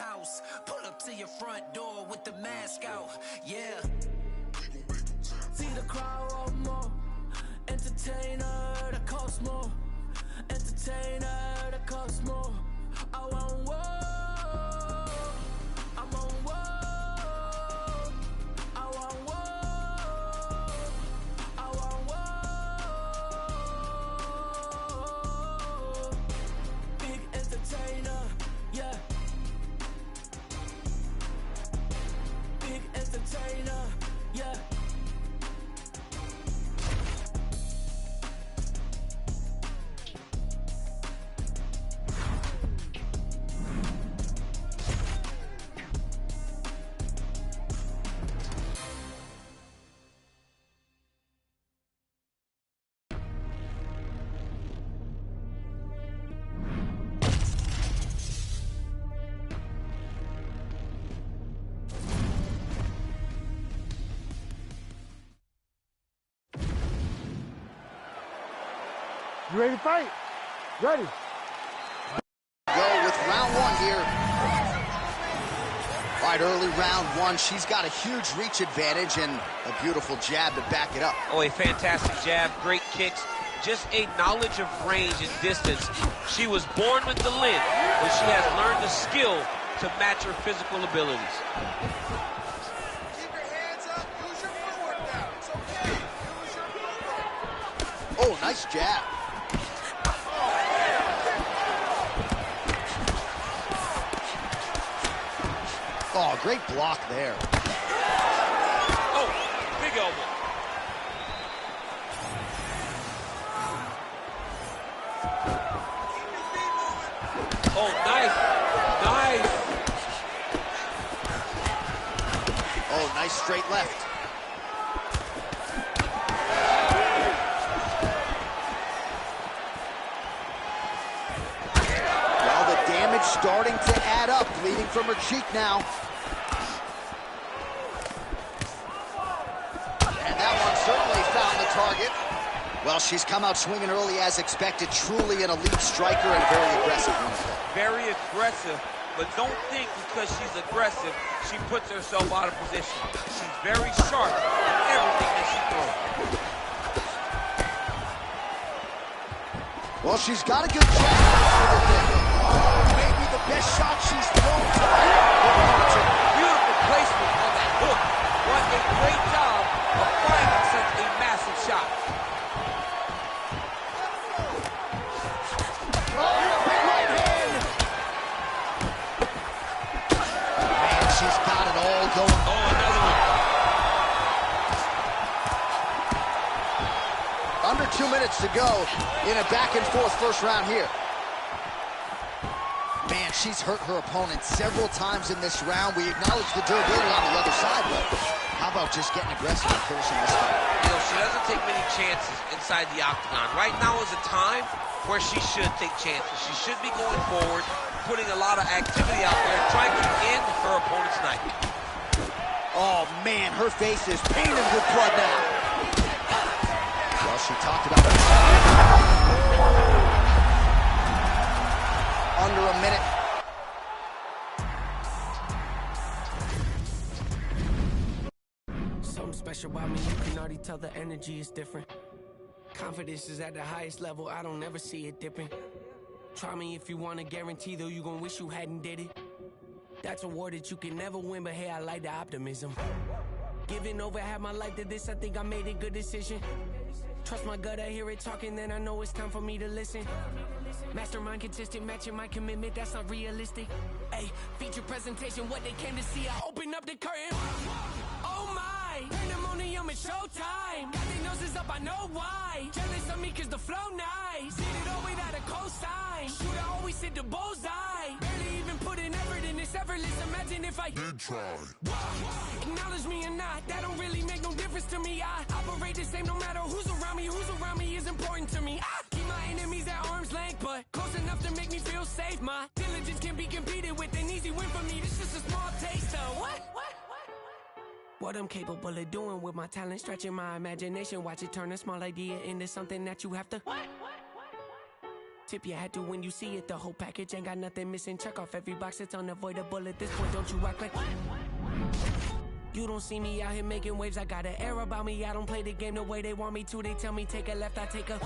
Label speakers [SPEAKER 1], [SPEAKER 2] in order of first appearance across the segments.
[SPEAKER 1] house. Pull up to your front door with the mask out. Yeah.
[SPEAKER 2] See the crowd want more. Entertainer that costs more. Entertainer that costs more. I want more. I'm on war. I want war. I want war. Big entertainer, yeah. Big entertainer, yeah.
[SPEAKER 3] You ready to fight? Ready.
[SPEAKER 4] Go with round one here. All right, early round one. She's got a huge reach advantage and a beautiful jab to back it up.
[SPEAKER 5] Oh, a fantastic jab, great kicks, just a knowledge of range and distance. She was born with the length, but she has learned the skill to match her physical abilities.
[SPEAKER 6] Keep your hands up. Use your footwork now. It's okay. Use your footwork.
[SPEAKER 4] Oh, nice jab. Oh, great block there.
[SPEAKER 5] Oh, big elbow. Oh, nice. Nice.
[SPEAKER 4] Oh, nice straight left. Well, the damage starting to add up, bleeding from her cheek now. And that one certainly found the target. Well, she's come out swinging early as expected. Truly an elite striker and a very aggressive one.
[SPEAKER 5] Very aggressive, but don't think because she's aggressive, she puts herself out of position. She's very sharp in everything that she throws.
[SPEAKER 4] Well, she's got a good jab. Maybe the best shot she's thrown tonight.
[SPEAKER 5] Beautiful placement on that hook. What a great job of finding such a massive shot.
[SPEAKER 4] Man, she's got it all going.
[SPEAKER 5] Oh, another one.
[SPEAKER 4] Under 2 minutes to go in a back-and-forth first round here. Man, she's hurt her opponent several times in this round. We acknowledge the durability on the other side, but how about just getting aggressive and finishing this fight?
[SPEAKER 5] You know, she doesn't take many chances inside the octagon. Right now is a time where she should take chances. She should be going forward, putting a lot of activity out there, trying to end her opponent's night.
[SPEAKER 4] Oh, man, her face is painted with blood now. Well, she talked about it. Under a minute.
[SPEAKER 2] Something special about me, you can already tell the energy is different. Confidence is at the highest level, I don't ever see it dipping. Try me if you want to guarantee, though you gon' wish you hadn't did it. That's a war that you can never win, but hey, I like the optimism. Giving over half my life to this, I think I made a good decision. Trust my gut, I hear it talking, then I know it's time for me to listen. Mastermind consistent, matching my commitment, that's not realistic. Hey, feature presentation, what they came to see, I open up the curtain. Oh my, pandemonium is showtime. Got their noses up, I know why. Jealous of me cause the flow nice. Did it all without a cosign. Shooter always hit the bullseye. Barely even put in effort in this effortless. Imagine if I did try. Acknowledge me or not, that don't really make no difference to me. I operate the same no matter who's around me is important to me. I keep my enemies at arm's length, but close enough to make me feel safe. My diligence can be competed with, an easy win for me. This just a small taste of what I'm capable of doing with my talent, stretching my imagination. Watch it turn a small idea into something that you have to Tip you had to when you see it. The whole package ain't got nothing missing. Check off every box, it's unavoidable at this point. Don't you act like you don't see me out here making waves. I got an air about me. I don't play the game the way they want me to. They tell me take a left, I take a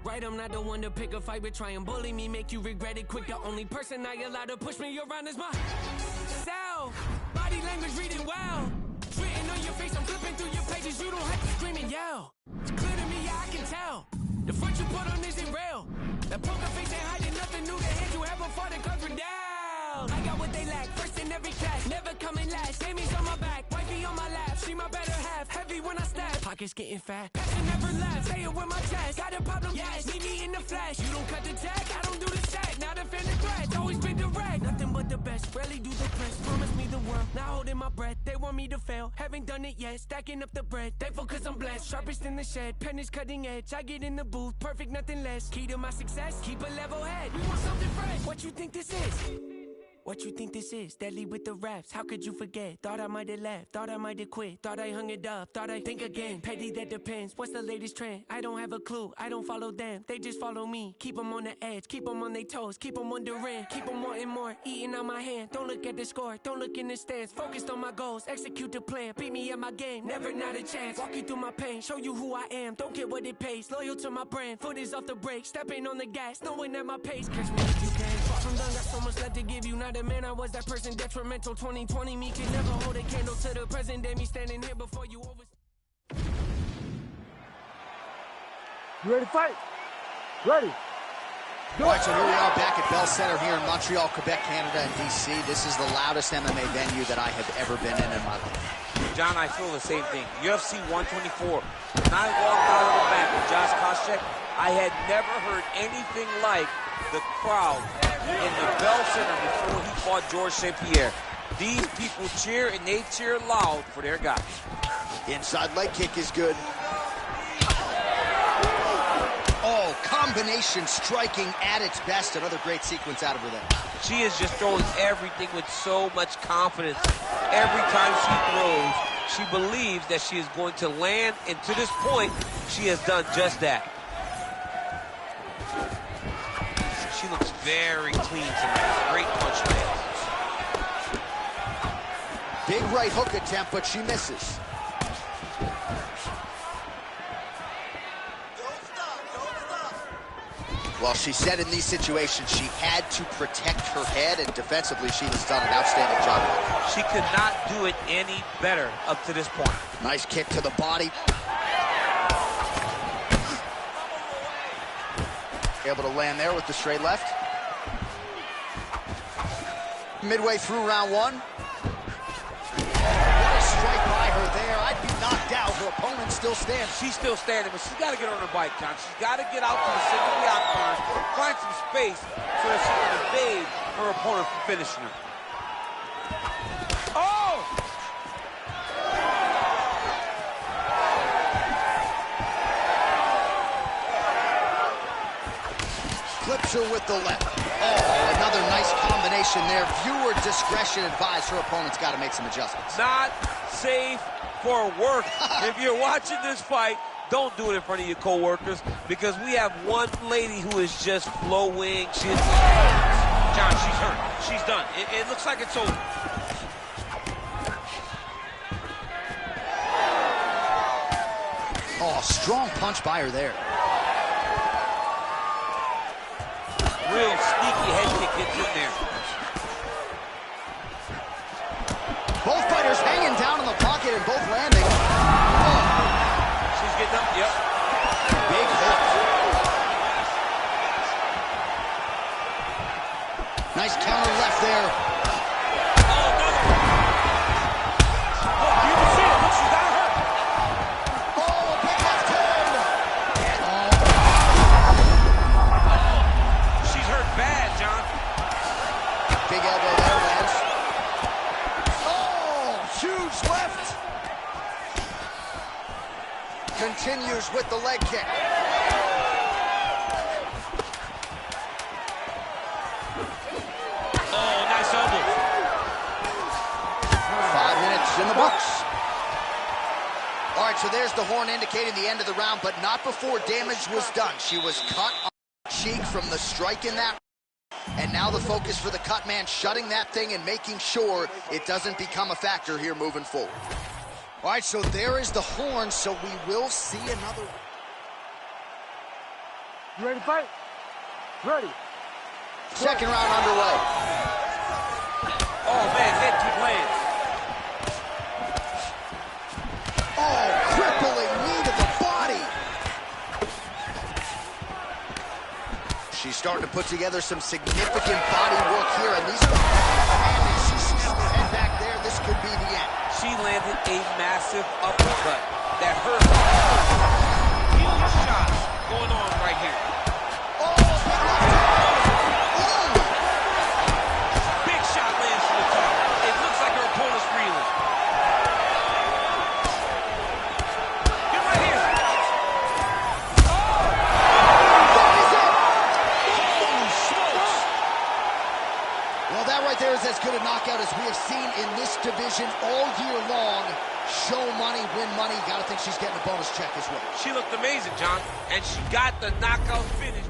[SPEAKER 2] right. I'm not the one to pick a fight, but try and bully me, make you regret it quick. The only person I allow to push me around is myself. Body language, read it well. It's written on your face, I'm flipping through your pages. You don't have to scream and yell. It's clear to me, yeah, I can tell. The front you put on isn't real. That poker face ain't hiding nothing new. The hand you have before the cards were down. I got what they lack, first in every class, never coming last. Amy's on my back, wifey on my lap. She my better half, heavy when I snap. Pockets getting fat, passion never left. Say it with my chest, got a problem, yes. Meet me in the flash, you don't cut the tag, I don't do the sack. Not a fan of threats, always been direct. Nothing but the best, rarely do the press. Promise me the world, not holding my breath. They want me to fail, haven't done it yet. Stacking up the bread, thankful cause I'm blessed. Sharpest in the shed, pen is cutting edge. I get in the booth, perfect, nothing less. Key to my success, keep a level head. We want something fresh, what you think this is? What you think this is? Deadly with the raps, how could you forget? Thought I might have left, thought I might have quit. Thought I hung it up, thought I'd think again. Petty, that depends, what's the latest trend? I don't have a clue, I don't follow them. They just follow me, keep them on the edge. Keep them on their toes, keep them wondering. Keep them wanting more, eating out my hand. Don't look at the score, don't look in the stands. Focused on my goals, execute the plan. Beat me at my game, never not a chance. Walk you through my pain, show you who I am. Don't get what it pays, loyal to my brand. Foot is off the brake, stepping on the gas. Knowing at my pace, catch me if you can. Far from done, got so much left to give you. Not a man, I was that person detrimental. 2020 me can never hold a candle to the present day. Me standing here before you over.
[SPEAKER 3] You ready to fight? Ready.
[SPEAKER 4] All right, so here we are back at Bell Center here in Montreal, Quebec, Canada, and DC. This is the loudest MMA venue that I have ever been in my life.
[SPEAKER 5] John, I feel the same thing. UFC 124. When I walked out of the back with Josh Koscheck, I had never heard anything like the crowd in the Bell Center before he fought George St. Pierre. These people cheer, and they cheer loud for their guy.
[SPEAKER 4] Inside leg kick is good. Oh, combination striking at its best. Another great sequence out of her there.
[SPEAKER 5] She is just throwing everything with so much confidence. Every time she throws, she believes that she is going to land, and to this point, she has done just that. She looks very clean tonight. Great punch man.
[SPEAKER 4] Big right hook attempt, but she misses. Well, she said in these situations she had to protect her head, and defensively she has done an outstanding job.
[SPEAKER 5] She could not do it any better up to this point.
[SPEAKER 4] Nice kick to the body. Able to land there with the straight left. Midway through round one. What a strike by her there. I'd be knocked out. Her opponent still stands.
[SPEAKER 5] She's still standing, but she's got to get on her bike, John. She's got to get out to the center of the octagon, find some space so that she can evade her opponent from finishing her. Oh!
[SPEAKER 4] Flips her with the left. Oh, another nice combination there. Viewer discretion advised. Her opponent's got to make some adjustments.
[SPEAKER 5] Not safe for work. If you're watching this fight, don't do it in front of your co-workers, because we have one lady who is just flowing. She's John, she's hurt. She's done. It looks like it's over.
[SPEAKER 4] Oh, strong punch by her there.
[SPEAKER 5] Real sneaky head kick gets in there.
[SPEAKER 4] Both fighters hanging down in the pocket and both landing. Oh.
[SPEAKER 5] She's getting up, yep.
[SPEAKER 4] Big hook. Nice counter left there.
[SPEAKER 5] Oh, another one. Look, you can see it. Look, she's got her.
[SPEAKER 4] Oh, a big left hand.
[SPEAKER 5] She's hurt bad, John.
[SPEAKER 4] Big elbow there, lands. Oh, huge left. Continues with the leg kick.
[SPEAKER 5] Oh, nice elbow.
[SPEAKER 4] 5 minutes in the books. All right, so there's the horn indicating the end of the round, but not before damage was done. She was cut cheek from the strike in that. And now the focus for the cut man, shutting that thing and making sure it doesn't become a factor here moving forward. All right, so there is the horn, so we will see another.
[SPEAKER 3] You ready to fight? Ready.
[SPEAKER 4] Second round underway.
[SPEAKER 5] Oh, man, head keep laying.
[SPEAKER 4] Oh, crippling knee to the body. She's starting to put together some significant body work here, and these and she sees his head back there. This could be the end.
[SPEAKER 5] She landed a massive uppercut that hurt. Huge shots going on right here.
[SPEAKER 4] Oh, big left.
[SPEAKER 5] Big shot lands from the top. It looks like her opponent's reeling. Get right here. Holy smokes.
[SPEAKER 4] Well, that right there is as good a knockout as we have seen in this division all year long. Show money, win money. Got to think she's getting a bonus check as well.
[SPEAKER 5] She looked amazing, John, and she got the knockout finish.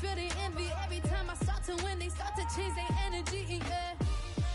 [SPEAKER 7] Feel the envy every time I start to win. They start to change their energy, yeah.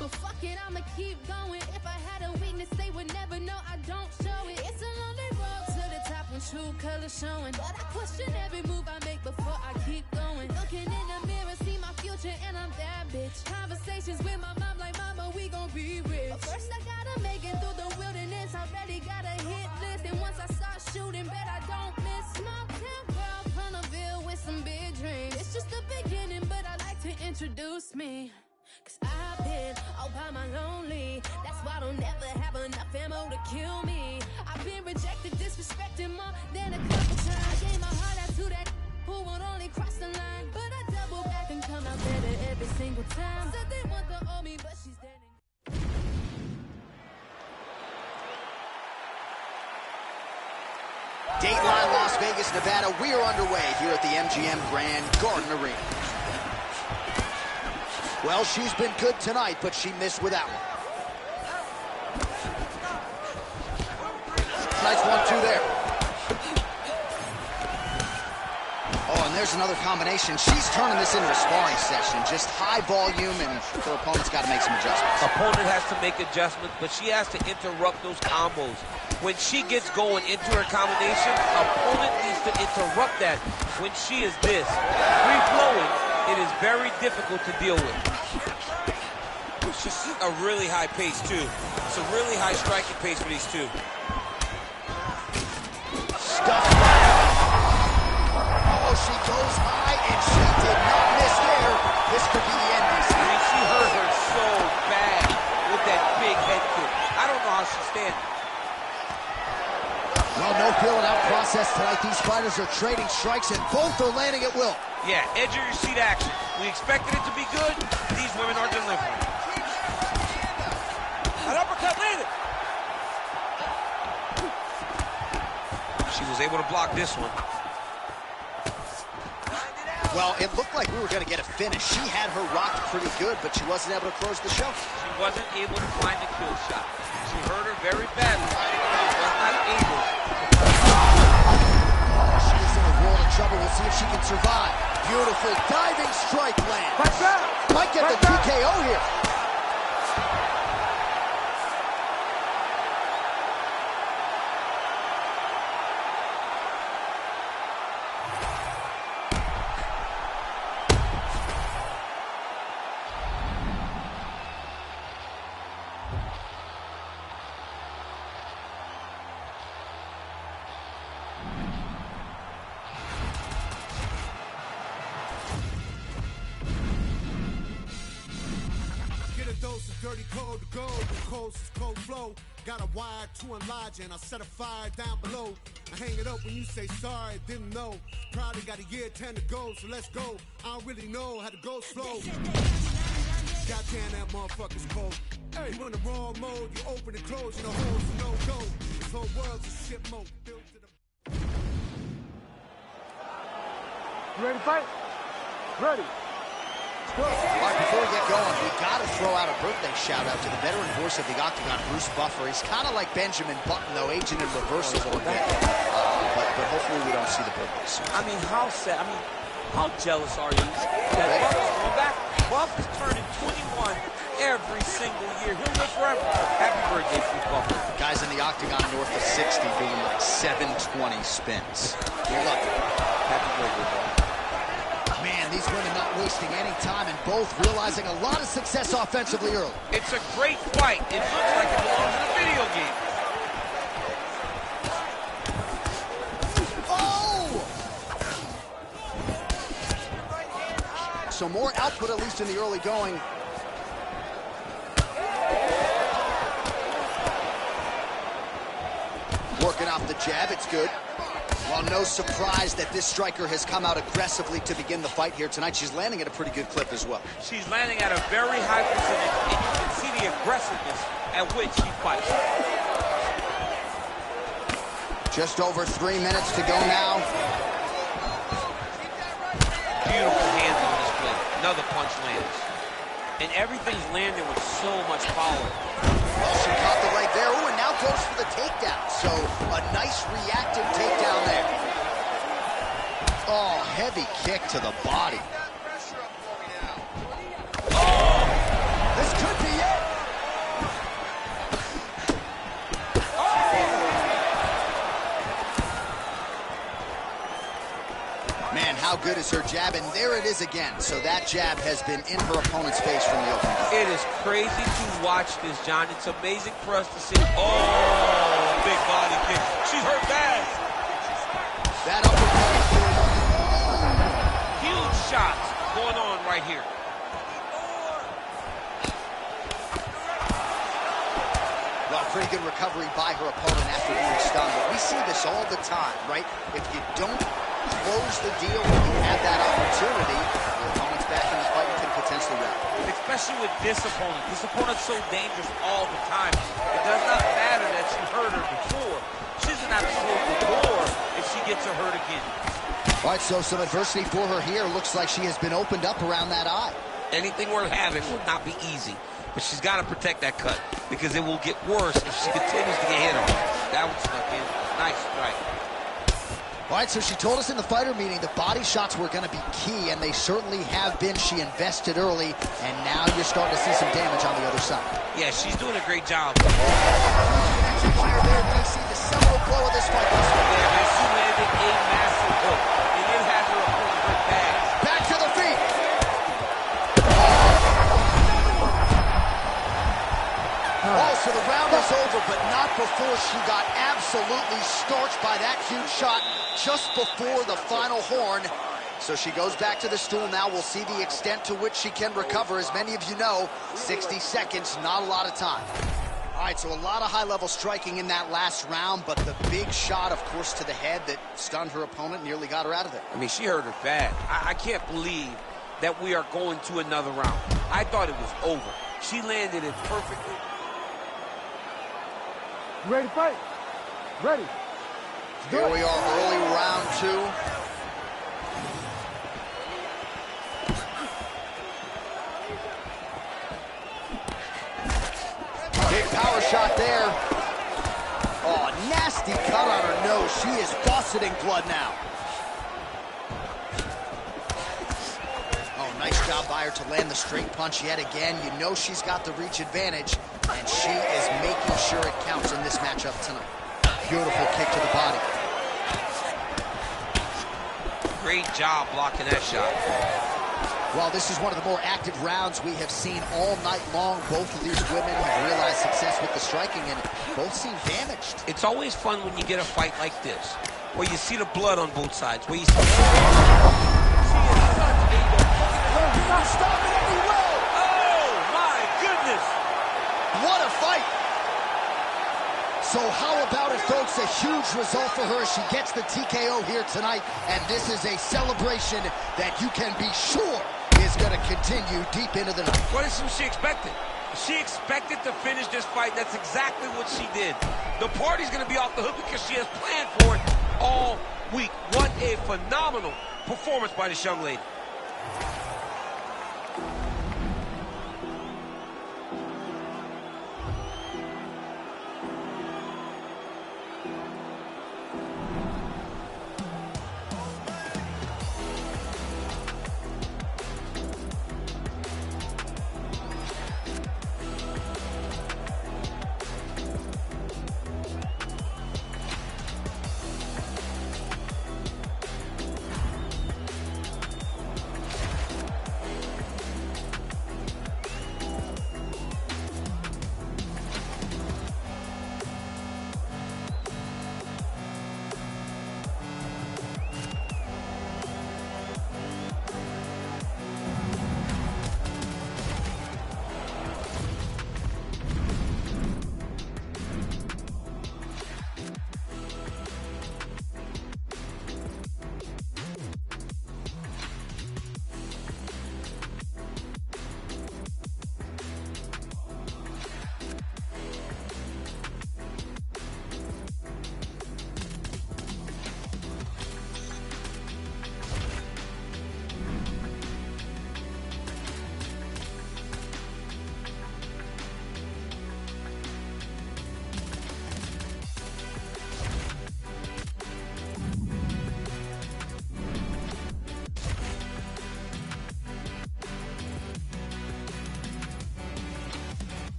[SPEAKER 7] But fuck it, I'ma keep going. If I had a weakness, they would never know I don't show it. It's a lonely road to the top when true colors showing. But I question every move I make before I keep going. Looking in the mirror, see my future, and I'm that bitch. Conversations with my mom like, mama, we gon' be rich. But first I gotta make it through the wilderness. Already got a hit list, and once I start shooting, bet I don't miss. Small town girl from the Ville with some big dreams. It's just the beginning, but I like to introduce me. Cause I've been all by my lonely. That's why I don't never have enough ammo to kill me. I've been rejected, disrespected more than a couple times. Gave my heart out to that who won't only cross the line. But I double back and come out better every single time. Said they want the old me, but she's dead.
[SPEAKER 4] Dateline Las Vegas, Nevada. We are underway here at the MGM Grand Garden Arena. Well, she's been good tonight, but she missed with that one. Nice 1-2 there. Oh, and there's another combination. She's turning this into a sparring session. Just high volume, and her opponent's got to make some adjustments.
[SPEAKER 5] Opponent has to make adjustments, but she has to interrupt those combos. When she gets going into her combination, opponent needs to interrupt that. When she is this free-flowing, it is very difficult to deal with. It's just a really high pace, too. It's a really high striking pace for these two.
[SPEAKER 4] Stuff. Oh, she goes high, and she did not miss there. This could be the end.
[SPEAKER 5] I mean, she hurt her so bad with that big head kick. I don't know how she's standing.
[SPEAKER 4] Well, no feeling out process tonight. These fighters are trading strikes, and both are landing at will.
[SPEAKER 5] Yeah, edge of your seat action. We expected it to be good. These women are delivering. An uppercut landed. She was able to block this one.
[SPEAKER 4] Well, it looked like we were going to get a finish. She had her rocked pretty good, but she wasn't able to close the show.
[SPEAKER 5] She wasn't able to find the kill shot. She hurt her very badly. She was not able.
[SPEAKER 4] She is in a world of trouble. We'll see if she can survive. Beautiful diving strike land. Might get the TKO here.
[SPEAKER 8] dirty code to go, the coast is cold flow. Got a wire to enlarge and I set a fire down below. I hang it up when you say sorry, didn't know. Probably got a year 10 to go, so let's go. I don't really know how to go slow. Goddamn, that motherfucker's cold. Hey, you in the wrong mode, you open and close, and the holes are no go. This whole world's a shit mode. Built to the...
[SPEAKER 3] You ready to fight? Ready.
[SPEAKER 4] All right, before we get going, we got to throw out a birthday shout-out to the veteran voice of the Octagon, Bruce Buffer. He's kind of like Benjamin Button, though, aging in reverse a little bit. But hopefully we don't see the birthday soon.
[SPEAKER 5] I mean, how sad. I mean, how jealous are you that Buff is going back? Buff is turning 21 every single year. He'll live forever. Happy birthday, Bruce Buffer.
[SPEAKER 4] Guys in the Octagon north of 60 doing like 720 spins. You're lucky.
[SPEAKER 5] Happy birthday, bro.
[SPEAKER 4] Man, these women not wasting any time and both realizing a lot of success offensively early.
[SPEAKER 5] It's a great fight. It looks like it belongs in a video game.
[SPEAKER 4] Oh! So more output, at least in the early going. Working off the jab, it's good. Well, no surprise that this striker has come out aggressively to begin the fight here tonight. She's landing at a pretty good clip as well.
[SPEAKER 5] She's landing at a very high percentage, and you can see the aggressiveness at which she fights.
[SPEAKER 4] Just over 3 minutes to go now.
[SPEAKER 5] Beautiful hands on display. Another punch lands. And everything's landing with so much power.
[SPEAKER 4] Well, she caught the leg there. Ooh, and now goes for the takedown. So a nice reactive takedown there. Oh, heavy kick to the body. Oh, this could be it. Man, how good is her jab? And there it is again. So that jab has been in her opponent's face from the opening.
[SPEAKER 5] It is crazy to watch this, John. It's amazing for us to see. Oh, big body kick. She's hurt bad.
[SPEAKER 4] That uppercut.
[SPEAKER 5] Huge shots going on right here.
[SPEAKER 4] Well, pretty good recovery by her opponent after being stunned. But we see this all the time, right? If you don't close the deal when you have that opportunity, your opponent's back in the fight and can potentially wrap.
[SPEAKER 5] Especially with this opponent. This opponent's so dangerous all the time. It does not matter that she hurt her before. She's an absolute bore if she gets her hurt again.
[SPEAKER 4] All right, so some adversity for her here. Looks like she has been opened up around that eye.
[SPEAKER 5] Anything worth having will not be easy. But she's got to protect that cut because it will get worse if she continues to get hit on. That one snuck in. Nice strike.
[SPEAKER 4] All right, so she told us in the fighter meeting the body shots were going to be key, and they certainly have been. She invested early, and now you're starting to see some damage on the other side.
[SPEAKER 5] Yeah, she's doing a great job.
[SPEAKER 4] There, we see the seminal blow of this fight.
[SPEAKER 5] Yeah, man, she landed a massive hook, and it had her opponent hurt bad.
[SPEAKER 4] Back to the feet. Oh, so the round is over, but not before she got absolutely starched by that huge shot just before the final horn. So she goes back to the stool now. We'll see the extent to which she can recover. As many of you know, 60 seconds, not a lot of time. All right, so a lot of high-level striking in that last round, but the big shot, of course, to the head that stunned her opponent, nearly got her out of there.
[SPEAKER 5] I mean, she hurt her bad. I can't believe that we are going to another round. I thought it was over. She landed it perfectly.
[SPEAKER 3] You ready to fight? Ready.
[SPEAKER 4] Here we are, early round 2. Big power shot there. Oh, nasty cut on her nose. She is fauceting blood now. Oh, nice job by her to land the straight punch yet again. You know she's got the reach advantage, and she is making sure it counts in this matchup tonight. Beautiful kick to the body.
[SPEAKER 5] Great job blocking that shot.
[SPEAKER 4] Well, this is one of the more active rounds we have seen all night long. Both of these women have realized success with the striking, and both seem damaged.
[SPEAKER 5] It's always fun when you get a fight like this, where you see the blood on both sides, where you see...
[SPEAKER 4] Stop it anyway!
[SPEAKER 5] Oh, my goodness!
[SPEAKER 4] result for her. She gets the TKO here tonight, and this is a celebration that you can be sure is going to continue deep into the night.
[SPEAKER 5] What is she expected? She expected to finish this fight. That's exactly what she did. The party's going to be off the hook because she has planned for it all week. What a phenomenal performance by this young lady.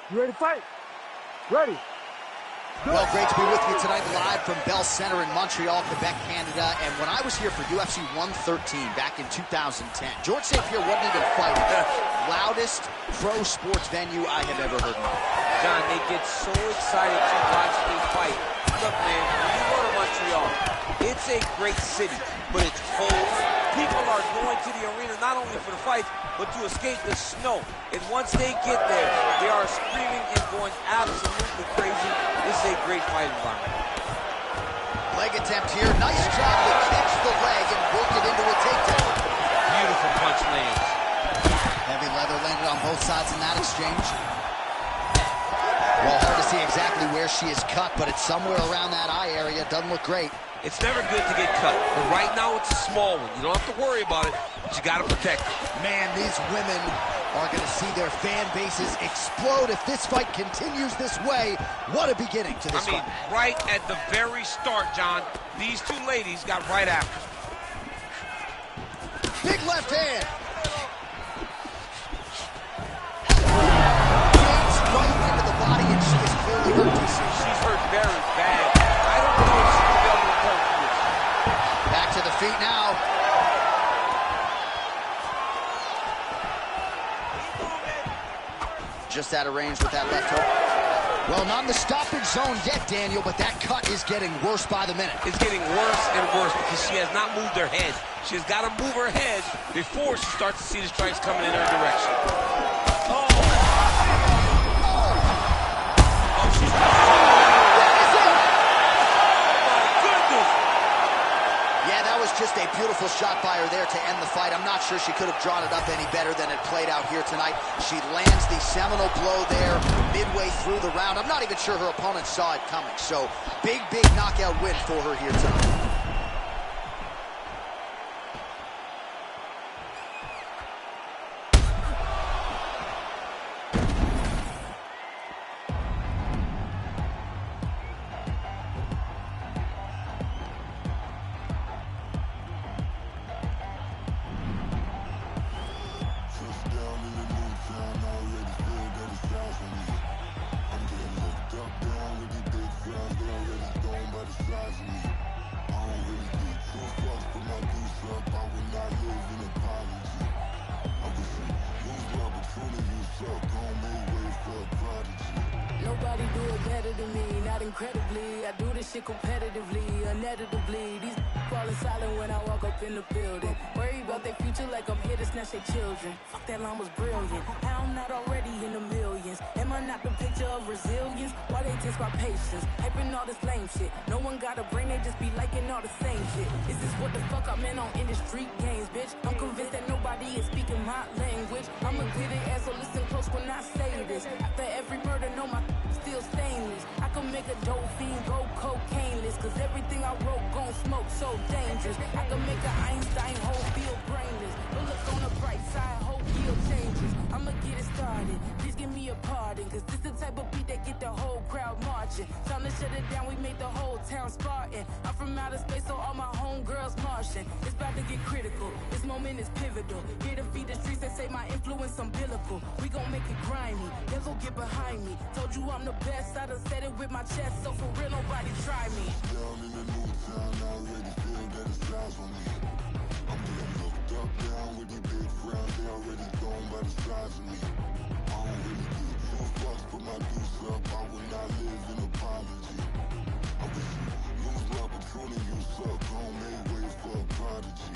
[SPEAKER 3] You ready to fight? Ready.
[SPEAKER 4] Well, great to be with you tonight live from Bell Center in Montreal, Quebec, Canada. And when I was here for UFC 113 back in 2010, George St. Pierre wasn't even fighting. Loudest pro sports venue I have ever heard of.
[SPEAKER 5] John, they get so excited to watch me fight. Look, man, when you go to Montreal, it's a great city, but it's cold. People are going to the arena not only for the fights, but to escape the snow. And once they get there, they are screaming and going absolutely crazy. This is a great fight environment.
[SPEAKER 4] Leg attempt here. Nice job to catch the leg and work it into a takedown.
[SPEAKER 5] Beautiful punch lands.
[SPEAKER 4] Heavy leather landed on both sides in that exchange. Well, hard to see exactly where she is cut, but it's somewhere around that eye area. Doesn't look great.
[SPEAKER 5] It's never good to get cut, but right now it's a small one. You don't have to worry about it, but you got to protect it.
[SPEAKER 4] Man, these women are going to see their fan bases explode if this fight continues this way. What a beginning to this fight.
[SPEAKER 5] Right at the very start, John, these two ladies got right after.
[SPEAKER 4] Big left hand. Right into the body, and she is clearly hurt.
[SPEAKER 5] She's hurt very bad. I don't know if she's going to be able to recover from this.
[SPEAKER 4] Back to the feet now. Just out of range with that left hook. Well, not in the stoppage zone yet, Daniel, but that cut is getting worse by the minute.
[SPEAKER 5] It's getting worse and worse because she has not moved her head. She's got to move her head before she starts to see the strikes coming in her direction.
[SPEAKER 4] Just a beautiful shot by her there to end the fight. I'm not sure she could have drawn it up any better than it played out here tonight. She lands the seminal blow there midway through the round. I'm not even sure her opponent saw it coming. So big, big knockout win for her here tonight.
[SPEAKER 2] incredibly. I do this shit competitively, inevitably. These falling silent when I walk up in the building. Worry about their future like I'm here to snatch their children. Fuck, that line was brilliant. How I'm not already in the millions? Am I not the picture of resilience? Why they test my patience? Hyping all this lame shit. No one got a brain, they just be liking all the same shit. Is this what the fuck I'm in on in the street games, bitch? I'm convinced that nobody is speaking my language. I'ma get it ass, so listen close when I say this. After every murder, no, my still stainless. I can make a dope fiend go cocaine-less, cause everything I wrote gon' smoke so dangerous. I can make an Einstein whole feel brainless. But look on the bright side, hope he'll changes. I'ma get it started, please give me a pardon, cause this the type of beat that get the whole crowd marching. Time to shut it down, we made the whole town Spartan. I'm from outer space, so all my homegirls Martian. It's about to get critical, this moment is pivotal. Here to feed the streets that say my influence umbilical. We gon' make it grimy, devil get behind me. Told you I'm the best, I done said it with my chest, so for real nobody try me.
[SPEAKER 8] Down in the new town, I already feel that it's eyes on me. I'm getting looked up, down with the big crown, they already gone by the size of me. I don't really give two fucks, put my deuce up, I will not live in apology. I wish you lose the opportunity, you suck, home made ways for a prodigy.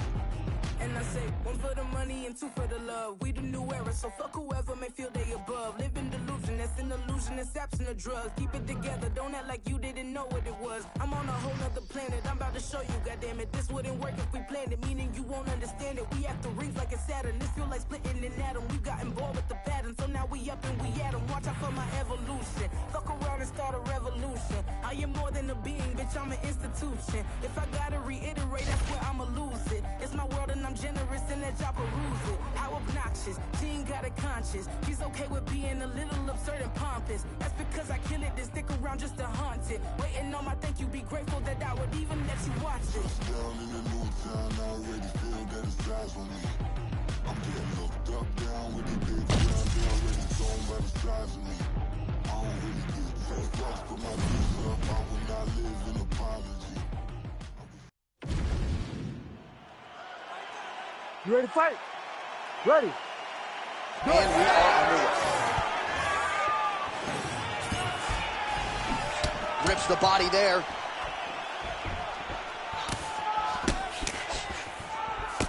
[SPEAKER 2] And I say, one for the money and two for the love. We the new era, so fuck whoever may feel they above. Live in delusion, that's an illusion, it's absent of drugs. Keep it together, don't act like you didn't know what it was. I'm on a whole nother planet, I'm about to show you, goddammit. This wouldn't work if we planned it, meaning you won't understand it. We have to rings like it's Saturn, this feel like splitting an atom. We got involved with the pattern, so now we up and we at 'em. Watch out for my evolution, fuck around and start a revolution. I am more than a being, bitch, I'm an institution. If I gotta reiterate, that's where I'ma lose it. It's my world and I'm generous in that job peruse it. How obnoxious, she ain't got a conscience. She's okay with being a little absurd and pompous. That's because I kill it, then stick around just to haunt it. Waiting on my thank you, be grateful that I would even let you watch it.
[SPEAKER 8] Down in the new town, I already feel that it's eyes on me. I'm getting looked up, down with the big crown, they already gone by the size of me. I don't really give two fucks, put my deuce up, I will not live in apology.
[SPEAKER 3] You ready to fight? Ready.
[SPEAKER 4] And we are underway. Rips the body there.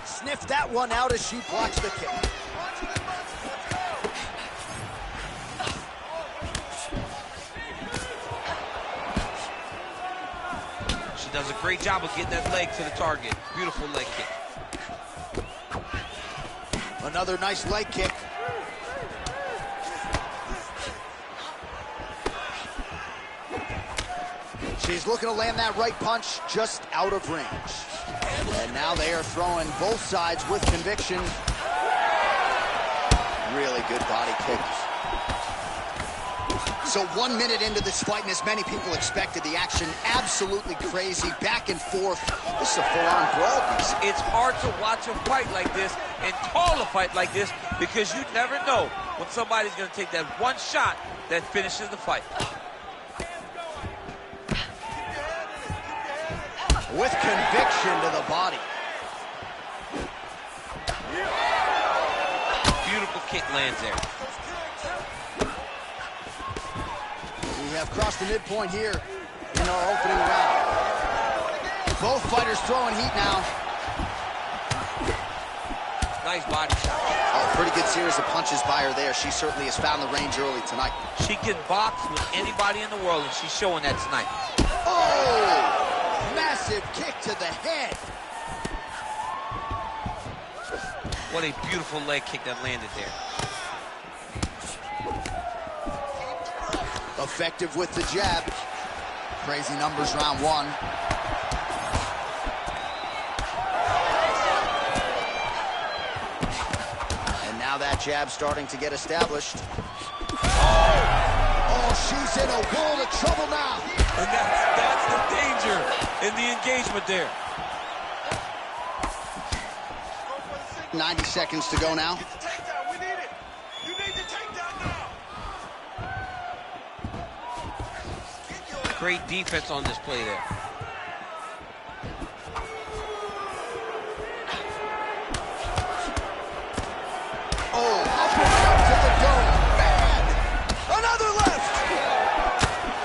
[SPEAKER 4] Sniffed that one out as she blocks the kick.
[SPEAKER 5] She does a great job of getting that leg to the target. Beautiful leg kick.
[SPEAKER 4] Another nice leg kick. She's looking to land that right punch just out of range. And now they are throwing both sides with conviction. Really good body kick. So 1 minute into this fight, and as many people expected, the action absolutely crazy, back and forth. This is a full-on brawl.
[SPEAKER 5] It's hard to watch a fight like this and call a fight like this because you never know when somebody's going to take that one shot that finishes the fight.
[SPEAKER 4] With conviction to the body.
[SPEAKER 5] Beautiful kick lands there.
[SPEAKER 4] We have crossed the midpoint here in our opening round. Both fighters throwing heat now.
[SPEAKER 5] Nice body shot.
[SPEAKER 4] Oh, pretty good series of punches by her there. She certainly has found the range early tonight.
[SPEAKER 5] She can box with anybody in the world, and she's showing that tonight.
[SPEAKER 4] Oh! Massive kick to the head.
[SPEAKER 5] What a beautiful leg kick that landed there.
[SPEAKER 4] Effective with the jab. Crazy numbers round one. And now that jab starting to get established. Oh, she's in a world of trouble now.
[SPEAKER 5] And that's the danger in the engagement there.
[SPEAKER 4] 90 seconds to go now.
[SPEAKER 6] Get the takedown. We need it. You need the takedown now.
[SPEAKER 5] Great defense on this play there.
[SPEAKER 4] Oh, uppercut to the dome. Man! Another left!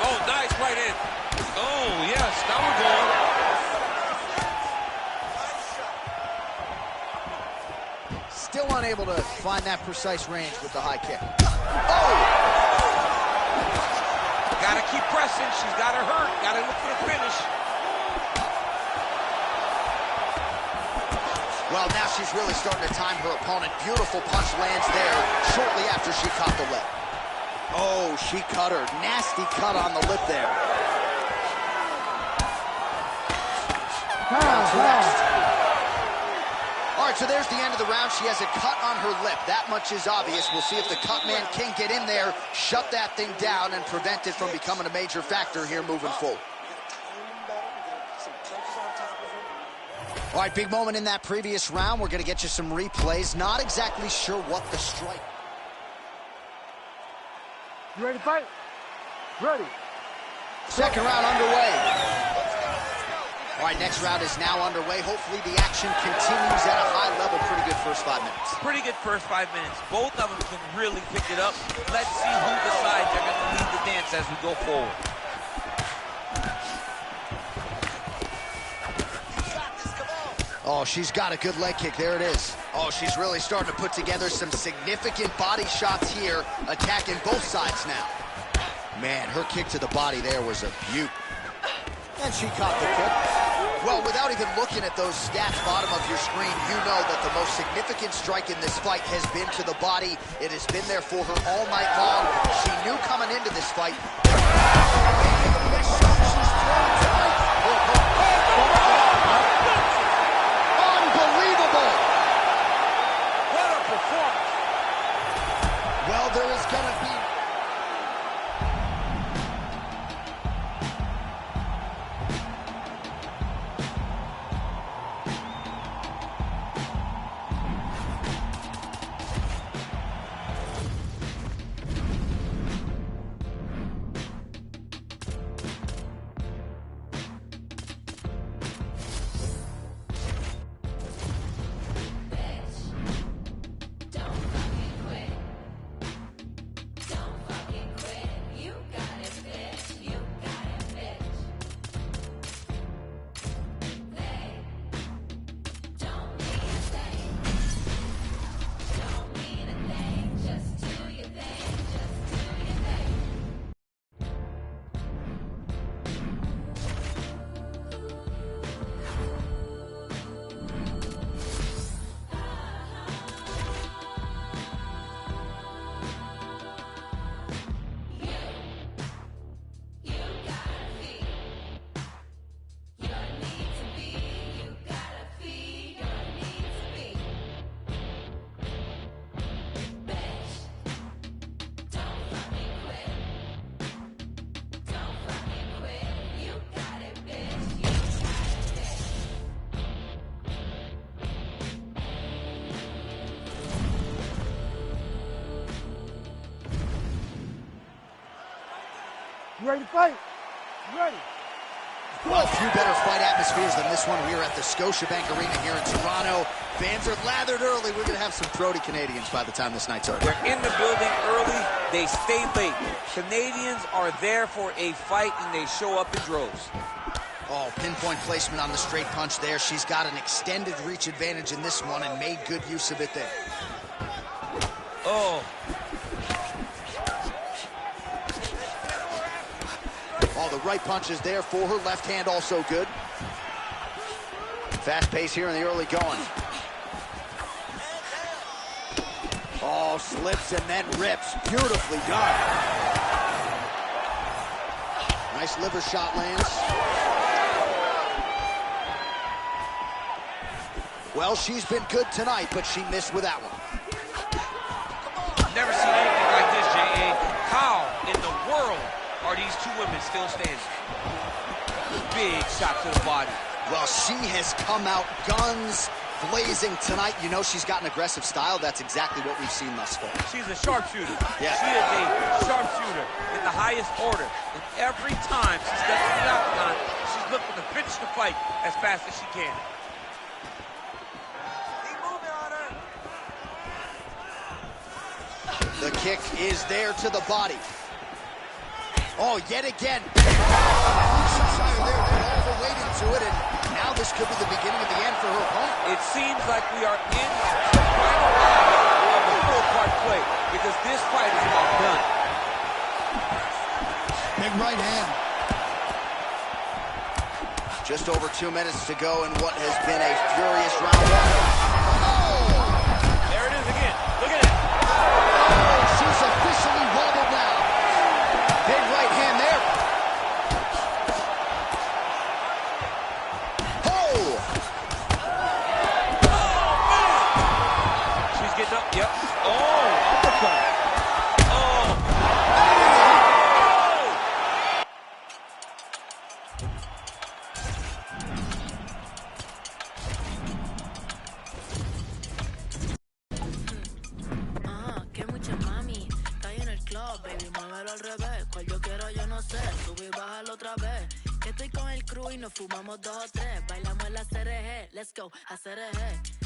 [SPEAKER 5] Oh, nice right in.
[SPEAKER 4] still unable to find that precise range with the high kick. Oh!
[SPEAKER 5] Gotta keep pressing. She's got her hurt. Gotta look for the finish.
[SPEAKER 4] Well, now she's really starting to time her opponent. Beautiful punch lands there shortly after she caught the lip. Oh, she cut her. Nasty cut on the lip there. All right, so there's the end of the round. She has a cut on her lip. That much is obvious. We'll see if the cut man can get in there, shut that thing down, and prevent it from becoming a major factor here moving forward. All right, big moment in that previous round. We're going to get you some replays. Not exactly sure what the strike.
[SPEAKER 3] You ready to fight? Ready.
[SPEAKER 4] Second round underway. All right, next round is now underway. Hopefully the action continues at a high level. Pretty good first 5 minutes.
[SPEAKER 5] Pretty good first 5 minutes. Both of them can really pick it up. Let's see who decides they're going to lead the dance as we go forward.
[SPEAKER 4] Oh, she's got a good leg kick. There it is. Oh, she's really starting to put together some significant body shots here, attacking both sides now. Man, her kick to the body there was a beaut. And she caught the kick. Well, without even looking at those stats bottom of your screen, you know that the most significant strike in this fight has been to the body. It has been there for her all night long. She knew coming into this fight. Well, there is going to be...
[SPEAKER 3] You ready to fight? You ready?
[SPEAKER 4] Well, a few better fight atmospheres than this one. We are at the Scotiabank Arena here in Toronto. Fans are lathered early. We're going to have some throaty Canadians by the time this night's over.
[SPEAKER 5] They're in the building early. They stay late. Canadians are there for a fight, and they show up in droves.
[SPEAKER 4] Oh, pinpoint placement on the straight punch there. She's got an extended reach advantage in this one and made good use of it there.
[SPEAKER 5] Oh.
[SPEAKER 4] Oh, the right punch is there for her. Left hand also good. Fast pace here in the early going. Oh, slips and then rips. Beautifully done. Nice liver shot lands. Well, she's been good tonight, but she missed with that one.
[SPEAKER 5] Never seen anything like this, J.A. How in the world are these two women still standing? Big shot to the body.
[SPEAKER 4] Well, she has come out guns blazing tonight. You know she's got an aggressive style. That's exactly what we've seen thus far.
[SPEAKER 5] She's a sharpshooter.
[SPEAKER 4] Yeah.
[SPEAKER 5] She is a sharpshooter in the highest order. And every time she steps in the octagon, she's looking to finish the fight as fast as she can.
[SPEAKER 4] The kick is there to the body. Oh, yet again. They're overweighted to it, and now this could be the beginning of the end for her opponent.
[SPEAKER 5] It seems like we are in the final round of the four-part play because this fight is about done.
[SPEAKER 4] Big right hand. Just over 2 minutes to go in what has been a furious round one. Oh!
[SPEAKER 5] There it is again. Look at it.
[SPEAKER 4] Oh, she's officially wobbled now. Big right hand there. Oh!
[SPEAKER 5] She's getting up. Yep. Oh, uppercut. Oh.
[SPEAKER 9] Que mucha mami, está ahí en el club, baby, muévelo al revés. Cual yo quiero, yo no sé, sube y bájalo otra vez. Que estoy con el crew y nos fumamos 2 o 3. Bailamos en la CRG, let's go, a CRG.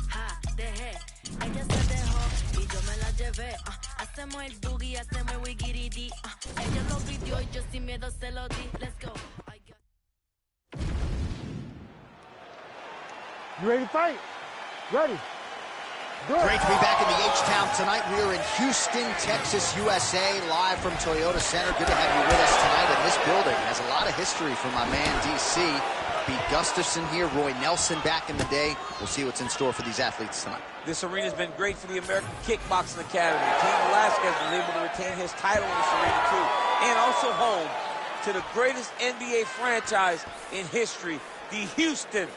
[SPEAKER 9] Ja, dejé, ella se dejó y yo me la llevé. Hacemos el boogie, hacemos el wigiridi. Ella lo pidió y yo sin miedo se lo di, let's go.
[SPEAKER 3] You ready to fight? Ready.
[SPEAKER 4] Great to be back in the H-Town tonight. We are in Houston, Texas, USA, live from Toyota Center. Good to have you with us tonight. And this building has a lot of history for my man, DC. Pete Gustafson here, Roy Nelson back in the day. We'll see what's in store for these athletes tonight.
[SPEAKER 5] This arena's been great for the American Kickboxing Academy. Cain Velasquez was able to retain his title in this arena, too. And also home to the greatest NBA franchise in history, the Houston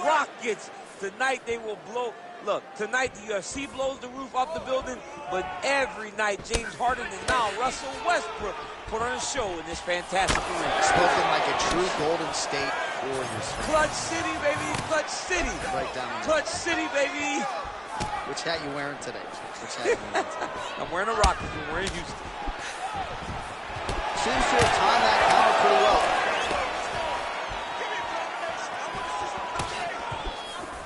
[SPEAKER 5] Rockets. Tonight they will blow... Look, tonight the UFC blows the roof off the building, but every night James Harden and now Russell Westbrook put on a show in this fantastic arena.
[SPEAKER 4] Spoken like a true Golden State Warriors fan.
[SPEAKER 5] Clutch City, baby, Clutch City.
[SPEAKER 4] Right down there.
[SPEAKER 5] Clutch City, baby.
[SPEAKER 4] Which hat you wearing today? Which hat you wearing today?
[SPEAKER 5] I'm wearing a Rockets, I'm wearing Houston.
[SPEAKER 4] Seems to have timed that counter pretty well.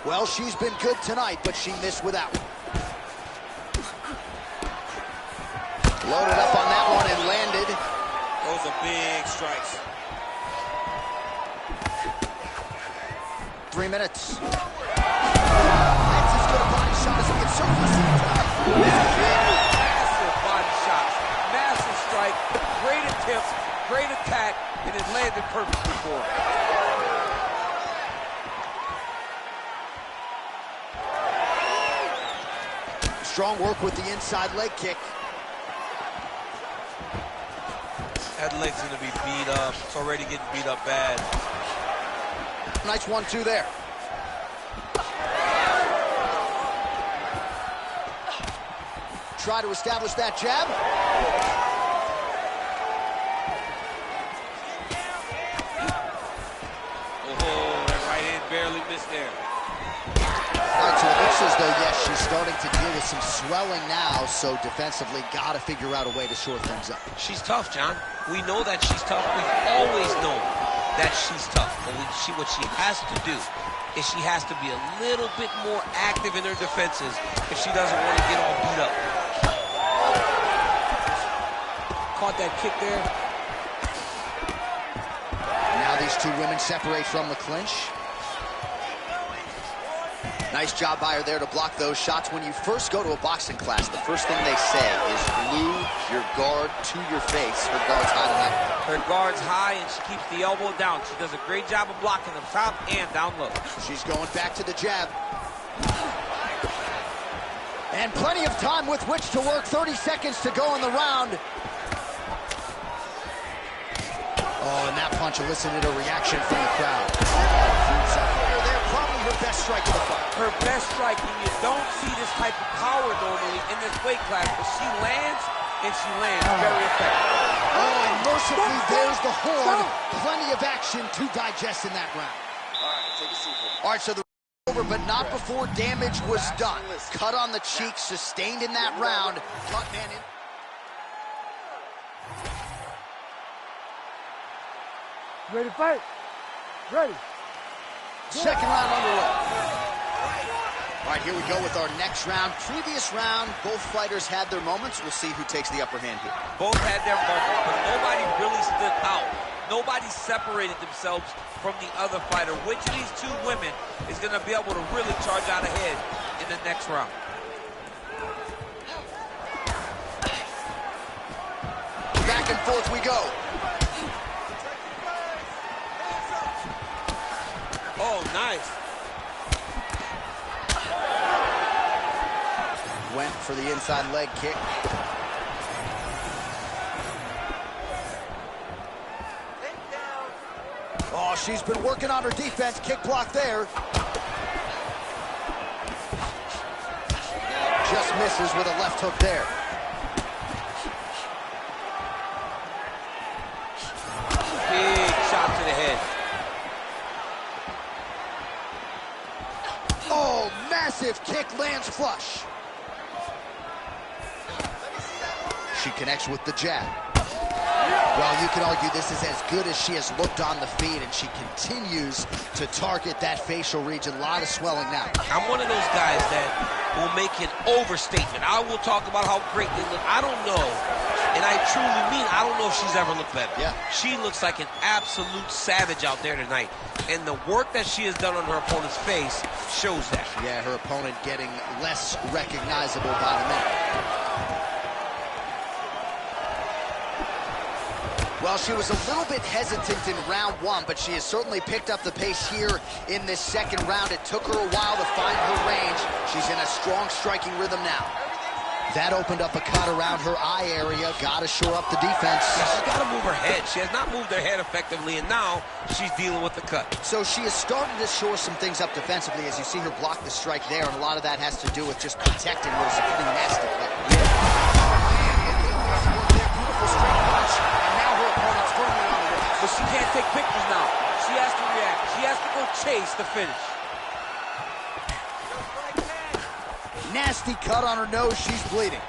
[SPEAKER 4] Well, she's been good tonight, but she missed without. Loaded up on that one and landed.
[SPEAKER 5] Those are big strikes.
[SPEAKER 4] 3 minutes. That's as good a body shot as we can certainly see tonight.
[SPEAKER 5] Massive body shots. Massive strike. Great attempts. Great attack. And it landed perfectly for her.
[SPEAKER 4] Strong work with the inside leg kick.
[SPEAKER 5] That leg's gonna be beat up. It's already getting beat up bad.
[SPEAKER 4] Nice 1-2 there. Try to establish that jab.
[SPEAKER 5] Oh, that right hand barely missed there.
[SPEAKER 4] All right, so it looks as though, yes, she's starting to deal with some swelling now, so defensively got to figure out a way to shore things up.
[SPEAKER 10] She's tough, John. We know that she's tough. We've always known that she's tough. But what she has to do is she has to be a little bit more active in her defenses if she doesn't want to get all beat up.
[SPEAKER 5] Caught that kick there.
[SPEAKER 4] Now these two women separate from the clinch. Nice job by her there to block those shots. When you first go to a boxing class, the first thing they say is glue your guard to your face. Her guard's high tonight.
[SPEAKER 5] Her guard's high and she keeps the elbow down. She does a great job of blocking up top and down low.
[SPEAKER 4] She's going back to the jab. And plenty of time with which to work. 30 seconds to go in the round. Oh, and that punch elicited a reaction from the crowd. There, probably her best strike of the fight.
[SPEAKER 5] Her best strike, and you don't see this type of power normally in this weight class, but she lands, and she lands very effective.
[SPEAKER 4] Oh, and mercifully, there's the horn. Plenty of action to digest in that round.
[SPEAKER 6] All right, take a seat.
[SPEAKER 4] All right, so the over, but not before damage was done. Cut on the cheek, sustained in that round. Cut man in.
[SPEAKER 3] Ready to fight? Ready.
[SPEAKER 4] Second round underway. All right, here we go with our next round. Previous round, both fighters had their moments. We'll see who takes the upper hand here.
[SPEAKER 5] Both had their moments, but nobody really stood out Nobody separated themselves from the other fighter. Which of these two women is going to be able to really charge out ahead in the next round?
[SPEAKER 4] Back and forth we go.
[SPEAKER 5] Oh, nice.
[SPEAKER 4] Went for the inside leg kick. Oh, she's been working on her defense. Kick block there. Just misses with a left hook there.
[SPEAKER 5] Big shot to the head.
[SPEAKER 4] Oh, massive kick lands flush. She connects with the jab. Well, you can argue this is as good as she has looked on the feet, and she continues to target that facial region. A lot of swelling now.
[SPEAKER 10] I'm one of those guys that will make an overstatement. I will talk about how great they look. I don't know, and I truly mean I don't know if she's ever looked better.
[SPEAKER 4] Yeah.
[SPEAKER 10] She looks like an absolute savage out there tonight, and the work that she has done on her opponent's face shows that.
[SPEAKER 4] Yeah, her opponent getting less recognizable by the minute. Well, she was a little bit hesitant in round one, but she has certainly picked up the pace here in this second round. It took her a while to find her range. She's in a strong striking rhythm now. That opened up a cut around her eye area. Got to shore up the defense.
[SPEAKER 10] She's got to move her head. She has not moved her head effectively, and now she's dealing with the cut.
[SPEAKER 4] So she has started to shore some things up defensively, as you see her block the strike there, and a lot of that has to do with just protecting what is a pretty nasty play. Beautiful straight punch, and now her opponent's firmly on the ropes.
[SPEAKER 5] But she can't take pictures now. She has to react. She has to go chase the finish.
[SPEAKER 4] Nasty cut on her nose. She's bleeding.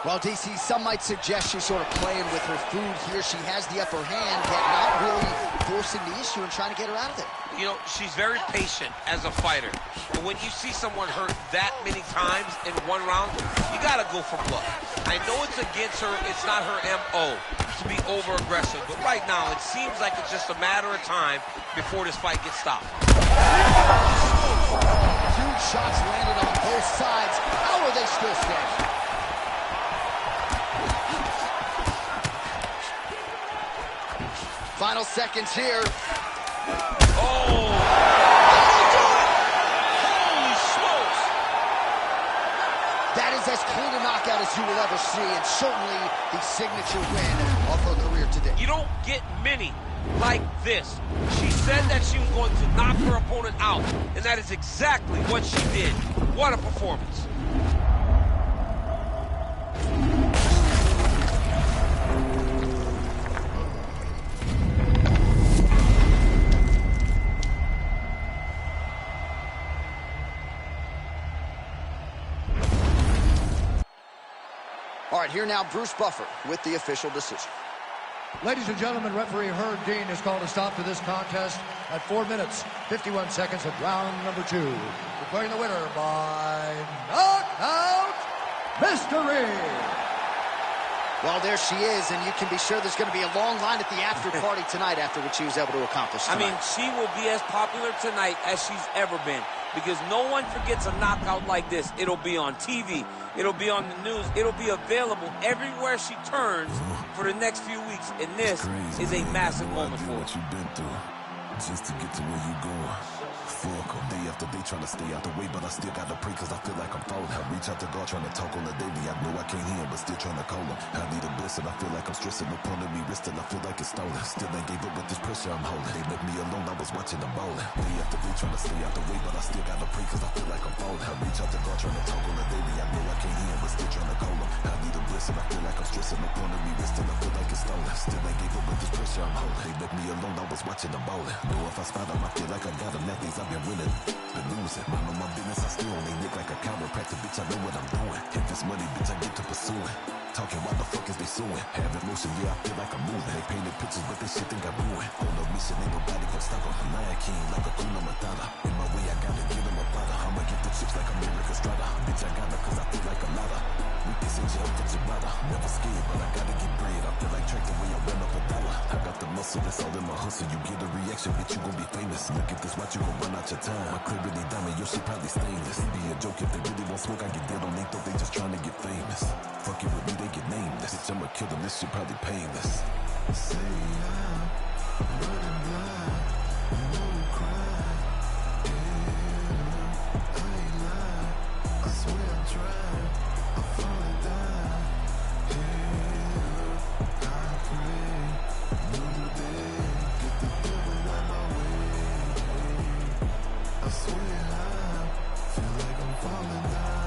[SPEAKER 4] Well, DC, some might suggest she's sort of playing with her food here. She has the upper hand, yet not really forcing the issue and trying to get her out of there.
[SPEAKER 10] You know, she's very patient as a fighter. But when you see someone hurt that many times in one round, you got to go for blood. I know it's against her. It's not her M.O. to be over-aggressive. But right now, it seems like it's just a matter of time before this fight gets stopped.
[SPEAKER 4] Huge shots landed on both sides. How are they still standing? Final seconds here.
[SPEAKER 10] Oh! Holy smokes!
[SPEAKER 4] That is as clean a knockout as you will ever see, and certainly the signature win of her career today.
[SPEAKER 10] You don't get many like this. She said that she was going to knock her opponent out, and that is exactly what she did. What a performance.
[SPEAKER 4] All right, here now, Bruce Buffer with the official decision.
[SPEAKER 11] Ladies and gentlemen, referee Herb Dean has called a stop to this contest at 4 minutes, 51 seconds of round number 2. Declaring the winner by knockout victory.
[SPEAKER 4] Well, there she is, and you can be sure there's going to be a long line at the after party tonight after what she was able to accomplish tonight.
[SPEAKER 5] I mean, she will be as popular tonight as she's ever been, because no one forgets a knockout like this. It'll be on TV. It'll be on the news. It'll be available everywhere she turns for the next few weeks, and this is a massive moment for her.
[SPEAKER 12] What you've been through just to get to where you going. Fuck 'em. Day after day trying to stay out the way, but I still gotta pray cause I feel like I'm falling. I reach out to God trying to talk on the daily. I know I can't hear him, but still trying to call him. I need a blessing. I feel like I'm stressing. No point in me resting. I feel like it's stolen. Still ain't gave up with this pressure I'm holding. They left me alone. I was watching them ballin'. Day after day trying to stay out the way, but I still gotta pray cause I feel like I'm falling. I reach out to God trying to talk on the daily. I know I can't hear him, but still trying to call him. I need a blessing. I feel like I'm stressing. No point in me resting. I feel like it's stolen. Still ain't gave up with this pressure I'm holding. They left me alone. I was watching them ballin'. Know if I spot them, I feel like I got them. That things I've been winning. Been losing. Mind on my business, I still only look like a chiropractor. Bitch, I know what I'm doing. If it's money, bitch, I get to pursuing. Talking, why the fuck is they suing? Have emotion, yeah, I feel like I'm moving. They painted pictures, but they shit think I'm ruined. On a mission, ain't nobody gon' stop them. Lion King, like a Kuna Matata. In my way, I gotta get them a bottle. I'ma get the chips like I'm Eric Estrada. Bitch, I got her cause I feel like a lotta. We can send you up for Gibraltar. Never scared, but I gotta get bread. I feel like track the way I run up a dollar. I got the muscle, that's all in my hustle. You get a reaction, bitch, you gon' be famous. Look at this watch, you gon' run out your time. My crib really diamond, your shit probably stainless. Be a joke if they really want smoke, I get dead on they thought they just trying to get famous. Fuck it with me, they get nameless. Bitch, I'ma kill them, this shit probably painless. Say I'm running blind, no cry. Yeah, I ain't lying, I swear I'm trying. I'm falling down. Yeah, I pray. New day, get the devil out my way. I swear I feel like I'm falling down.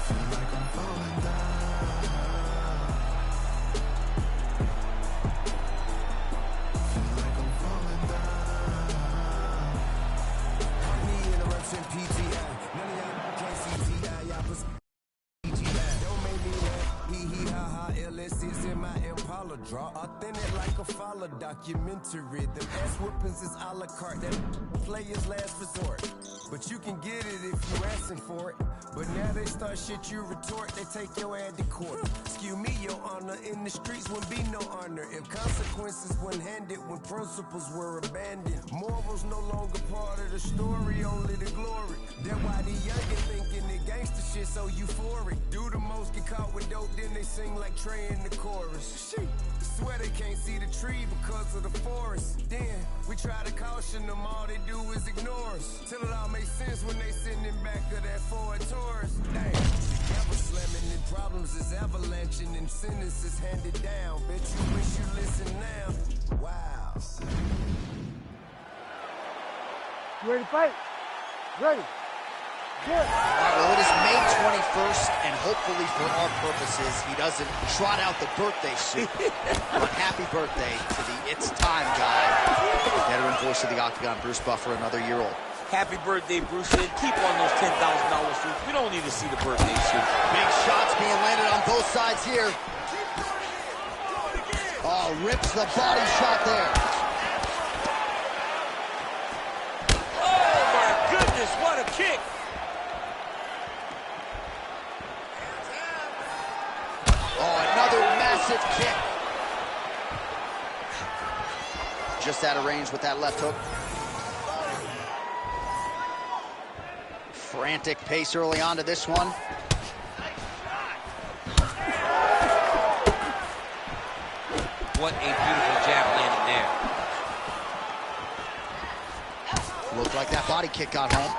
[SPEAKER 12] Feel like I'm falling down. Feel like I'm falling down.
[SPEAKER 13] Me interruption PTI. None of y'all can't see TI. Y'all pussy PTI. Don't make me laugh. Hee hee ha ha. LS is in my Impala draw. Authentic like a follow documentary. The ass whippings is a la carte. That players last resort. But you can get it if you asking for it. But now they start shit you retort, they take your ad to court. Excuse me, your honor, in the streets wouldn't be no honor if consequences weren't handed, when principles were abandoned. Morals no longer part of the story, only the glory. That's why the youngin' thinking the gangster shit so euphoric. Do the most, get caught with dope, then they sing like Trey in the chorus. Shit, swear they can't see the tree because of the forest. Then we try to caution them, all they do is ignore us. Till it all makes sense when they sitting in back of that Ford Taurus. Damn, together slamming and problems is avalanching and sentences handed down. Bet you wish you listen now. Wow.
[SPEAKER 3] You ready to fight? Ready. Good.
[SPEAKER 4] All right, well, it is May 21st, and hopefully for our purposes, he doesn't trot out the birthday suit. But happy birthday to the It's Time guy, veteran voice of the Octagon, Bruce Buffer, another year old.
[SPEAKER 5] Happy birthday, Bruce, and keep on those $10,000 suits. We don't need to see the birthday suits.
[SPEAKER 4] Big shots being landed on both sides here. Oh, rips the body shot there.
[SPEAKER 5] Oh, my goodness, what a kick.
[SPEAKER 4] Oh, another massive kick. Just out of range with that left hook. Frantic pace early on to this one.
[SPEAKER 10] What a beautiful jab landing there.
[SPEAKER 4] Looked like that body kick got home.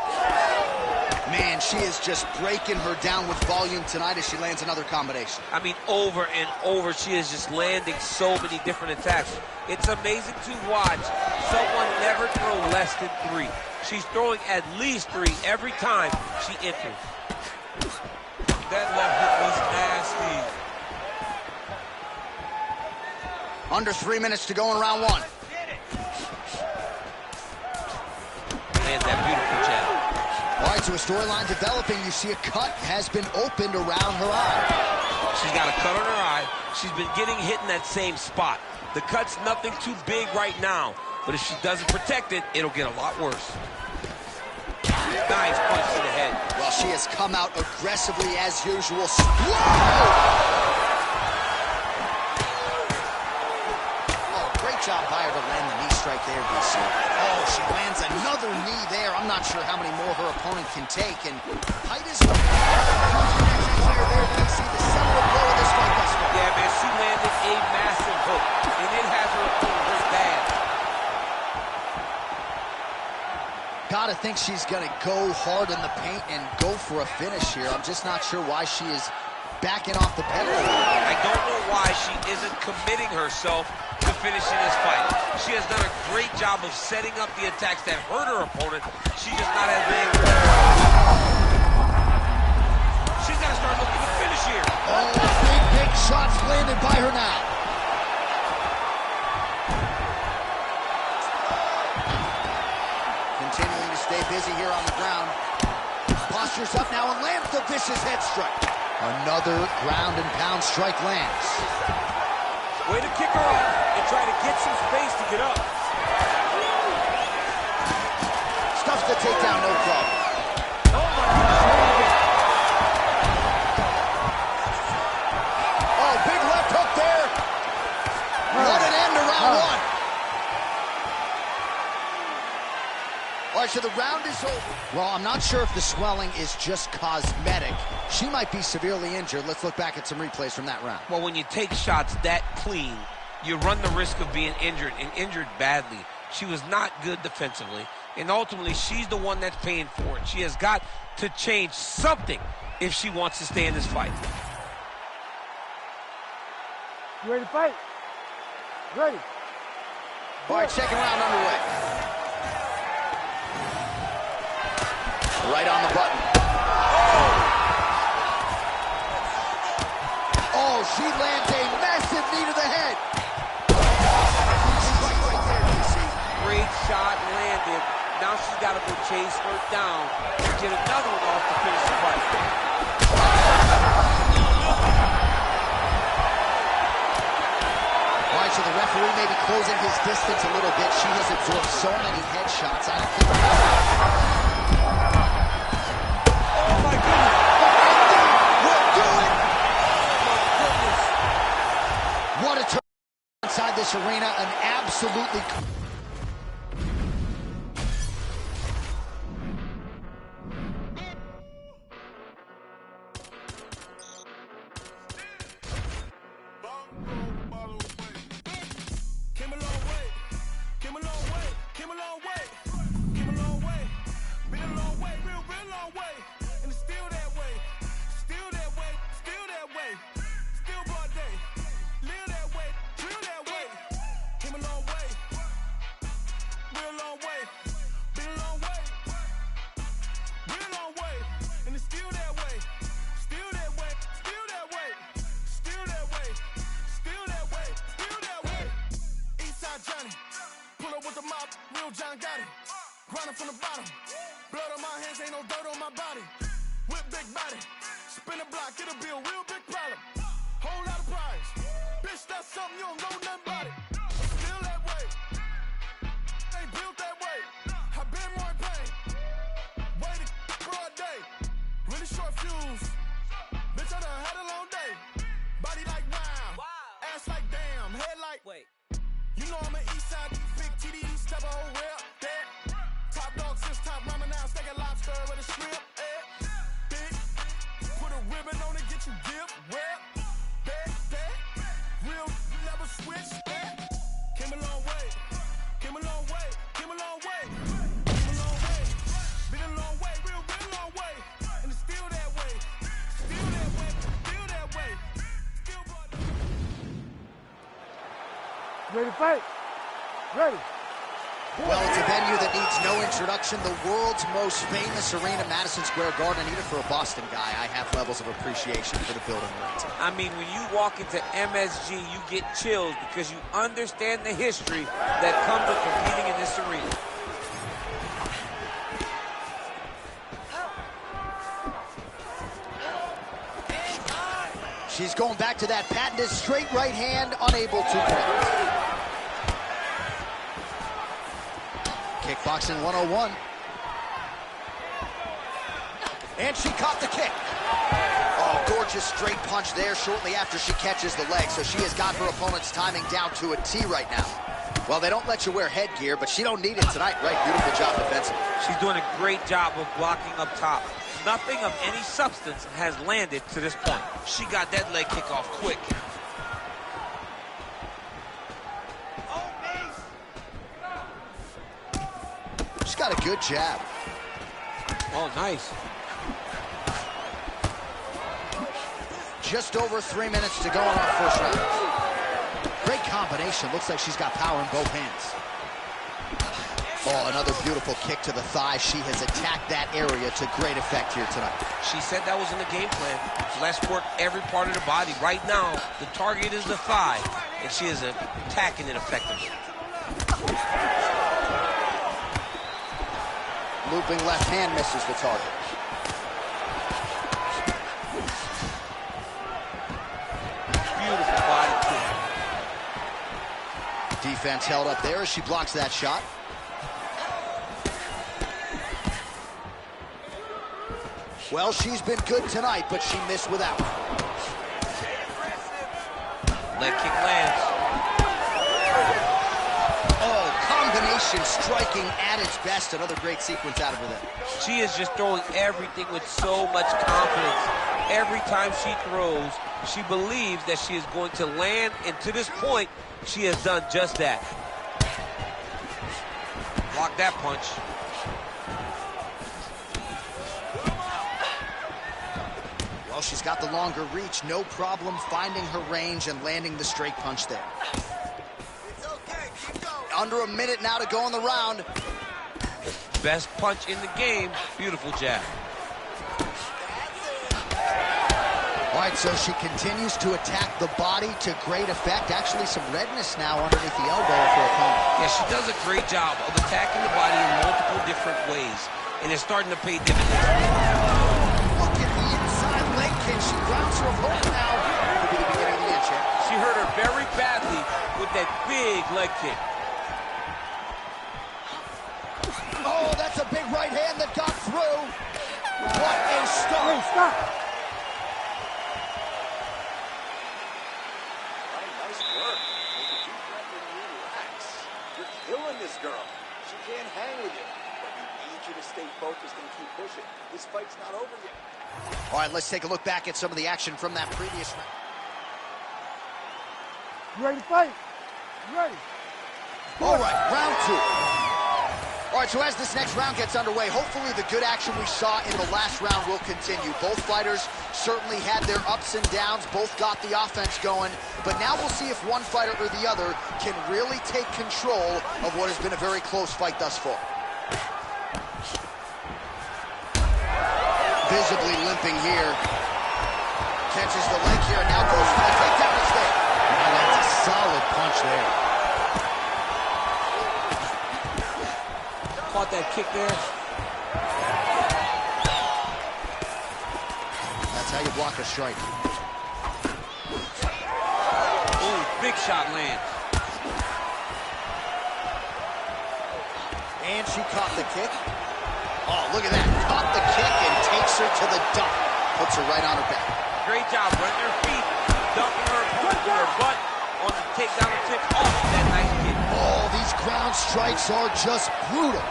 [SPEAKER 4] Man, she is just breaking her down with volume tonight as she lands another combination.
[SPEAKER 10] I mean, over and over, she is just landing so many different attacks. It's amazing to watch someone never throw less than 3. She's throwing at least 3 every time she enters.
[SPEAKER 5] That left hook was nasty.
[SPEAKER 4] Under 3 minutes to go in round 1.
[SPEAKER 10] And that beautiful jab.
[SPEAKER 4] All right, so a storyline developing. You see a cut has been opened around her eye.
[SPEAKER 10] She's got a cut on her eye. She's been getting hit in that same spot. The cut's nothing too big right now, but if she doesn't protect it, it'll get a lot worse. Nice punch to the head.
[SPEAKER 4] Well, she has come out aggressively as usual. Whoa! Oh, great job by her to land the knee strike there, DC. Oh, she lands another knee there. I'm not sure how many more her opponent can take, and height is here there, DC. The seminal blow of this fight thus far.
[SPEAKER 5] Yeah, man, she landed a massive hook, and it has her opponent hurt bad.
[SPEAKER 4] Gotta think she's gonna go hard in the paint and go for a finish here. I'm just not sure why she is backing off the pedal.
[SPEAKER 10] I don't know why she isn't committing herself to finishing this fight. She has done a great job of setting up the attacks that hurt her opponent. She's just not as big. She's got to start looking to finish here.
[SPEAKER 4] Oh, big shots landed by her now. Continuing to stay busy here on the ground. Postures up now and lands the vicious head strike. Another ground and pound strike lands.
[SPEAKER 5] Way to kick her off and try to get some space to get up.
[SPEAKER 4] Stuffs the takedown, no problem.
[SPEAKER 5] Oh my God.
[SPEAKER 4] right, so the round is over. Well, I'm not sure if the swelling is just cosmetic. She might be severely injured. Let's look back at some replays from that round.
[SPEAKER 10] Well, when you take shots that clean, you run the risk of being injured, and injured badly. She was not good defensively, and ultimately, she's the one that's paying for it. She has got to change something if she wants to stay in this fight.
[SPEAKER 3] You ready to fight? Ready.
[SPEAKER 4] All right, second round underway. Right on the button. Oh, she lands a massive knee to the head. Right there, DC.
[SPEAKER 5] Great shot landed. Now she's got to go chase her down and get another one off to finish the fight.
[SPEAKER 4] All right, so the referee may be closing his distance a little bit. She has absorbed so many headshots. I don't think...
[SPEAKER 5] Oh, my goodness.
[SPEAKER 4] Will do it. What a turn inside this arena. An absolutely...
[SPEAKER 8] John got it. Grinding from the bottom. Blood on my hands, ain't no dirt on my body. Whip big body. Spin a block, it'll be a real big problem. Whole lot of prize. Bitch, that's something you don't know nothing about it. Still that way. Ain't built that way. I been more in pain. Waited broad day. Really short fuse. Bitch, I done had a long day. Body like wow. Ass like damn. Head like wait. You know I'm an east side big TD, step a whole rep, that. Top dog, since top ramen, now steak a lobster with a shrimp, big, put a ribbon on it, get you gift, rep, that, real, never switch, that. Came a long way, came a long way, came a long way, came a long way, been a long way, real long way, and it's still that way, still that way, still that way, still brought.
[SPEAKER 3] Ready to fight? Ready.
[SPEAKER 4] Well, it's a venue that needs no introduction. The world's most famous arena, Madison Square Garden. Even for a Boston guy, I have levels of appreciation for the building we're in.
[SPEAKER 5] I mean, when you walk into MSG, you get chills because you understand the history that comes with competing in this arena.
[SPEAKER 4] She's going back to that patented straight right hand, unable to connect. Kickboxing 101. And she caught the kick. Oh, gorgeous straight punch there shortly after she catches the leg. So she has got her opponent's timing down to a T right now. Well, they don't let you wear headgear, but she don't need it tonight, right? Beautiful job defensively.
[SPEAKER 5] She's doing a great job of blocking up top. Nothing of any substance has landed to this point.
[SPEAKER 10] She got that leg kick off quick.
[SPEAKER 4] She's got a good jab.
[SPEAKER 5] Oh, nice.
[SPEAKER 4] Just over 3 minutes to go in our first round. Great combination. Looks like she's got power in both hands. Oh, another beautiful kick to the thigh. She has attacked that area to great effect here tonight.
[SPEAKER 10] She said that was in the game plan. So let's work every part of the body. Right now, the target is the thigh, and she is attacking it effectively.
[SPEAKER 4] Looping left hand misses the target.
[SPEAKER 5] Beautiful body kick.
[SPEAKER 4] Defense held up there as she blocks that shot. Well, she's been good tonight, but she missed without.
[SPEAKER 10] Leg kick lands.
[SPEAKER 4] Oh, combination combination, striking at its best. Another great sequence out of her there.
[SPEAKER 5] She is just throwing everything with so much confidence. Every time she throws, she believes that she is going to land, and to this point, she has done just that. Block that punch.
[SPEAKER 4] Well, she's got the longer reach, no problem finding her range and landing the straight punch there.
[SPEAKER 6] It's okay, keep going.
[SPEAKER 4] Under a minute now to go in the round.
[SPEAKER 5] Best punch in the game. Beautiful jab.
[SPEAKER 4] All right, so she continues to attack the body to great effect. Actually, some redness now underneath the elbow for her opponent.
[SPEAKER 5] Yeah, she does a great job of attacking the body in multiple different ways, and it's starting to pay dividends.
[SPEAKER 4] Look at the inside leg kick. She grounds her opponent now. Could be the beginning of the end, champ.
[SPEAKER 5] She hurt her very badly with that big leg kick.
[SPEAKER 4] Oh, that's a big right hand that got through. What a start.
[SPEAKER 3] Hey, stop.
[SPEAKER 6] Nice work. Take a deep breath and relax. You're killing this girl. She can't hang with you. But we need you to stay focused and keep pushing. This fight's not over yet.
[SPEAKER 4] All right, let's take a look back at some of the action from that previous round.
[SPEAKER 3] You ready to fight? You ready?
[SPEAKER 4] All right, round two. All right, so as this next round gets underway, hopefully the good action we saw in the last round will continue. Both fighters certainly had their ups and downs, both got the offense going, but now we'll see if one fighter or the other can really take control of what has been a very close fight thus far. Visibly limping here. Catches the leg here and now goes for the takedown instead. Now that's a solid punch there.
[SPEAKER 5] Caught that kick there.
[SPEAKER 4] That's how you block a strike.
[SPEAKER 5] Ooh, big shot lands.
[SPEAKER 4] And she caught the kick. Oh, look at that. Caught the kick and takes her to the dump. Puts her right on her back.
[SPEAKER 5] Great job, running her feet, dumping her opponent to her butt on the takedown tip off that nice kick.
[SPEAKER 4] Oh, these ground strikes are just brutal.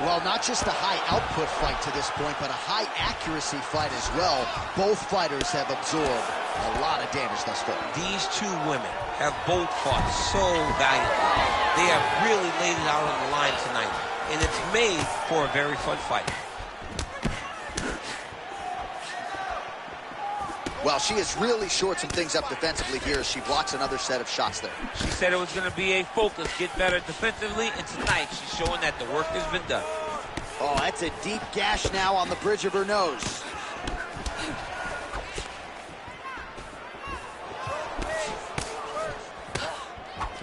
[SPEAKER 4] Well, not just a high output fight to this point, but a high accuracy fight as well. Both fighters have absorbed a lot of damage thus far.
[SPEAKER 5] These two women have both fought so valiantly. They have really laid it out on the line tonight, and it's made for a very fun fight.
[SPEAKER 4] Well, she has really shored some things up defensively here as she blocks another set of shots there.
[SPEAKER 5] She said it was going to be a focus, get better defensively, and tonight she's showing that the work has been done.
[SPEAKER 4] Oh, that's a deep gash now on the bridge of her nose.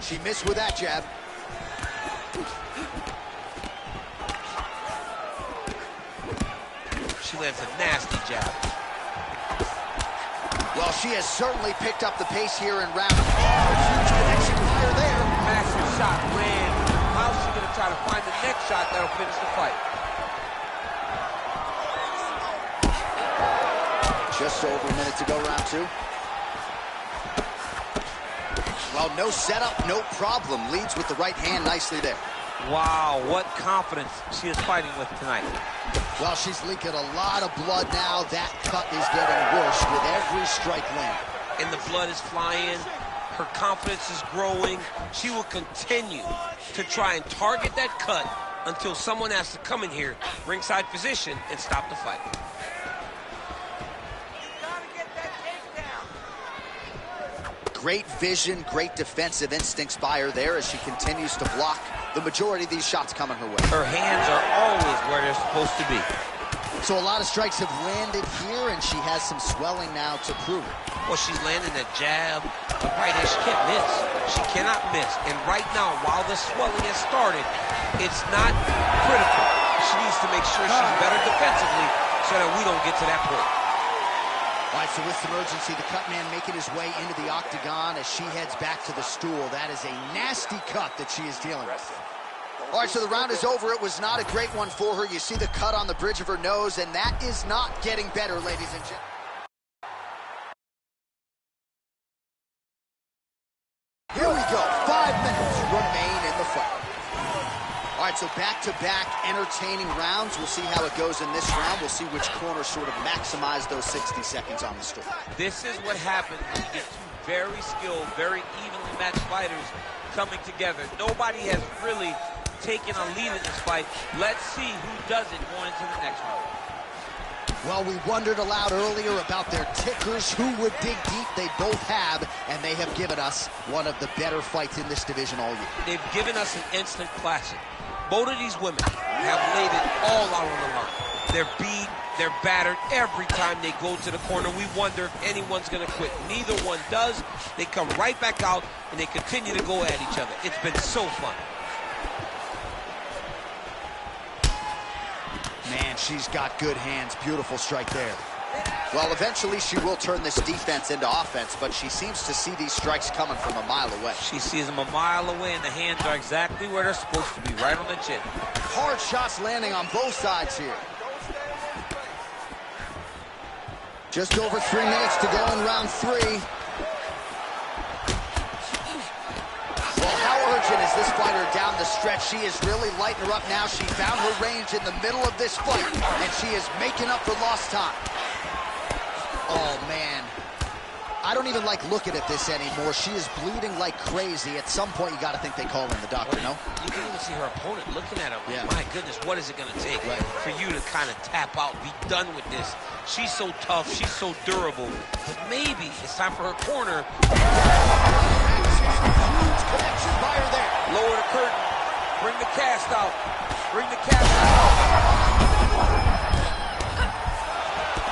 [SPEAKER 4] She missed with that jab.
[SPEAKER 5] She lands a nasty jab.
[SPEAKER 4] Well, she has certainly picked up the pace here in round. Oh, huge connection fire there.
[SPEAKER 5] Massive shot lands. How's she going to try to find the next shot that'll finish the fight?
[SPEAKER 4] Just over a minute to go, round two. Well, no setup, no problem. Leads with the right hand nicely there.
[SPEAKER 5] Wow, what confidence she is fighting with tonight.
[SPEAKER 4] Well, she's leaking a lot of blood now. That cut is getting worse with every strike land.
[SPEAKER 5] And the blood is flying. Her confidence is growing. She will continue to try and target that cut until someone has to come in here, ringside position, and stop the fight.
[SPEAKER 4] Great vision, great defensive instincts by her there as she continues to block the majority of these shots coming her way.
[SPEAKER 5] Her hands are always where they're supposed to be.
[SPEAKER 4] So a lot of strikes have landed here, and she has some swelling now to prove it.
[SPEAKER 5] Well, she's landing that jab, the right hand. She can't miss. She cannot miss. And right now, while the swelling has started, it's not critical. She needs to make sure she's better defensively so that we don't get to that point.
[SPEAKER 4] All right, so with some urgency, the cut man making his way into the octagon as she heads back to the stool. That is a nasty cut that she is dealing with. All right, so the round is over. It was not a great one for her. You see the cut on the bridge of her nose, and that is not getting better, ladies and gentlemen. Here we go. 5 minutes remain in the fight. right, so back-to-back entertaining rounds. We'll see how it goes in this round. We'll see which corner sort of maximize those 60 seconds on the street.
[SPEAKER 5] This is what happens when you get two very skilled, very evenly matched fighters coming together. Nobody has really taken a lead in this fight. Let's see who does it going into the next round.
[SPEAKER 4] Well, we wondered aloud earlier about their tickers, who would dig deep. They both have, and they have given us one of the better fights in this division all year.
[SPEAKER 10] They've given us an instant classic. Both of these women have laid it all out on the line. They're beat, they're battered every time they go to the corner. We wonder if anyone's going to quit. Neither one does. They come right back out, and they continue to go at each other. It's been so fun.
[SPEAKER 4] Man, she's got good hands. Beautiful strike there. Well, eventually she will turn this defense into offense, but she seems to see these strikes coming from a mile away.
[SPEAKER 10] She sees them a mile away, and the hands are exactly where they're supposed to be, right on the chin.
[SPEAKER 4] Hard shots landing on both sides here. Just over 3 minutes to go in round 3. Well, how urgent is this fighter down the stretch? She is really lighting her up now. She found her range in the middle of this fight, and she is making up for lost time. Oh, man. I don't even like looking at this anymore. She is bleeding like crazy. At some point, you got to think they call in the doctor, no?
[SPEAKER 10] You can even see her opponent looking at her.
[SPEAKER 4] Yeah.
[SPEAKER 10] My goodness, what is it going to take for you to kind of tap out, be done with this? She's so tough. She's so durable. But maybe it's time for her corner.
[SPEAKER 4] Huge connection by her there.
[SPEAKER 5] Lower the curtain. Bring the cast out. Bring the cast out.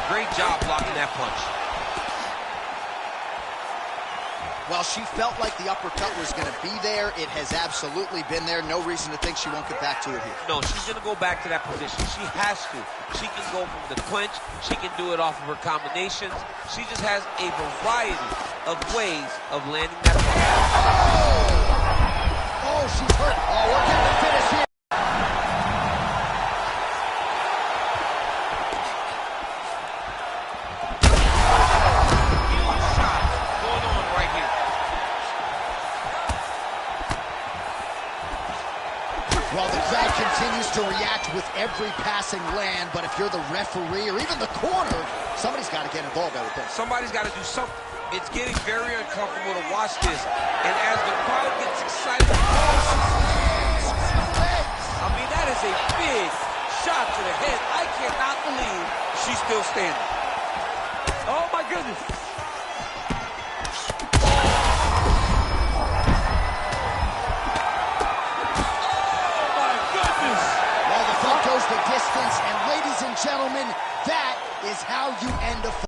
[SPEAKER 10] Great job blocking that punch.
[SPEAKER 4] Well, she felt like the uppercut was going to be there. It has absolutely been there. No reason to think she won't get back to it here.
[SPEAKER 10] No, she's going to go back to that position. She has to. She can go from the clinch. She can do it off of her combinations. She just has a variety of ways of landing that punch.
[SPEAKER 4] Oh, she's hurt. Oh, we're getting the finish here. Well, the crowd continues to react with every passing land, but if you're the referee or even the corner, somebody's got to get involved, I would think.
[SPEAKER 5] Somebody's got to do something. It's getting very uncomfortable to watch this. And as the crowd gets excited, I mean, that is a big shot to the head. I cannot believe she's still standing. Oh, my goodness.
[SPEAKER 4] The distance, and ladies and gentlemen, that is how you end a fight.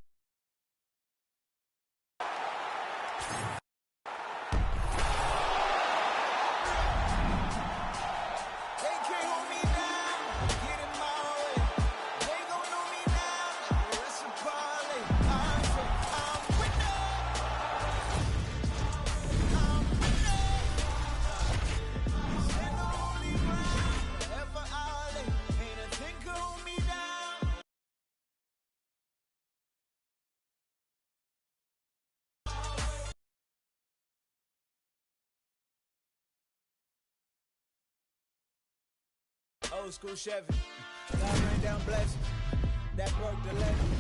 [SPEAKER 14] Old school Chevy. God rain down blessings. That broke the legend.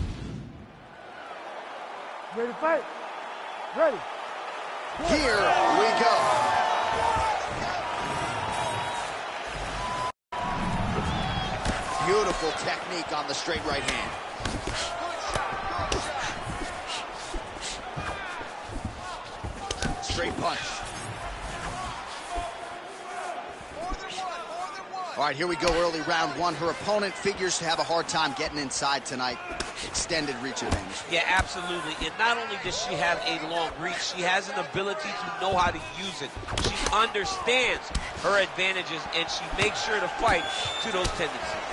[SPEAKER 3] Ready to fight? Ready.
[SPEAKER 4] Here we go. Beautiful technique on the straight right hand. Straight punch. All right, here we go, early round 1. Her opponent figures to have a hard time getting inside tonight. Extended reach advantage.
[SPEAKER 10] Yeah, absolutely. And not only does she have a long reach, she has an ability to know how to use it. She understands her advantages, and she makes sure to fight to those tendencies.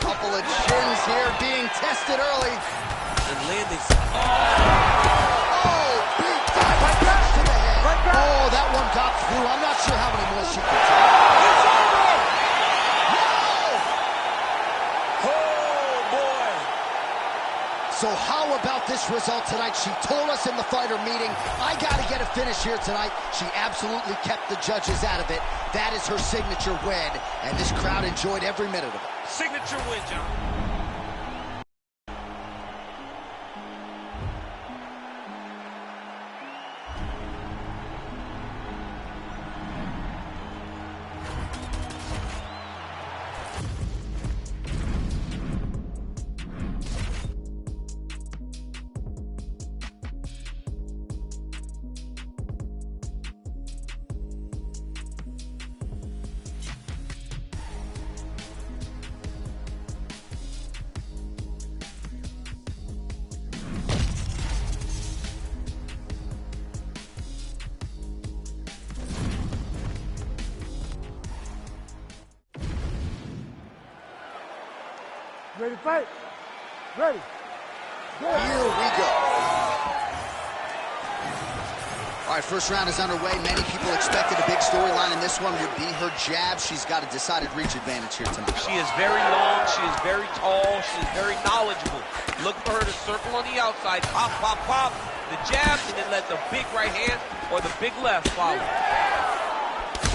[SPEAKER 4] Couple of shins here being tested early.
[SPEAKER 10] And landing.
[SPEAKER 4] Oh, big dive right to the head. Oh, that one got through. I'm not sure how many more she can take.
[SPEAKER 5] It's over! Oh, boy.
[SPEAKER 4] So how about this this result tonight. She told us in the fighter meeting, I got to get a finish here tonight. She absolutely kept the judges out of it. That is her signature win, and this crowd enjoyed every minute of it.
[SPEAKER 10] Signature win, John.
[SPEAKER 3] Ready to fight? Ready. Go.
[SPEAKER 4] Here we go. All right, first round is underway. Many people expected a big storyline in this one would be her jab. She's got a decided reach advantage here tonight.
[SPEAKER 10] She is very long, she is very tall, she is very knowledgeable. Look for her to circle on the outside, pop, pop, pop, the jab, and then let the big right hand or the big left follow.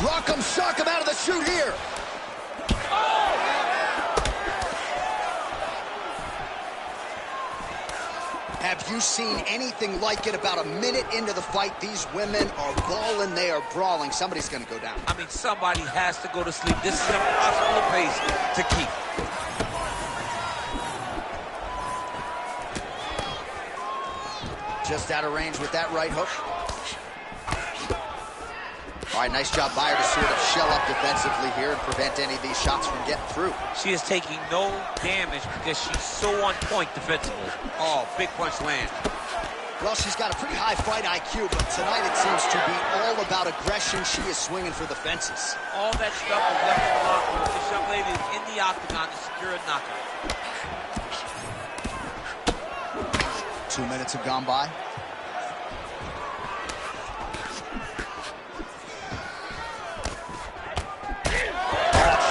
[SPEAKER 4] Rock 'em, shock 'em out of the chute here. Have you seen anything like it? About a minute into the fight, these women are balling, they are brawling. Somebody's going to go down.
[SPEAKER 10] I mean, somebody has to go to sleep. This is impossible pace to keep.
[SPEAKER 4] Just out of range with that right hook. All right, nice job by her to sort of shell up defensively here and prevent any of these shots from getting through.
[SPEAKER 10] She is taking no damage because she's so on point defensively. Oh, big punch land.
[SPEAKER 4] Well, she's got a pretty high fight IQ, but tonight it seems to be all about aggression. She is swinging for the fences.
[SPEAKER 10] All that stuff is left in the locker room. This young lady is in the octagon to secure a knockout.
[SPEAKER 4] 2 minutes have gone by.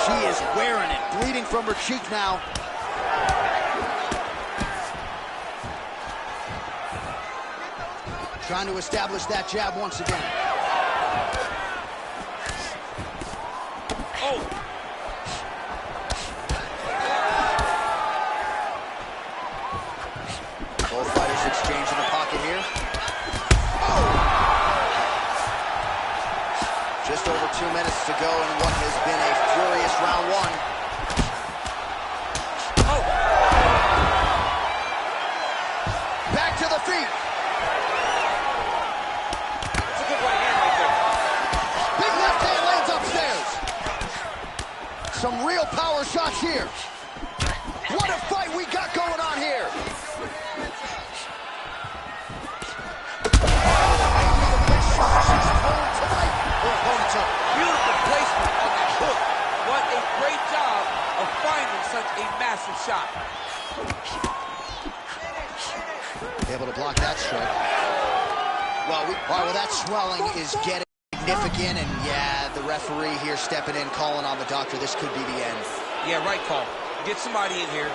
[SPEAKER 4] She is wearing it, bleeding from her cheek now. Trying to establish that jab once again.
[SPEAKER 10] Oh!
[SPEAKER 4] Both fighters exchange in the pocket here. Oh! Just over 2 minutes to go in what has been a furious round one.
[SPEAKER 10] Oh!
[SPEAKER 4] Back to the feet.
[SPEAKER 10] That's a good right hand right there.
[SPEAKER 4] Big left hand lands upstairs. Some real power shots here. What a fight we got going on here.
[SPEAKER 10] Beautiful placement on that hook. What a great job of finding such a massive shot.
[SPEAKER 4] Able to block that strike. Well, that swelling is getting significant, and yeah, the referee here stepping in, calling on the doctor. This could be the end.
[SPEAKER 10] Yeah, right call. Get somebody in here,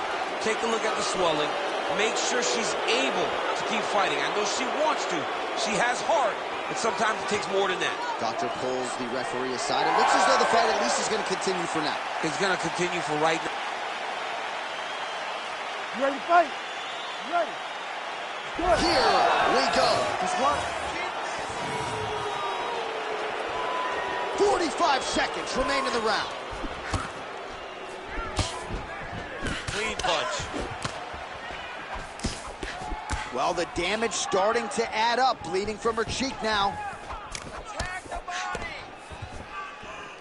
[SPEAKER 10] take a look at the swelling, make sure she's able to keep fighting. I know she wants to. She has heart, but sometimes it takes more than that.
[SPEAKER 4] Doctor pulls the referee aside. It looks as though the fight at least is going to continue for now.
[SPEAKER 10] It's going to continue for right now.
[SPEAKER 3] You ready to fight? You ready? Good.
[SPEAKER 4] Here we go.
[SPEAKER 3] Just one.
[SPEAKER 4] 45 seconds remain in the round.
[SPEAKER 10] Clean punch.
[SPEAKER 4] Well, the damage starting to add up. Bleeding from her cheek now.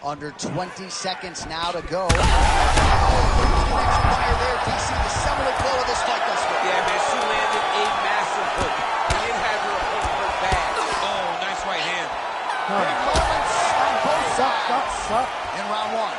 [SPEAKER 4] Under 20 seconds now to go. Connection by her there, DC. The seminal blow of this fight thus far.
[SPEAKER 10] Yeah, man, she landed a massive hook. And it had her opponent hurt bad. Oh, nice right hand.
[SPEAKER 4] Big moments on both sides.
[SPEAKER 3] Suck.
[SPEAKER 4] In round one.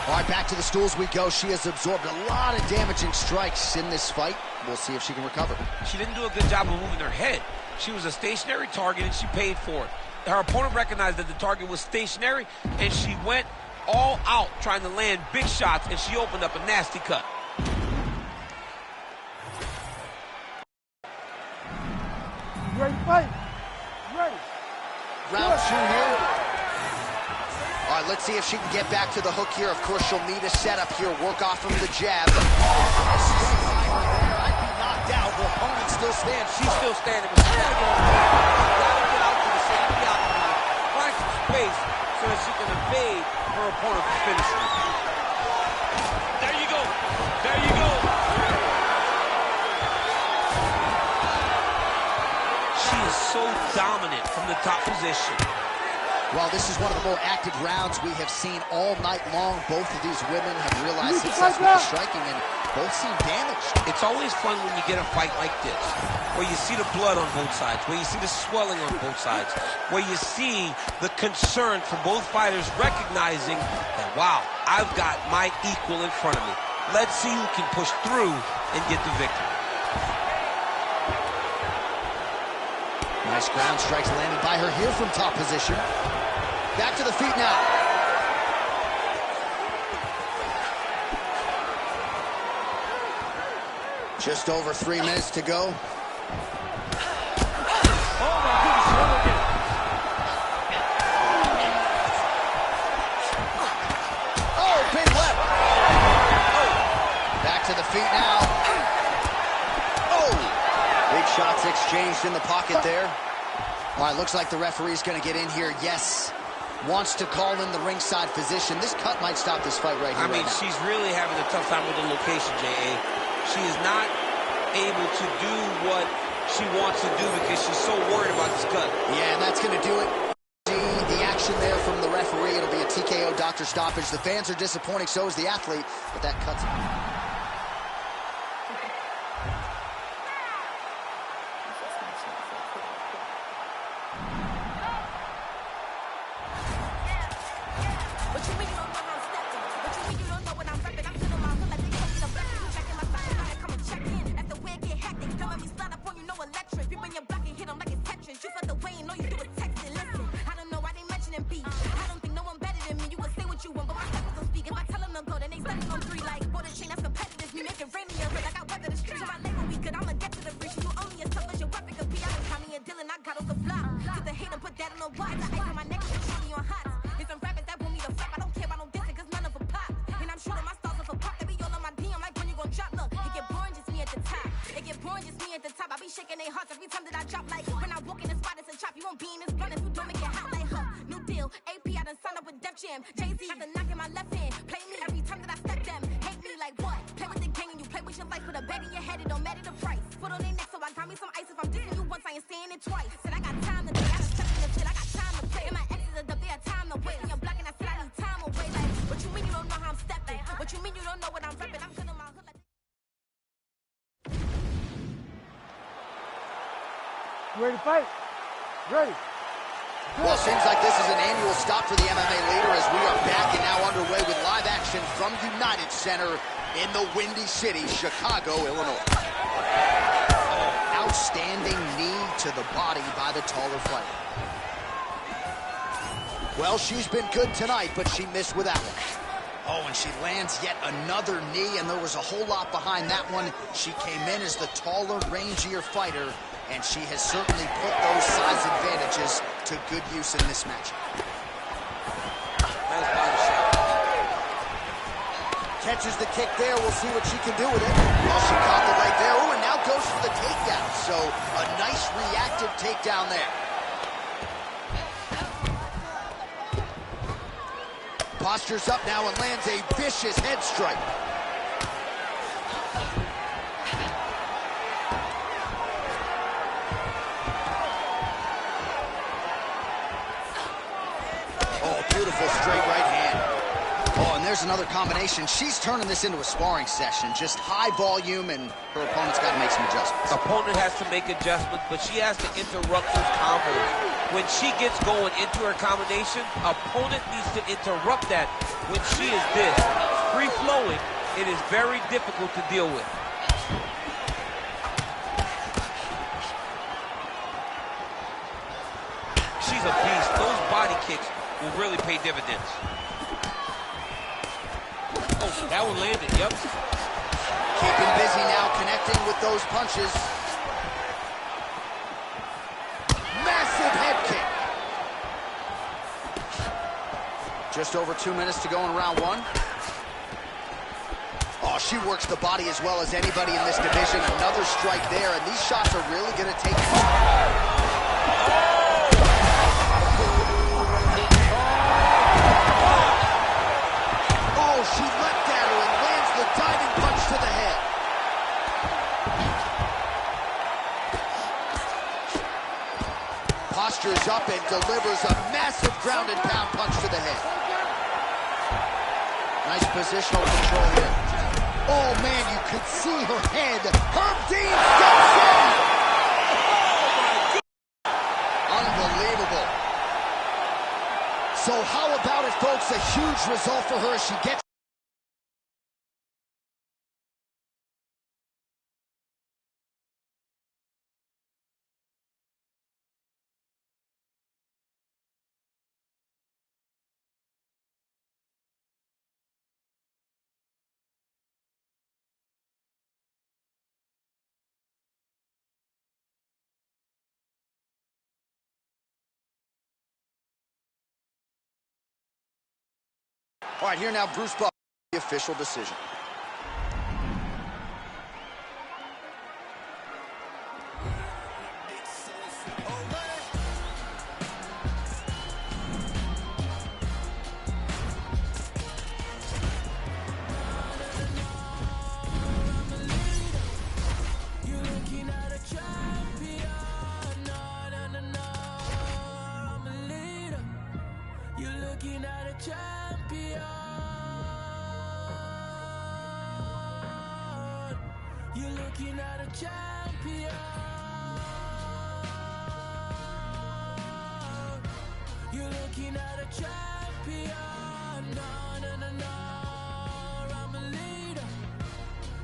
[SPEAKER 4] All right, back to the stools we go. She has absorbed a lot of damaging strikes in this fight. We'll see if she can recover.
[SPEAKER 10] She didn't do a good job of moving her head. She was a stationary target, and she paid for it. Her opponent recognized that the target was stationary, and she went all out trying to land big shots, and she opened up a nasty cut.
[SPEAKER 3] fight? Ready.
[SPEAKER 4] Round 2 here. All right, let's see if she can get back to the hook here. Of course, she'll need a setup here. Work off from the jab. I'd be knocked out. Her opponent still stands.
[SPEAKER 5] She's still standing, but she's got to get on the ground. She's got to get out to the safety outside, find some space so that she can evade her opponent from finishing. There you go. There you go. She is so dominant from the top position.
[SPEAKER 4] Well, this is one of the more active rounds we have seen all night long. Both of these women have realized success with the striking, and both seem damaged.
[SPEAKER 10] It's always fun when you get a fight like this, where you see the blood on both sides, where you see the swelling on both sides, where you see the concern from both fighters recognizing that, wow, I've got my equal in front of me. Let's see who can push through and get the victory.
[SPEAKER 4] Nice ground strikes landed by her here from top position. Back to the feet now. Just over 3 minutes to go. Oh, big left. Back to the feet now. Oh, big shots exchanged in the pocket there. All right, looks like the referee's going to get in here. Yes, wants to call in the ringside physician. This cut might stop this fight right here.
[SPEAKER 10] I mean, she's really having a tough time with the location, J.A. She is not able to do what she wants to do because she's so worried about this cut.
[SPEAKER 4] Yeah, and that's going to do it. See the action there from the referee. It'll be a TKO doctor stoppage. The fans are disappointing, so is the athlete, but that cuts it.
[SPEAKER 3] Ready to fight? Ready.
[SPEAKER 4] Well, it seems like this is an annual stop for the MMA leader as we are back and now underway with live action from United Center in the Windy City, Chicago, Illinois. Outstanding knee to the body by the taller fighter. Well, she's been good tonight, but she missed with that one. Oh, and she lands yet another knee, and there was a whole lot behind that one. She came in as the taller, rangier fighter, and she has certainly put those size advantages to good use in this match.
[SPEAKER 5] Nice body shot.
[SPEAKER 4] Catches the kick there. We'll see what she can do with it. Well, she caught the leg there. Oh, and now goes for the takedown. So a nice reactive takedown there. Postures up now and lands a vicious head strike. Oh, beautiful straight right hand. Oh, and there's another combination. She's turning this into a sparring session. Just high volume, and her opponent's got to make some adjustments.
[SPEAKER 5] Opponent has to make adjustments, but she has to interrupt those combos. When she gets going into her combination, opponent needs to interrupt that. When she is this free-flowing, it is very difficult to deal with. She's a beast. Those body kicks will really pay dividends. Oh, that one landed, yep.
[SPEAKER 4] Keeping busy now, connecting with those punches. Just over 2 minutes to go in round one. Oh, she works the body as well as anybody in this division. Another strike there, and these shots are really going to take... Oh, she leapt at her and lands the diving punch to the head. Postures up and delivers a massive ground and pound punch to the head. Nice positional control here. Oh, man, you could see her head. Herb Dean steps in. Unbelievable. So how about it, folks? A huge result for her as she gets... All right, here now, Bruce Buck, the official decision.
[SPEAKER 2] You're looking at a champion. You're looking at a champion. No, no, no, no. I'm a leader.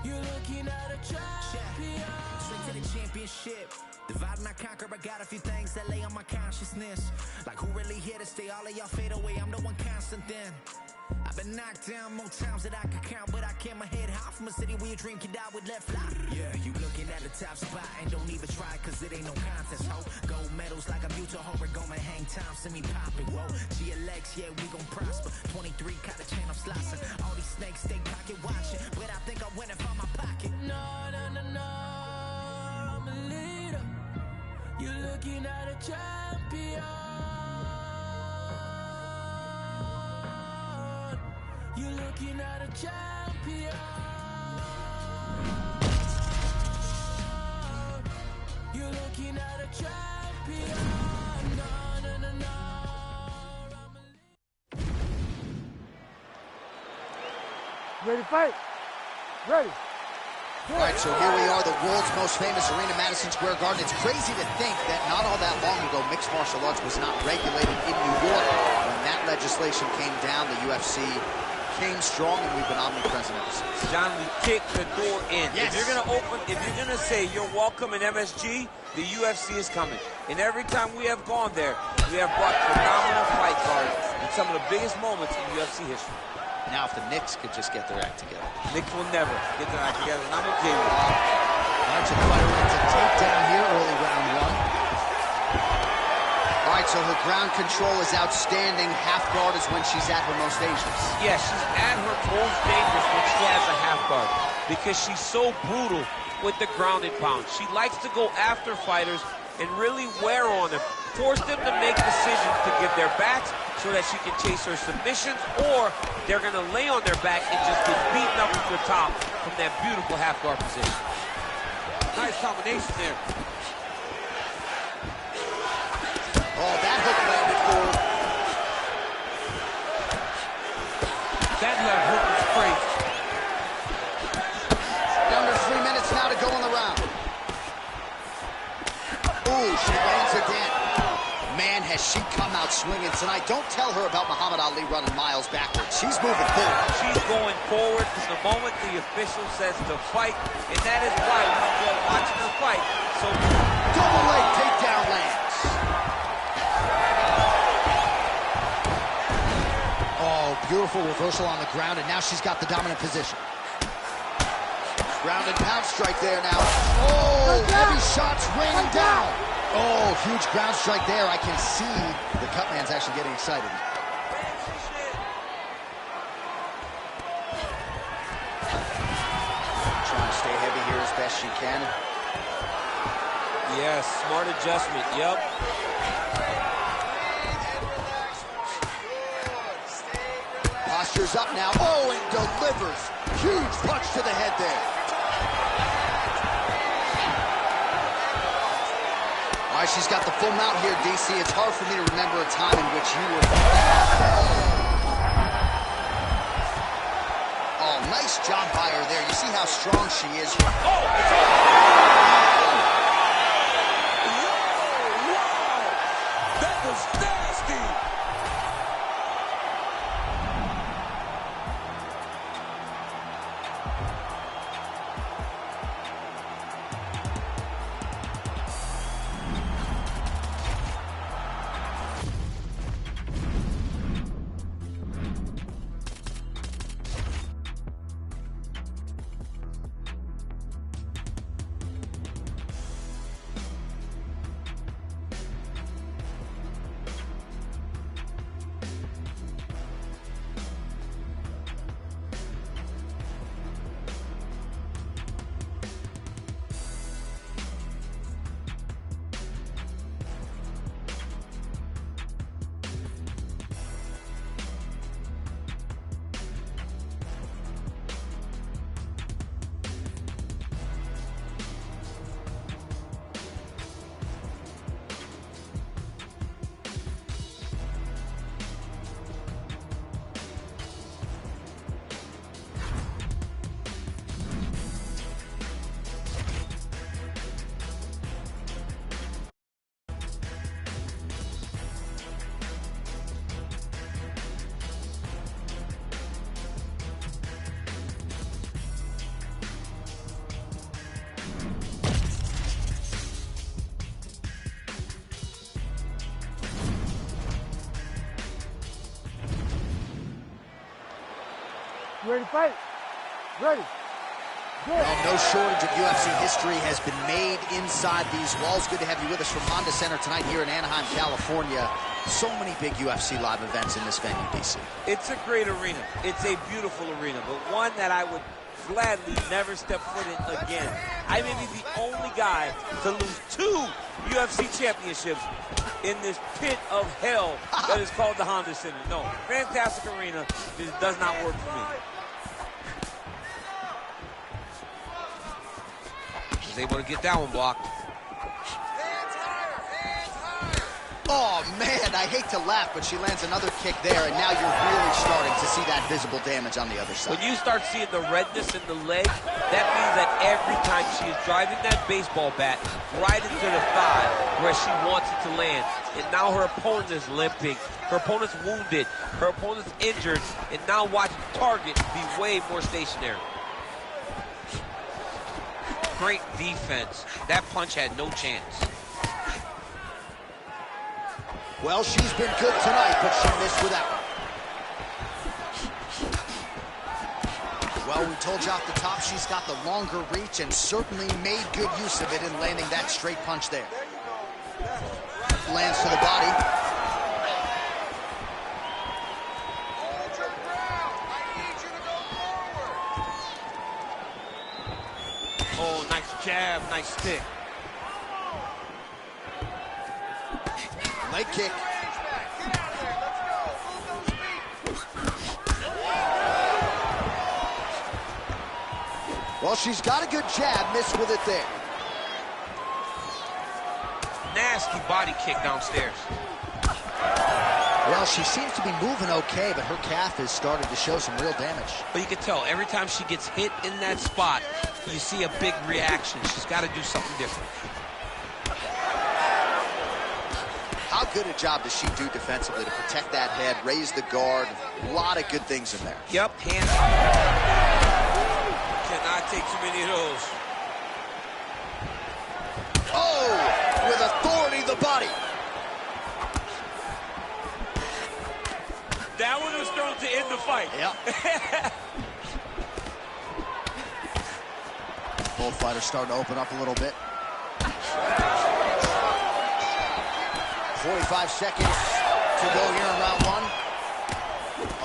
[SPEAKER 2] You're looking at a champion.
[SPEAKER 15] Straight to the championship. Divide and I conquer, I got a few things that lay on my consciousness. Like who really here to stay? All of y'all fade away, I'm the one constant then. I've been knocked down more times than I could count, but I kept my head high from a city where you drink and die with left fly. Yeah, you looking at the top spot and don't even try, cause it ain't no contest, ho. Gold medals like a mutual hope, gonna hang time, send me poppin', whoa. GLX, yeah, we gon' prosper. 23, got a chain I'm slicing. All these snakes stay pocket watching, but I think I went and found my pocket.
[SPEAKER 2] No, no, no, no, I'm a leader. You're looking at a champion. You're looking at a champion. You're looking at a champion. No, no, no, no.
[SPEAKER 3] Ready to fight? Ready.
[SPEAKER 4] All right, so here we are, the world's most famous arena, Madison Square Garden. It's crazy to think that not all that long ago, mixed martial arts was not regulated in New York. When that legislation came down, the UFC came strong, and we've been omnipresent ever since.
[SPEAKER 5] John, we kicked the door in.
[SPEAKER 4] Yes.
[SPEAKER 5] If you're gonna say you're welcome in MSG, the UFC is coming. And every time we have gone there, we have brought phenomenal fight cards and some of the biggest moments in UFC history.
[SPEAKER 4] Now, if the Knicks could just get their act together.
[SPEAKER 5] Knicks will never get their act together, and I'm okay with it.
[SPEAKER 4] All right, so the fighter lands a takedown here, early round one. All right, so her ground control is outstanding. Half guard is when she's at her most dangerous.
[SPEAKER 5] Yeah, she's at her most dangerous when she has a half guard because she's so brutal with the ground and pound. She likes to go after fighters and really wear on them, force them to make decisions to give their backs so that she can chase her submissions, or they're going to lay on their back and just get beaten up from the top from that beautiful half guard position. Nice combination there.
[SPEAKER 4] Oh, that hook landed forward.
[SPEAKER 5] That left hook was crazy.
[SPEAKER 4] Under 3 minutes now to go in the round. Ooh, she lands again. Man, has she come out swinging tonight. Don't tell her about Muhammad Ali running miles backwards. She's moving forward.
[SPEAKER 5] She's going forward from the moment the official says to fight, and that is why we enjoy watching her fight. So,
[SPEAKER 4] double leg takedown lands. Oh, beautiful reversal on the ground, and now she's got the dominant position. Ground and pound strike there now. Oh, heavy shots raining down. Oh, huge ground strike there. I can see the cut man's actually getting excited. best she can.
[SPEAKER 5] Yes, smart adjustment, yep.
[SPEAKER 4] Posture's up now. Oh, and delivers. Huge punch to the head there. All right, she's got the full mount here, DC. It's hard for me to remember a time in which you were... Oh, nice job by her there. You see how strong she is.
[SPEAKER 5] That was nasty!
[SPEAKER 3] You ready to fight? Ready.
[SPEAKER 4] Well, no shortage of UFC history has been made inside these walls. Good to have you with us from Honda Center tonight here in Anaheim, California. So many big UFC live events in this venue, DC.
[SPEAKER 5] It's a great arena. It's a beautiful arena, but one that I would gladly never step foot in again. I may be the only guy to lose 2 UFC championships in this pit of hell that is called the Honda Center. No, fantastic arena. This does not work for me.
[SPEAKER 10] She's able to get that one blocked.
[SPEAKER 4] Oh, man, I hate to laugh, but she lands another kick there, and now you're really starting to see that visible damage on the other side.
[SPEAKER 5] When you start seeing the redness in the leg, that means that every time she is driving that baseball bat right into the thigh where she wants it to land, and now her opponent is limping, her opponent's wounded, her opponent's injured, and now watch the target be way more stationary.
[SPEAKER 10] Great defense. That punch had no chance.
[SPEAKER 4] Well, she's been good tonight, but she missed with that one. Well, we told you off the top, she's got the longer reach and certainly made good use of it in landing that straight punch there. Lands to the body.
[SPEAKER 5] Oh, nice jab, nice stick.
[SPEAKER 4] Leg kick. Well, she's got a good jab, missed with it there.
[SPEAKER 10] Nasty body kick downstairs.
[SPEAKER 4] Well, she seems to be moving okay, but her calf has started to show some real damage.
[SPEAKER 10] But you can tell every time she gets hit in that spot, you see a big reaction. She's got to do something different.
[SPEAKER 4] How good a job does she do defensively to protect that head, raise the guard? A lot of good things in there.
[SPEAKER 10] Yep, hands.
[SPEAKER 5] Cannot take too many of those.
[SPEAKER 4] Oh, with authority, the body.
[SPEAKER 5] That one was thrown to end the fight.
[SPEAKER 4] Yep. Both fighters starting to open up a little bit. 45 seconds to go here in round 1.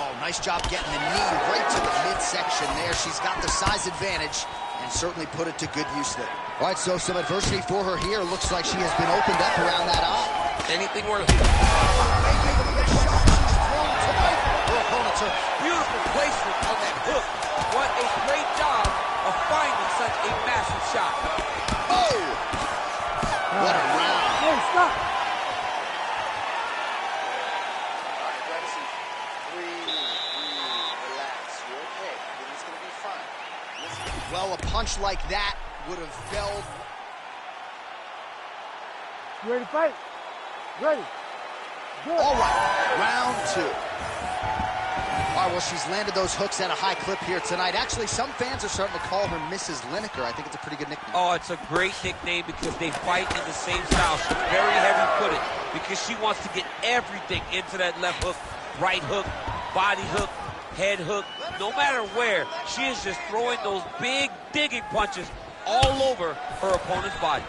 [SPEAKER 4] Oh, nice job getting the knee right to the midsection there. She's got the size advantage, and certainly put it to good use there. All right, so some adversity for her here. Looks like she has been opened up around that eye.
[SPEAKER 10] Anything worth
[SPEAKER 4] Her opponents are
[SPEAKER 5] Beautiful placement on that hook. What a great job of finding such a massive shot.
[SPEAKER 4] Oh! What a round.
[SPEAKER 3] Hey, stop.
[SPEAKER 6] All right, Bradison, breathe, relax. You're okay. Everything's going to be fine. Listen.
[SPEAKER 4] Well, a punch like that would have felled.
[SPEAKER 3] You ready to fight? Ready. Good.
[SPEAKER 4] All right, round 2. All right, well, she's landed those hooks at a high clip here tonight. Actually, some fans are starting to call her Mrs. Lineker. I think it's a pretty good nickname.
[SPEAKER 5] Oh, it's a great nickname because they fight in the same style. She's very heavy-footed because she wants to get everything into that left hook, right hook, body hook, head hook. No matter where, she is just throwing those big digging punches all over her opponent's body.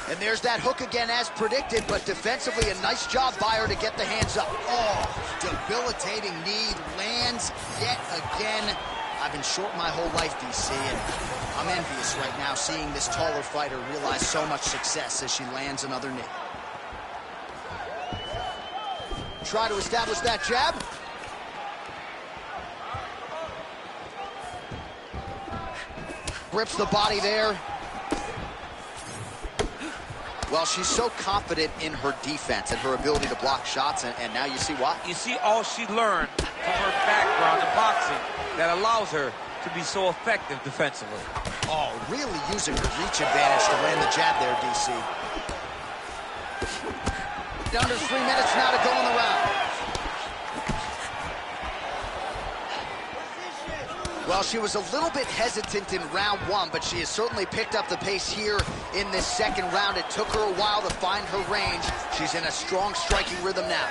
[SPEAKER 4] And there's that hook again as predicted, but defensively a nice job by her to get the hands up. Oh, debilitating knee lands yet again. I've been short my whole life, DC, and I'm envious right now seeing this taller fighter realize so much success as she lands another knee. Try to establish that jab. Grips the body there. Well, she's so confident in her defense and her ability to block shots, and now you see why.
[SPEAKER 5] You see all she learned from her background in boxing that allows her to be so effective defensively.
[SPEAKER 4] Oh, really using her reach advantage to land the jab there, DC. Under 3 minutes now to go in the round. Well, she was a little bit hesitant in round 1, but she has certainly picked up the pace here in this second round. It took her a while to find her range. She's in a strong striking rhythm now.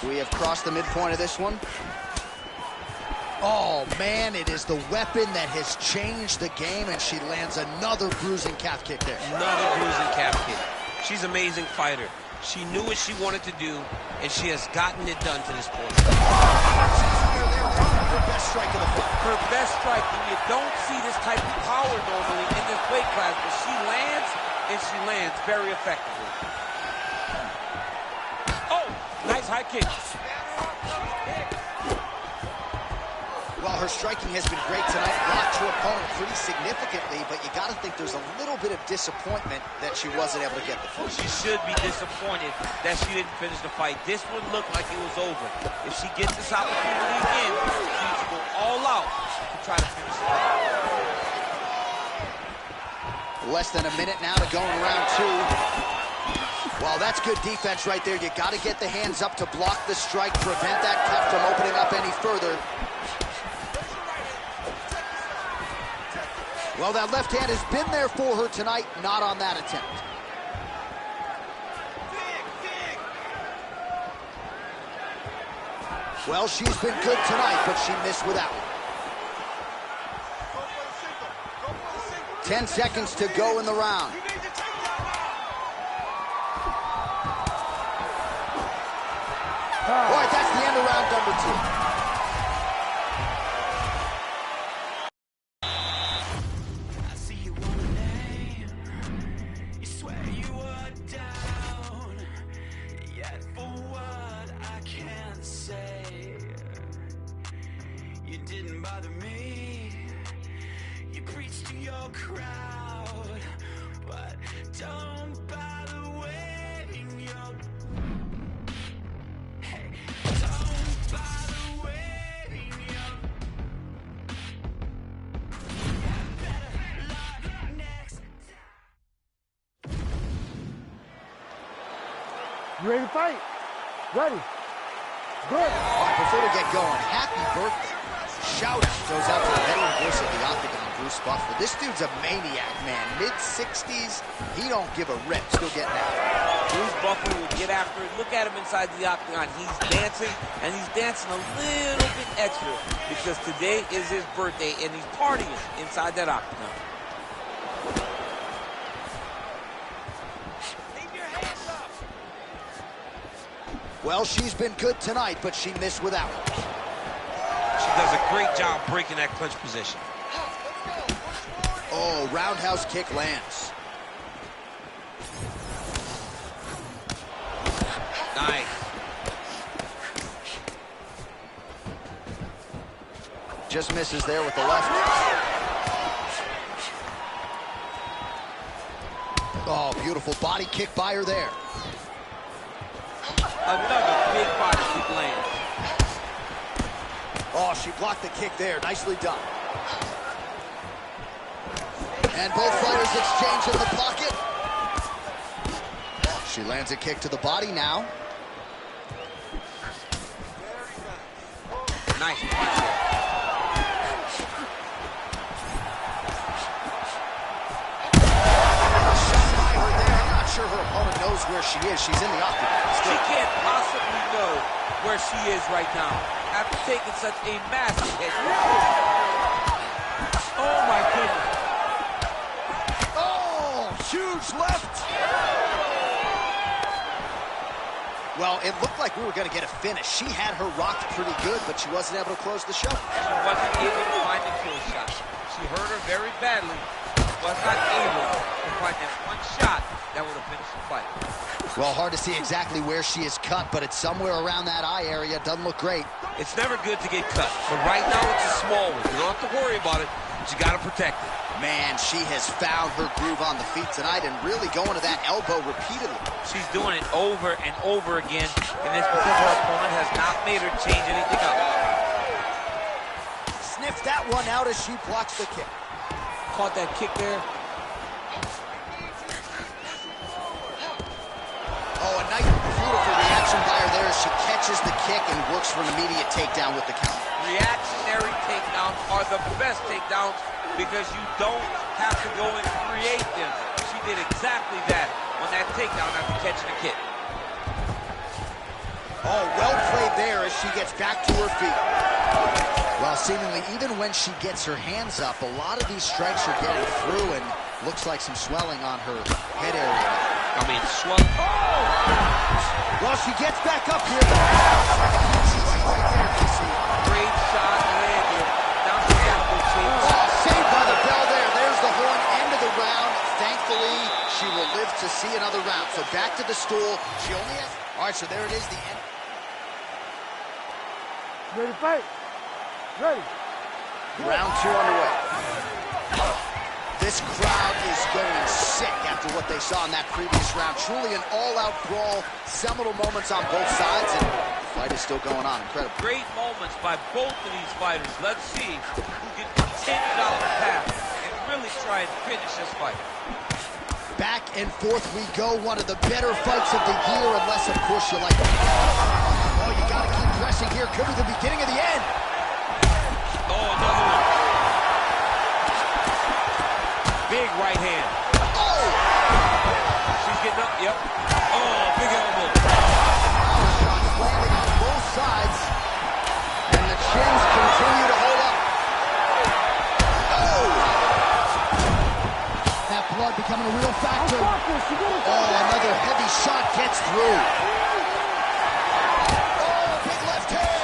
[SPEAKER 4] We have crossed the midpoint of this one. Oh, man, it is the weapon that has changed the game, and she lands another bruising calf kick there.
[SPEAKER 10] Another bruising calf kick. She's an amazing fighter. She knew what she wanted to do, and she has gotten it done to this point.
[SPEAKER 4] Her best strike of the fight.
[SPEAKER 5] Her best strike, and you don't see this type of power normally in this weight class, but she lands, and she lands very effectively. Oh, nice high kick.
[SPEAKER 4] Well, her striking has been great tonight. Blocked her opponent pretty significantly, but you got to think there's a little bit of disappointment that she wasn't able to get the finish.
[SPEAKER 5] She should be disappointed that she didn't finish the fight. This one looked like it was over. If she gets this opportunity again, she needs to go all out to try to finish the fight.
[SPEAKER 4] Less than a minute now to go in round 2. Well, that's good defense right there. You got to get the hands up to block the strike, prevent that cut from opening up any further. Well, that left hand has been there for her tonight, not on that attempt. Well, she's been good tonight, but she missed with that one. 10 seconds to go in the round. All right, that's the end of round number 2.
[SPEAKER 3] You ready to fight? Ready. Good.
[SPEAKER 4] All right, before we get going, happy birthday. Shout out goes out to the veteran voice of the Octagon, Bruce Buffer. This dude's a maniac, man. Mid-60s, he don't give a rip. Still getting after it.
[SPEAKER 5] Bruce Buffer will get after it. Look at him inside the Octagon. He's dancing, and he's dancing a little bit extra because today is his birthday, and he's partying inside that Octagon.
[SPEAKER 4] Well, she's been good tonight, but she missed with that one.
[SPEAKER 10] She does a great job breaking that clinch position.
[SPEAKER 4] Oh, roundhouse kick lands.
[SPEAKER 10] Nice.
[SPEAKER 4] Just misses there with the left. Oh, beautiful body kick by her there.
[SPEAKER 5] Another big body kick lands.
[SPEAKER 4] Oh, she blocked the kick there. Nicely done. And both fighters exchange in the pocket. She lands a kick to the body now.
[SPEAKER 10] Nice.
[SPEAKER 4] Sure her opponent knows where she is. She's in the octagon.
[SPEAKER 5] She can't possibly know where she is right now after taking such a massive hit. Oh my goodness.
[SPEAKER 4] Oh, huge left. Well, it looked like we were going to get a finish. She had her rocked pretty good, but she wasn't able to close the show.
[SPEAKER 5] She wasn't able to find the kill shot. She hurt her very badly. Was not able to find that one shot that would have finished the fight.
[SPEAKER 4] Well, hard to see exactly where she is cut, but it's somewhere around that eye area. Doesn't look great.
[SPEAKER 10] It's never good to get cut, but right now it's a small one. You don't have to worry about it, but you got to protect it.
[SPEAKER 4] Man, she has found her groove on the feet tonight and really going to that elbow repeatedly.
[SPEAKER 5] She's doing it over and over again, and it's because her opponent has not made her change anything up.
[SPEAKER 4] Sniffed that one out as she blocks the kick.
[SPEAKER 5] Caught that kick there.
[SPEAKER 4] Oh, a nice, beautiful reaction by her there as she catches the kick and works for an immediate takedown with the count.
[SPEAKER 5] Reactionary takedowns are the best takedowns because you don't have to go and create them. She did exactly that on that takedown after catching the kick.
[SPEAKER 4] Oh, well played there as she gets back to her feet. Well, seemingly, even when she gets her hands up, a lot of these strikes are getting through and looks like some swelling on her head area.
[SPEAKER 10] I mean, swelling.
[SPEAKER 4] Oh! Well, she gets back up here.
[SPEAKER 5] Great shot landed. Now she got to change.
[SPEAKER 4] Oh, saved by the bell there. There's the horn, end of the round. Thankfully, she will live to see another round. So back to the stool. She only has... All right, so there it is, the end.
[SPEAKER 3] Ready to fight? Ready.
[SPEAKER 4] Round 2 underway. This crowd is going sick after what they saw in that previous round. Truly an all-out brawl. Seminal moments on both sides, and the fight is still going on. Incredible.
[SPEAKER 5] Great moments by both of these fighters. Let's see who can continue down the path and really try and finish this fight.
[SPEAKER 4] Back and forth we go. One of the better fights of the year, unless, of course, you like it. Oh, you got to keep pressing here. Could be the beginning of the end.
[SPEAKER 5] Oh, another one. Big right hand.
[SPEAKER 4] Oh!
[SPEAKER 5] She's getting up. Yep. Oh, big elbow.
[SPEAKER 4] Shots landing on both sides. And the chins continue to hold up. Oh! That blood becoming a real factor. Oh, another heavy shot gets through. Oh, big left hand.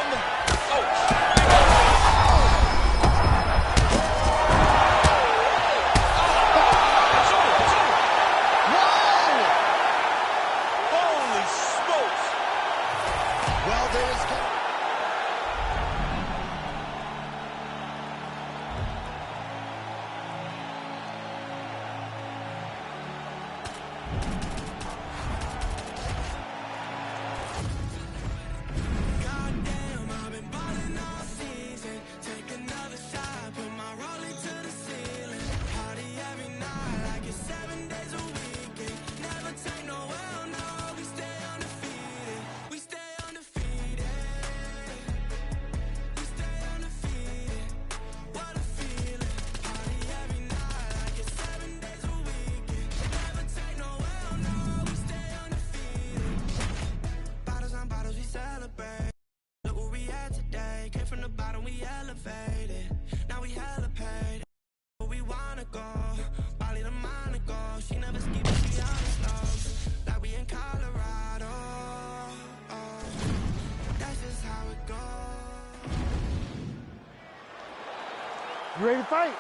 [SPEAKER 3] You ready to fight?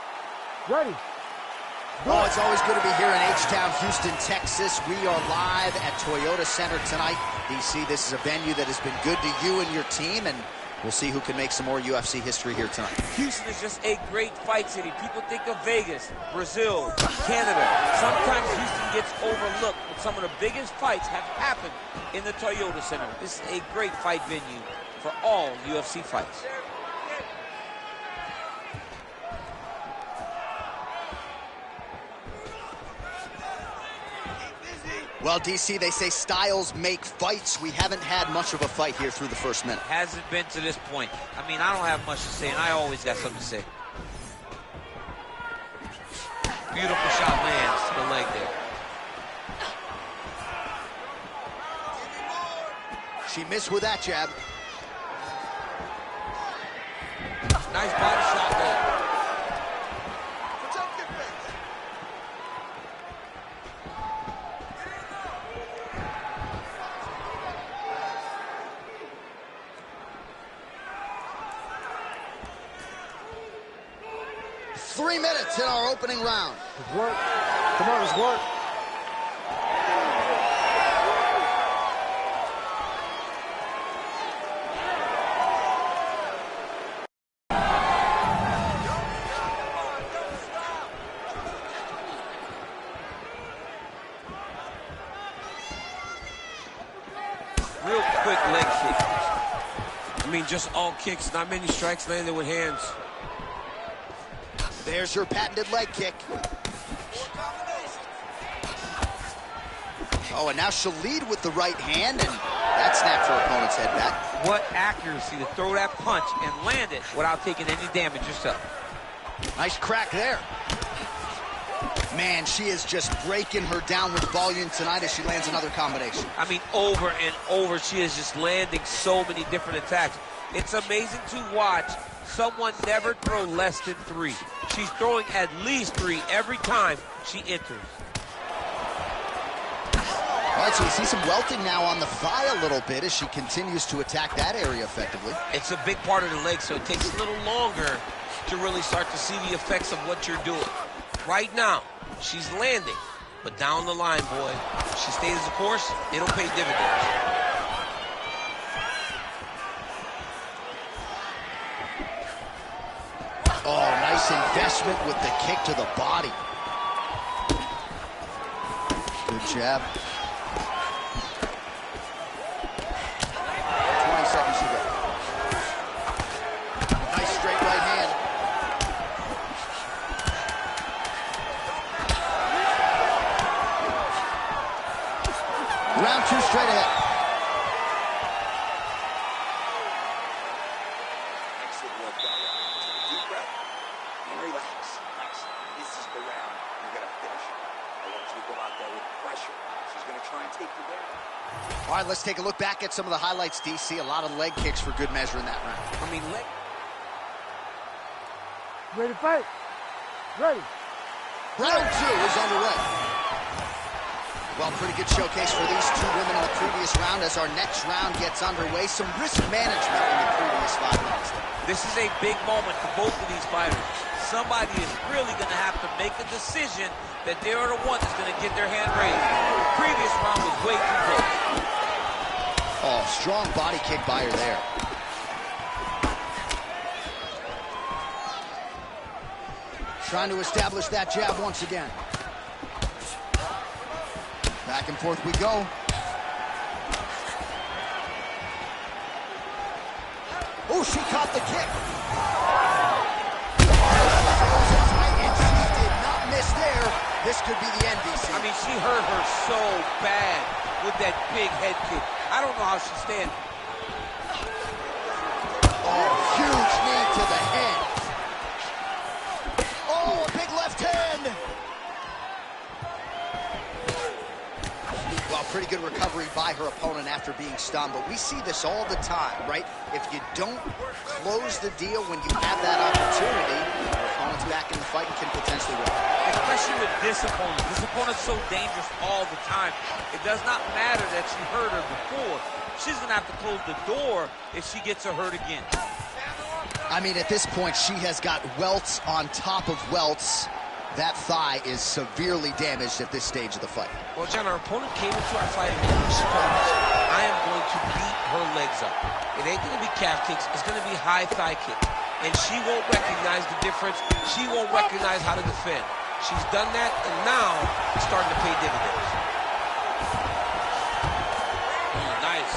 [SPEAKER 3] Ready.
[SPEAKER 4] Oh, it's always good to be here in H-Town, Houston, Texas. We are live at Toyota Center tonight. DC, this is a venue that has been good to you and your team, and we'll see who can make some more UFC history here tonight.
[SPEAKER 5] Houston is just a great fight city. People think of Vegas, Brazil, Canada. Sometimes Houston gets overlooked, but some of the biggest fights have happened in the Toyota Center. This is a great fight venue for all UFC fights.
[SPEAKER 4] Well, DC, they say styles make fights. We haven't had much of a fight here through the first minute.
[SPEAKER 5] Hasn't been to this point. I mean, I don't have much to say, and I always got something to say. Beautiful shot lands to the leg there.
[SPEAKER 4] She missed with that jab.
[SPEAKER 5] Nice body shot there.
[SPEAKER 4] Three minutes in our opening round.
[SPEAKER 3] Let's work. Come on, let's work.
[SPEAKER 5] Real quick leg kick. I mean, just all kicks, not many strikes landed with hands.
[SPEAKER 4] There's her patented leg kick. Oh, and now she'll lead with the right hand, and that snaps her opponent's head back.
[SPEAKER 5] What accuracy to throw that punch and land it without taking any damage yourself.
[SPEAKER 4] Nice crack there. Man, she is just breaking her down with volume tonight as she lands another combination.
[SPEAKER 5] I mean, over and over, she is just landing so many different attacks. It's amazing to watch someone never throw less than 3. She's throwing at least 3 every time she enters.
[SPEAKER 4] All right, so we see some welting now on the thigh a little bit as she continues to attack that area effectively.
[SPEAKER 5] It's a big part of the leg, so it takes a little longer to really start to see the effects of what you're doing. Right now, she's landing, but down the line, boy, she stays the course, it'll pay dividends.
[SPEAKER 4] Oh, nice investment with the kick to the body. Good jab. 20 seconds to go. Nice straight right hand. Round 2 straight ahead.
[SPEAKER 6] Excellent work that round. Deep breath and relax. Nice. This is the round you're going to finish. I want you to go out there with pressure. She's going to try and take you down.
[SPEAKER 4] All right, let's take a look back at some of the highlights, DC. A lot of leg kicks for good measure in that round.
[SPEAKER 5] I mean, leg.
[SPEAKER 3] Ready to fight? Ready.
[SPEAKER 4] Round 2 is underway. Well, pretty good showcase for these two women in the previous round as our next round gets underway. Some risk management in the previous 5 minutes.
[SPEAKER 5] This is a big moment for both of these fighters. Somebody is really going to have to make a decision that they are the one that's going to get their hand raised. The previous round was way too close.
[SPEAKER 4] Oh, strong body kick by her there. Trying to establish that jab once again. Back and forth we go. Oh, she caught the kick. And she did not miss there. This could be the end, DC.
[SPEAKER 5] I mean, she hurt her so bad with that big head kick. I don't know how she's standing.
[SPEAKER 4] Oh, huge knee to the head. Oh, a big left hand. Well, pretty good recovery by her opponent after being stunned, but we see this all the time, right? If you don't close the deal when you have that opportunity, your opponent's back in the fight and can potentially win.
[SPEAKER 5] Especially with this opponent. This opponent's so dangerous all the time. It does not matter that she hurt her before. She's going to have to close the door if she gets her hurt again.
[SPEAKER 4] I mean, at this point, she has got welts on top of welts. That thigh is severely damaged at this stage of the fight.
[SPEAKER 10] Well, John, our opponent came into our fight and she told us, I am going to beat her legs up. It ain't going to be calf kicks. It's going to be high thigh kicks. And she won't recognize the difference. She won't recognize how to defend. She's done that, and now it's starting to pay dividends. Nice.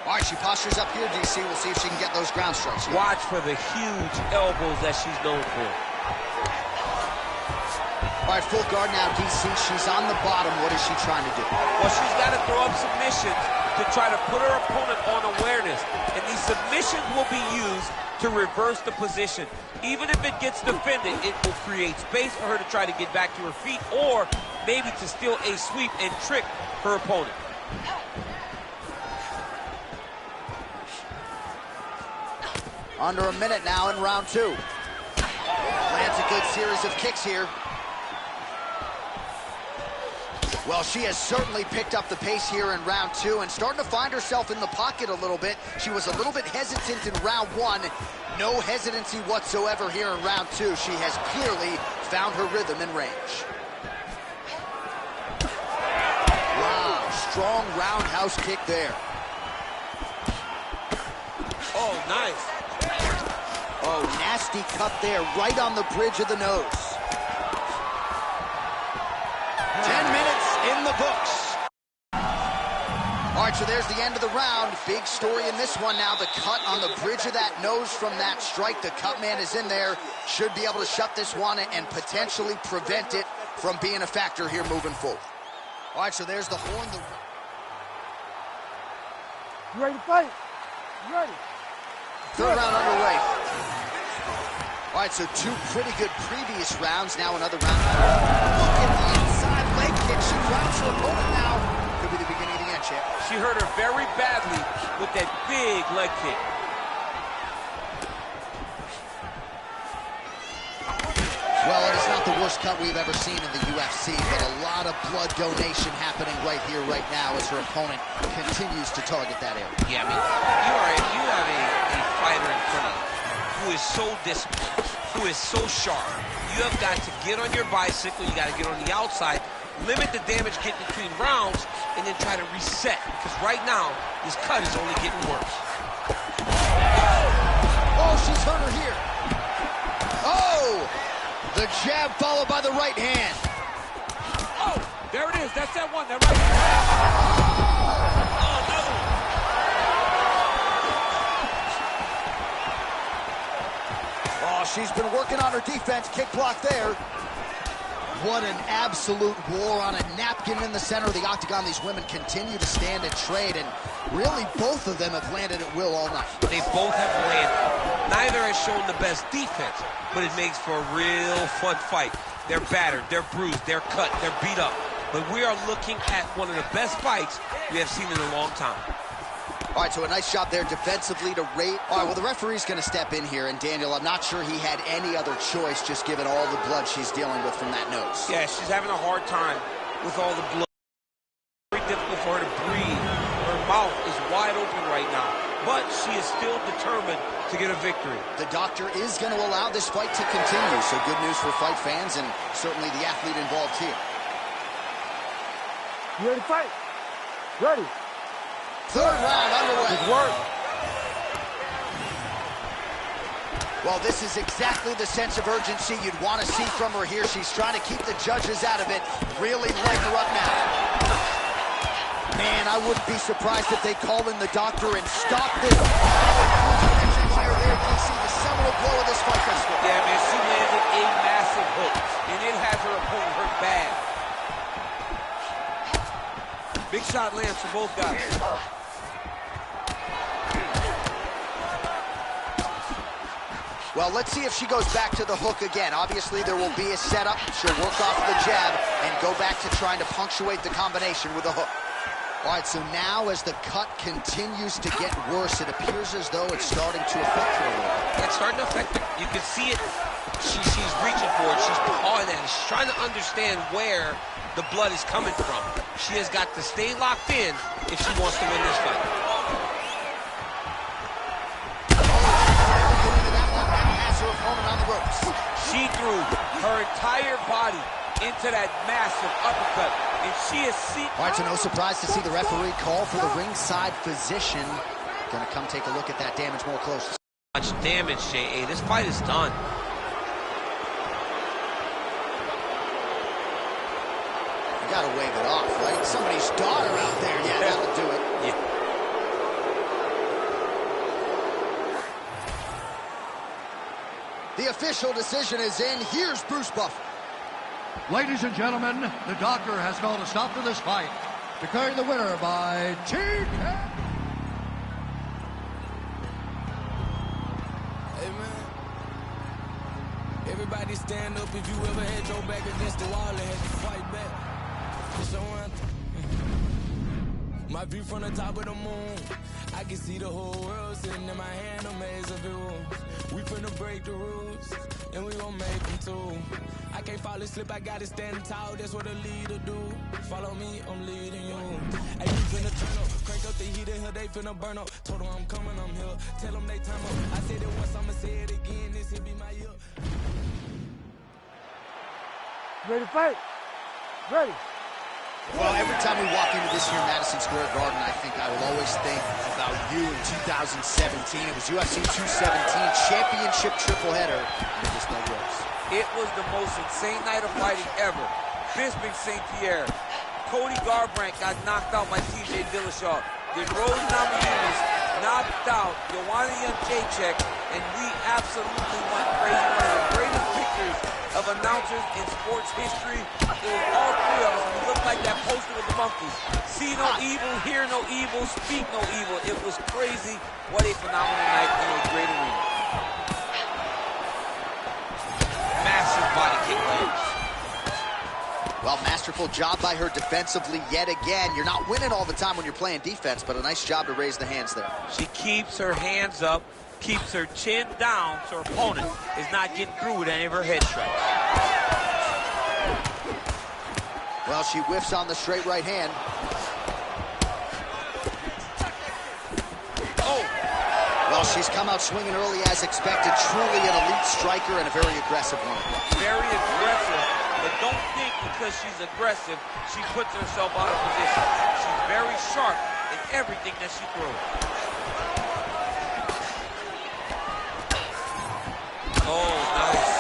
[SPEAKER 4] All right, she postures up here, DC. We'll see if she can get those ground strikes here.
[SPEAKER 10] Watch for the huge elbows that she's known for.
[SPEAKER 4] All right, full guard now, DC. She's on the bottom. What is she trying to do?
[SPEAKER 10] Well, she's got to throw up submissions to try to put her opponent on awareness. And these submissions will be used to reverse the position. Even if it gets defended, it will create space for her to try to get back to her feet or maybe to steal a sweep and trick her opponent.
[SPEAKER 4] Under a minute now in round 2. Lands a good series of kicks here. Well, she has certainly picked up the pace here in round 2 and starting to find herself in the pocket a little bit. She was a little bit hesitant in round 1. No hesitancy whatsoever here in round 2. She has clearly found her rhythm and range. Wow, strong roundhouse kick there.
[SPEAKER 10] Oh, nice.
[SPEAKER 4] Oh, nasty cut there, right on the bridge of the nose. 10 minutes in the books. All right, so there's the end of the round. Big story in this one now. The cut on the bridge of that nose from that strike. The cut man is in there. Should be able to shut this one and potentially prevent it from being a factor here moving forward. All right, so there's the horn.
[SPEAKER 3] You ready to fight? You ready?
[SPEAKER 4] Third round underway. All right, so 2 pretty good previous rounds. Now another round. Look at the inside leg kick. She grabs her opponent now. Could be the beginning of the end, champ.
[SPEAKER 10] She hurt her very badly with that big leg kick.
[SPEAKER 4] Well, it is not the worst cut we've ever seen in the UFC, but a lot of blood donation happening right here, right now, as her opponent continues to target that area.
[SPEAKER 10] Yeah, I mean, you have a fighter in front of you who is so disciplined, who is so sharp. You have got to get on your bicycle, you got to get on the outside, limit the damage getting between rounds, and then try to reset. Because right now, this cut is only getting worse.
[SPEAKER 4] Oh, she's hurt her here. Oh! The jab followed by the right hand.
[SPEAKER 10] Oh, there it is. That's that one. That right hand. Oh, another one.
[SPEAKER 4] Oh, she's been working on her defense. Kick block there. What an absolute war on a napkin in the center of the octagon. These women continue to stand and trade, and really both of them have landed at will all night.
[SPEAKER 10] They both have landed. Neither has shown the best defense, but it makes for a real fun fight. They're battered, they're bruised, they're cut, they're beat up. But we are looking at one of the best fights we have seen in a long time.
[SPEAKER 4] All right, so a nice shot there defensively to rate. All right, well, the referee's going to step in here, and Daniel, I'm not sure he had any other choice just given all the blood she's dealing with from that nose.
[SPEAKER 10] Yeah, she's having a hard time with all the blood. Very difficult for her to breathe. Her mouth is wide open right now, but she is still determined to get a victory.
[SPEAKER 4] The doctor is going to allow this fight to continue, so good news for fight fans and certainly the athlete involved here.
[SPEAKER 3] You ready to fight? Ready.
[SPEAKER 4] Third round underway.
[SPEAKER 3] Good work.
[SPEAKER 4] Well, this is exactly the sense of urgency you'd want to see from her here. She's trying to keep the judges out of it. Really light her up now. Man, I wouldn't be surprised if they call in the doctor and stop this. Here, there, you see the seminal blow of this fight.
[SPEAKER 10] Yeah, man, she landed a massive hook, and it has her opponent hurt bad. Big shot lands for both guys.
[SPEAKER 4] Well, let's see if she goes back to the hook again. Obviously, there will be a setup. She'll work off the jab and go back to trying to punctuate the combination with a hook. All right, so now as the cut continues to get worse, it appears as though it's starting to affect her a little bit.
[SPEAKER 10] It's starting to affect her. You can see it. She's reaching for it. She's pawing at it. She's trying to understand where the blood is coming from. She has got to stay locked in if she wants to win this fight.
[SPEAKER 5] threw her entire body into that massive uppercut, and she is seen.
[SPEAKER 4] All right, so no surprise to see the referee call for the ringside physician. Gonna come take a look at that damage more closely.
[SPEAKER 10] Much damage, J.A. This fight is done.
[SPEAKER 4] You gotta wave it off, right? Somebody's daughter out there. Yeah, that'll do it.
[SPEAKER 10] Yeah.
[SPEAKER 4] The official decision is in. Here's Bruce Buffer.
[SPEAKER 11] Ladies and gentlemen, the doctor has called a stop to this fight, declaring the winner by TK.
[SPEAKER 2] Hey, man. Everybody stand up if you ever had your back against the wall and had to fight back. It's your anthem. My view from the top of the moon, I can see the whole world sitting in my hand, a maze of views. We finna break the rules, and we gon' make them too. I can't fall asleep, I gotta stand tall, that's what a leader do. Follow me, I'm leading you. Hey, you finna turn up, crank up the heat in here, they finna burn up. Told them I'm coming, I'm here, tell them they time up. I said it once, I'ma say it again, this here be my year.
[SPEAKER 3] Ready to fight? Ready.
[SPEAKER 4] Well, every time we walk into this here Madison Square Garden, I think I will always think about you in 2017. It was UFC 217 championship triple header. And it was no worse.
[SPEAKER 5] It was the most insane night of fighting ever. Bisping St. Pierre. Cody Garbrandt got knocked out by TJ Dillashaw. Then Rose Namajunas knocked out Joanna Jędrzejczyk, and we absolutely went crazy. One of the greatest pictures of announcers in sports history. It was all three of us. We looked like that poster with the monkeys. See no evil, hear no evil, speak no evil. It was crazy. What a phenomenal night in a great arena.
[SPEAKER 10] Massive body kick lands.
[SPEAKER 4] Well, masterful job by her defensively yet again. You're not winning all the time when you're playing defense, but a nice job to raise the hands there.
[SPEAKER 10] She keeps her hands up, keeps her chin down so her opponent is not getting through with any of her head strikes.
[SPEAKER 4] Well, she whiffs on the straight right hand.
[SPEAKER 10] Oh!
[SPEAKER 4] Well, she's come out swinging early as expected. Truly an elite striker and a very aggressive one.
[SPEAKER 5] Very aggressive, but don't think because she's aggressive, she puts herself out of position. She's very sharp in everything that she throws.
[SPEAKER 10] Oh, nice.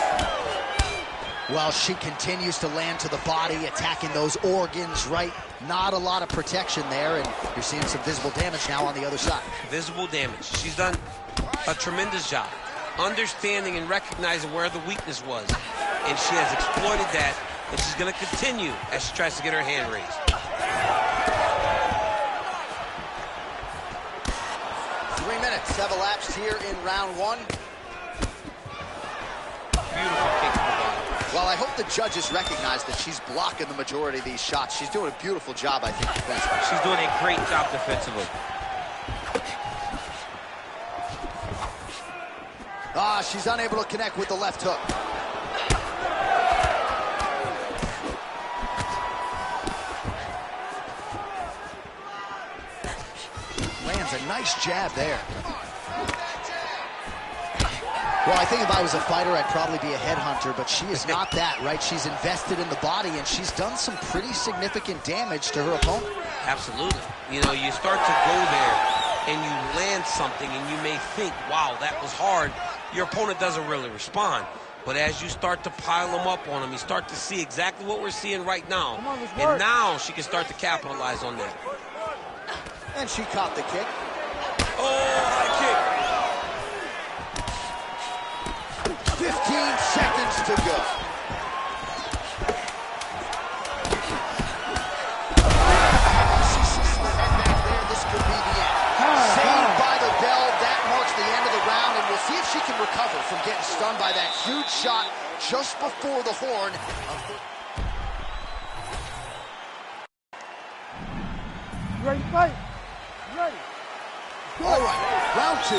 [SPEAKER 4] Well, she continues to land to the body, attacking those organs, right? Not a lot of protection there, and you're seeing some visible damage now on the other side.
[SPEAKER 10] Visible damage. She's done a tremendous job understanding and recognizing where the weakness was, and she has exploited that, and she's going to continue as she tries to get her hand raised.
[SPEAKER 4] 3 minutes have elapsed here in round one.
[SPEAKER 10] Beautiful kick to the body.
[SPEAKER 4] Well, I hope the judges recognize that she's blocking the majority of these shots. She's doing a beautiful job, I think, defensively.
[SPEAKER 10] She's doing a great job defensively.
[SPEAKER 4] Ah, she's unable to connect with the left hook. Lands a nice jab there. Well, I think if I was a fighter, I'd probably be a headhunter, but she is not that, right? She's invested in the body, and she's done some pretty significant damage to her opponent.
[SPEAKER 10] Absolutely. You know, you start to go there, and you land something, and you may think, wow, that was hard. Your opponent doesn't really respond. But as you start to pile them up on him, you start to see exactly what we're seeing right now. And now she can start to capitalize on that.
[SPEAKER 4] And she caught the kick.
[SPEAKER 10] Oh, high kick.
[SPEAKER 4] 15 seconds to go. This could be the end. Saved by the bell. That marks the end of the round, and we'll see if she can recover from getting stunned by that huge shot just before the horn.
[SPEAKER 3] You ready to fight? You ready?
[SPEAKER 4] All right, round two.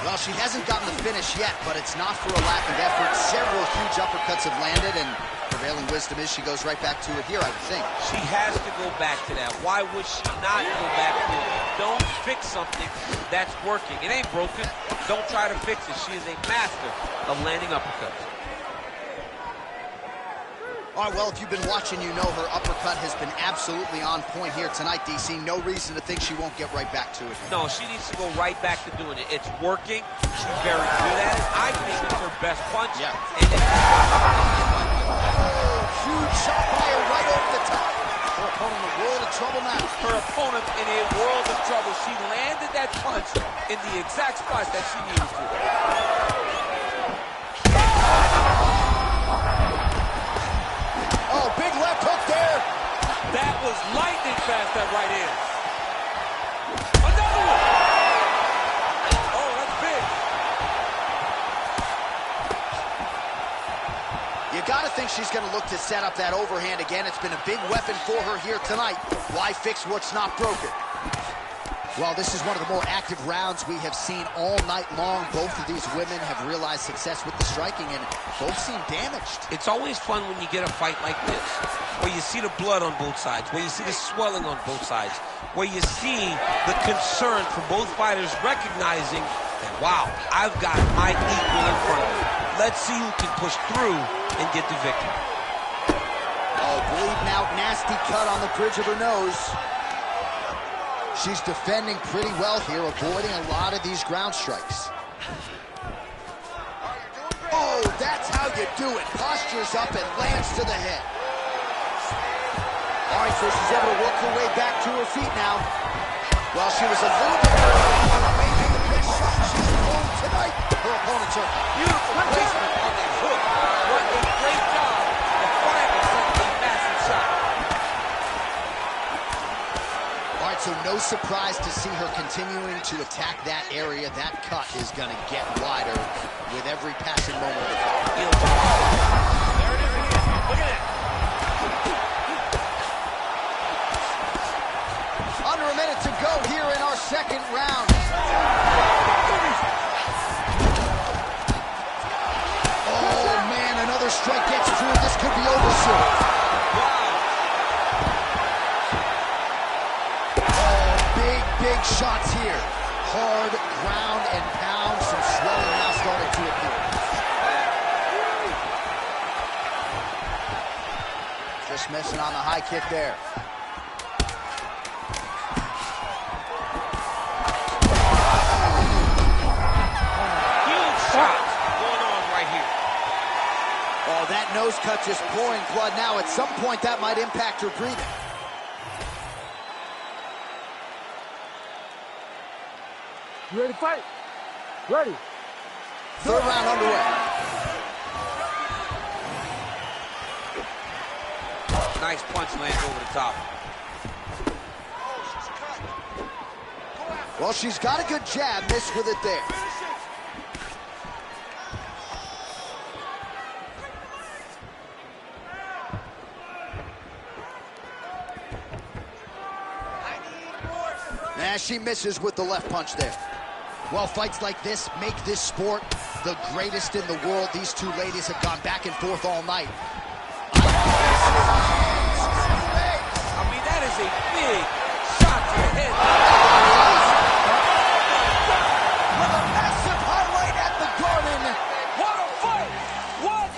[SPEAKER 4] Well, she hasn't gotten the finish yet, but it's not for a lack of effort. Several huge uppercuts have landed, and prevailing wisdom is she goes right back to it here, I would think.
[SPEAKER 10] She has to go back to that. Why would she not go back to it? Don't fix something that's working. It ain't broken. Don't try to fix it. She is a master of landing uppercuts.
[SPEAKER 4] All right, well, if you've been watching, you know her uppercut has been absolutely on point here tonight, DC. No reason to think she won't get right back to it.
[SPEAKER 10] No, she needs to go right back to doing it. It's working. She's very good at it. I think it's her best punch.
[SPEAKER 4] Yeah.
[SPEAKER 10] And
[SPEAKER 4] huge shot by her right over the top. Her opponent in a world of trouble now.
[SPEAKER 10] Her opponent in a world of trouble. She landed that punch in the exact spot that she needed to.
[SPEAKER 4] Oh, big left hook there.
[SPEAKER 10] That was lightning fast, that right hand. Another one. Oh, that's big.
[SPEAKER 4] You got to think she's going to look to set up that overhand again. It's been a big weapon for her here tonight. Why fix what's not broken? Well, this is one of the more active rounds we have seen all night long. Both of these women have realized success with the striking, and both seem damaged.
[SPEAKER 10] It's always fun when you get a fight like this, where you see the blood on both sides, where you see the swelling on both sides, where you see the concern from both fighters recognizing that, wow, I've got my equal in front of me. Let's see who can push through and get the victory.
[SPEAKER 4] Oh, bleeding out, nasty cut on the bridge of her nose. She's defending pretty well here, avoiding a lot of these ground strikes. Oh, that's how you do it. Postures up and lands to the head. All right, so she's able to work her way back to her feet now. Well, she was a little bit maybe the best shot she's thrown tonight. Her opponent's hurt.
[SPEAKER 10] Beautiful placement on that hook. What a great job of finally setting a massive shot.
[SPEAKER 4] All right, so no surprise to see her continuing to attack that area. That cut is going to get wider with every passing moment of the fight.
[SPEAKER 10] There it is. Look at that.
[SPEAKER 4] Under a minute to go here in our second round. Oh, man, another strike gets through. This could be over soon. Big shots here. Hard ground and pound. Some swelling now starting to appear. Just missing on the high kick there.
[SPEAKER 10] Huge shots going on right here.
[SPEAKER 4] Oh, that nose cut just pouring blood now. At some point, that might impact her breathing.
[SPEAKER 3] You ready to fight? Ready.
[SPEAKER 4] Third round underway.
[SPEAKER 10] Nice punch lands over the top.
[SPEAKER 4] Well, she's got a good jab. Missed with it there. Nah, she misses with the left punch there. Well, fights like this make this sport the greatest in the world. These two ladies have gone back and forth all night.
[SPEAKER 10] I mean, that is a big shot to the head.
[SPEAKER 4] With a massive highlight at the Garden.
[SPEAKER 10] What a fight! What?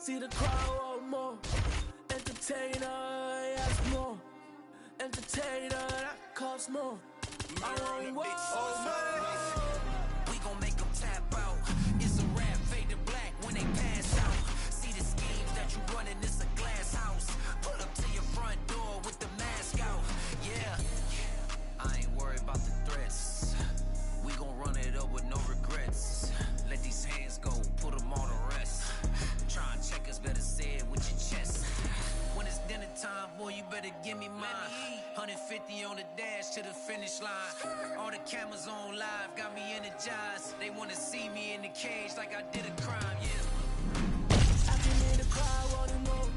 [SPEAKER 2] See the crowd want more. Entertainer, yes, more. Entertainer, that costs more. I want more.
[SPEAKER 1] We gon' make them tap out. It's a rap, fade to black when they pass out. See the schemes that you running, it's a glass house. Put up to your front door with the mask out. Yeah, I ain't worried about the threats. We gon' run it up with no regrets. Let these hands go, put them on the rest. Try and check us, better say it with your chest. When it's dinner time, boy, you better give me mine. 150 on the dash to the finish line. All the cameras on live, got me energized. They wanna see me in the cage like I did a crime, yeah.
[SPEAKER 2] I can hear the crowd wanting more.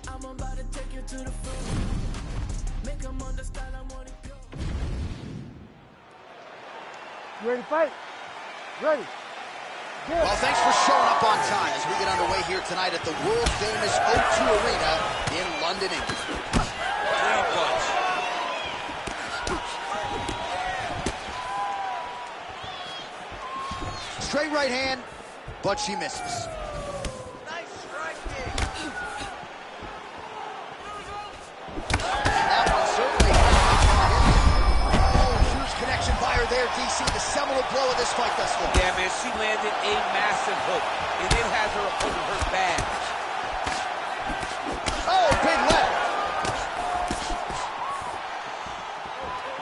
[SPEAKER 2] I'm about to take you to the floor. Make them understand I wanna go.
[SPEAKER 3] You ready to fight? Ready. Good.
[SPEAKER 4] Well, thanks for showing up on time as we get underway here tonight at the world-famous O2 Arena in London, England. Straight right hand, but she misses.
[SPEAKER 1] Nice striking.
[SPEAKER 4] That one certainly huge connection by her there, DC. The seminal blow of this fight thus far.
[SPEAKER 5] Yeah, man, she landed a massive hook, and it has her opponent hurt bad.
[SPEAKER 4] Oh, big left.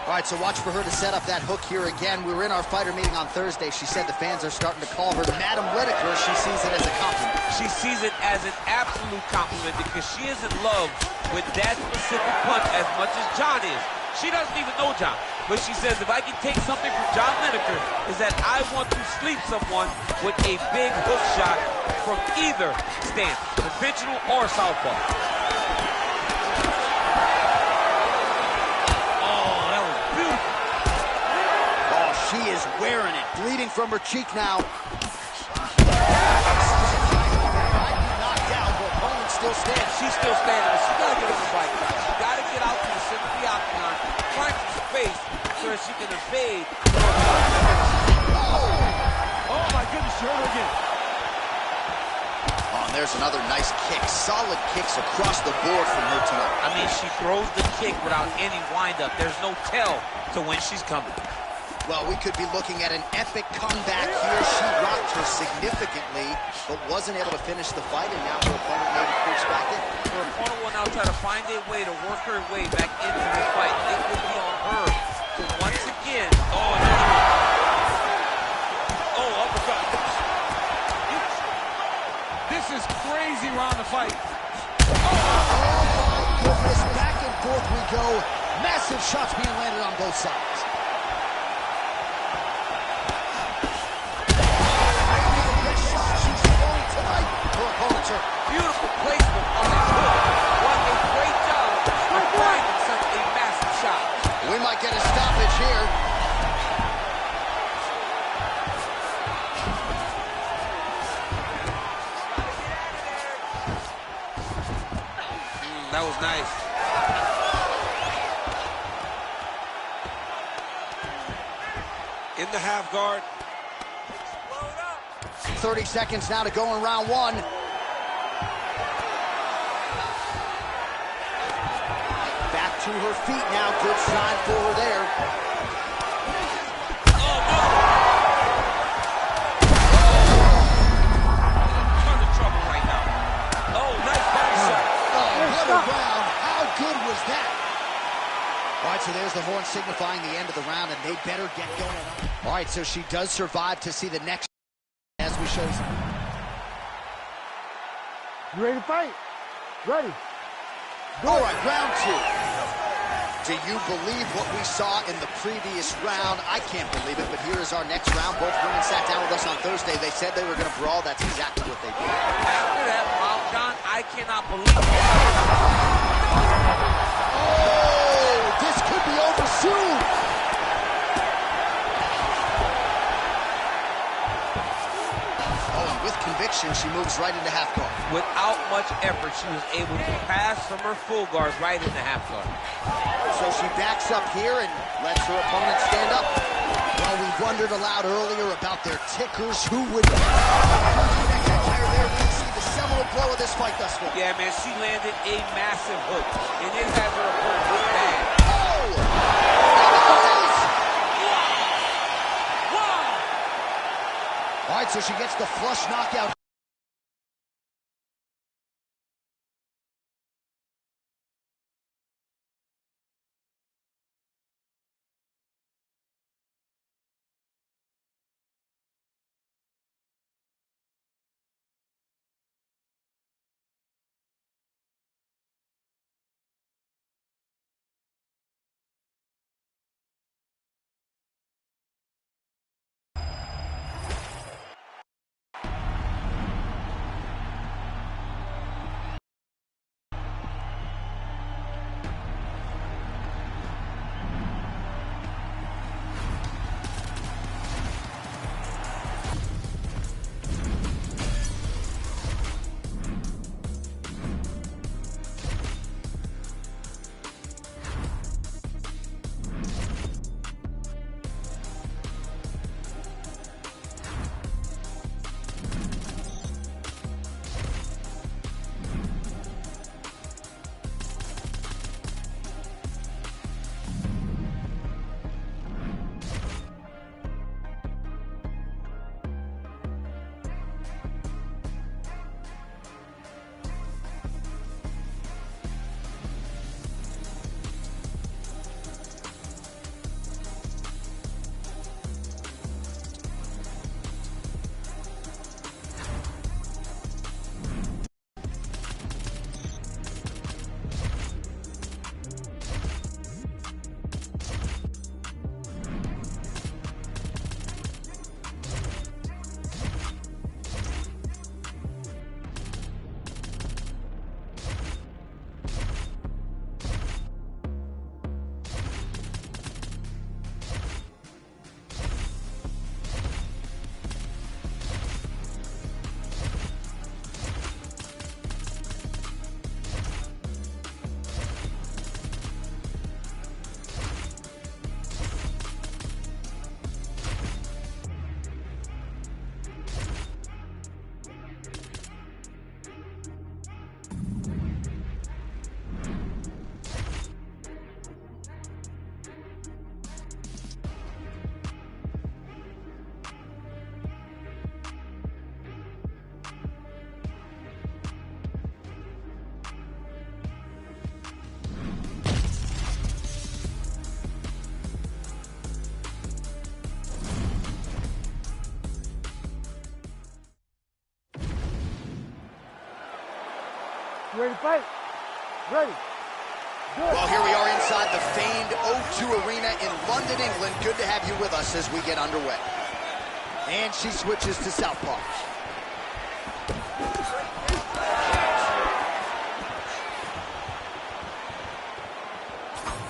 [SPEAKER 4] All right, so watch for her to set up that hook here again. We were in our fighter meeting on Thursday. She said the fans are starting to call her Madam Whitaker. She sees it as a compliment.
[SPEAKER 5] She sees it as an absolute compliment because she is in love with that specific punch as much as John is. She doesn't even know John, but she says if I can take something from John Lineker is that I want to sleep someone with a big hook shot from either stance, conventional or southpaw.
[SPEAKER 4] She is wearing it, bleeding from her cheek now. Knocked out, her opponent still standing.
[SPEAKER 5] She's still standing, but she gotta get on the bike. She gotta get out to the center of the octagon, find some space so that she can evade.
[SPEAKER 6] Oh my goodness, she hurt her again.
[SPEAKER 4] Oh, and there's another nice kick. Solid kicks across the board from her tonight.
[SPEAKER 5] I mean, she throws the kick without any windup. There's no tell to when she's coming.
[SPEAKER 4] Well, we could be looking at an epic comeback here. She rocked her significantly, but wasn't able to finish the fight, and now her opponent maybe creeps back in.
[SPEAKER 5] Her opponent will now try to find a way to work her way back into the fight. It will be on her to once again. Oh, uppercut.
[SPEAKER 6] This is crazy round the fight.
[SPEAKER 4] Oh, my goodness. Back and forth we go. Massive shots being landed on both sides.
[SPEAKER 5] Beautiful placement on that hook. What a great job of finding such a massive shot.
[SPEAKER 4] We might get a stoppage here.
[SPEAKER 5] That was nice.
[SPEAKER 10] half guard.
[SPEAKER 4] 30 seconds now to go in round one. Back to her feet now. Good sign for her there.
[SPEAKER 5] Tons of trouble right now. Oh, nice body shot.
[SPEAKER 4] Oh, what a round. How good was that? All right, so there's the horn signifying the end of the round, and they better get going. All right, so she does survive to see the next as we show you.
[SPEAKER 3] You ready to fight? Ready.
[SPEAKER 4] All right, round two. Do you believe what we saw in the previous round? I can't believe it, but here is our next round. Both women sat down with us on Thursday. They said they were going to brawl. That's exactly what they did.
[SPEAKER 5] After that round, John, I cannot believe it.
[SPEAKER 4] Oh, this could be over soon. Oh, and with conviction, she moves right into half guard.
[SPEAKER 5] Without much effort, she was able to pass from her full guard right into half guard.
[SPEAKER 4] So she backs up here and lets her opponent stand up. Well, we wondered aloud earlier about their tickers. Who would there? We see the seminal blow of this fight thus far.
[SPEAKER 5] Yeah, man, she landed a massive hook, and it has her opponent look bad.
[SPEAKER 4] All right, so she gets the flush knockout.
[SPEAKER 3] You ready to fight? Ready. Good.
[SPEAKER 4] Well, here we are inside the famed O2 Arena in London, England. Good to have you with us as we get underway. And she switches to southpaw.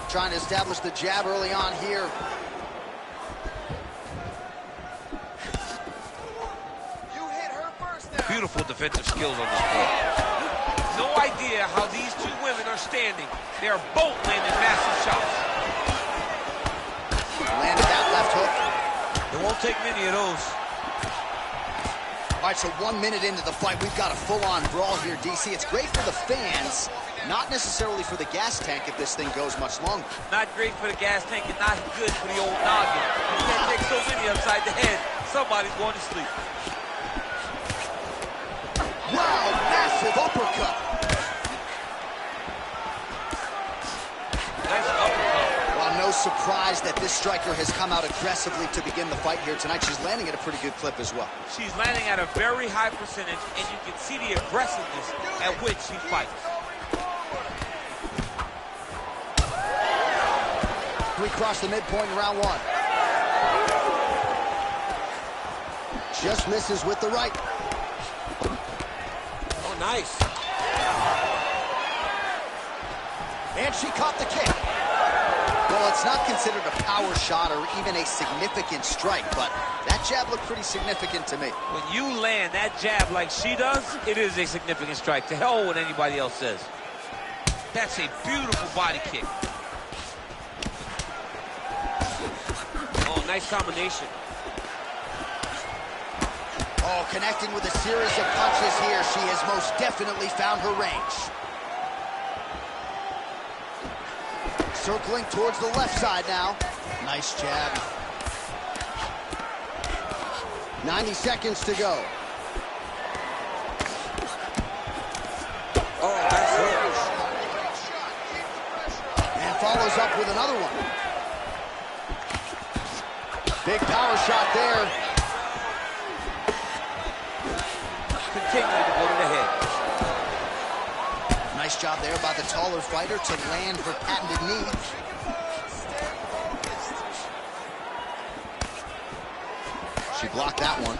[SPEAKER 4] Trying to establish the jab early on here.
[SPEAKER 10] Beautiful defensive skills on this floor. No idea how these two women are standing. They are both landing massive shots.
[SPEAKER 4] Landed that left hook.
[SPEAKER 10] It won't take many of those.
[SPEAKER 4] All right, so 1 minute into the fight, we've got a full-on brawl here, DC. It's great for the fans, not necessarily for the gas tank if this thing goes much longer.
[SPEAKER 5] Not great for the gas tank and not good for the old noggin. You can't take so many upside the head. Somebody's going to sleep.
[SPEAKER 4] Wow, massive uppercut.
[SPEAKER 5] Nice uppercut.
[SPEAKER 4] Well, no surprise that this striker has come out aggressively to begin the fight here tonight. She's landing at a pretty good clip as well. She's
[SPEAKER 5] landing at a very high percentage, and you can see the aggressiveness at which she fights.
[SPEAKER 4] We cross the midpoint in round one. Just misses with the right.
[SPEAKER 10] Oh, nice.
[SPEAKER 4] And she caught the kick. Well, it's not considered a power shot or even a significant strike, but that jab looked pretty significant to me.
[SPEAKER 5] When you land that jab like she does, it is a significant strike. To hell with what anybody else says.
[SPEAKER 10] That's a beautiful body kick.
[SPEAKER 5] Oh, nice nice combination.
[SPEAKER 4] Oh, connecting with a series of punches here. She has most definitely found her range. Circling towards the left side now. Nice jab. 90 seconds to go.
[SPEAKER 5] Oh, that's it.
[SPEAKER 4] And follows up with another one. Big power shot there.
[SPEAKER 5] Continuing to go to the head.
[SPEAKER 4] Nice job there by the taller fighter to land her patented knee. She blocked that one.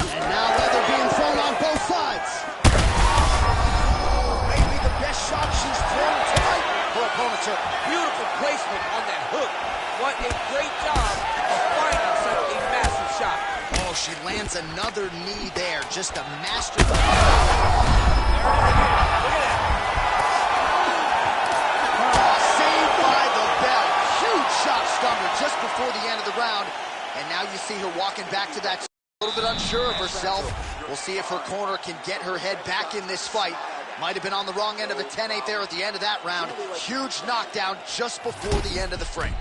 [SPEAKER 4] And now leather being thrown on both sides. Maybe the best shot she's thrown tonight. Her opponent took.
[SPEAKER 5] Beautiful placement on that hook. What a great job of finding such a massive shot.
[SPEAKER 4] Oh, she lands another knee there. Just a master.
[SPEAKER 5] Look at that.
[SPEAKER 4] Saved by the bell. Huge shot stunned her just before the end of the round. And now you see her walking back to that, a little bit unsure of herself. We'll see if her corner can get her head back in this fight. Might have been on the wrong end of a 10-8 there at the end of that round. Huge knockdown just before the end of the frame.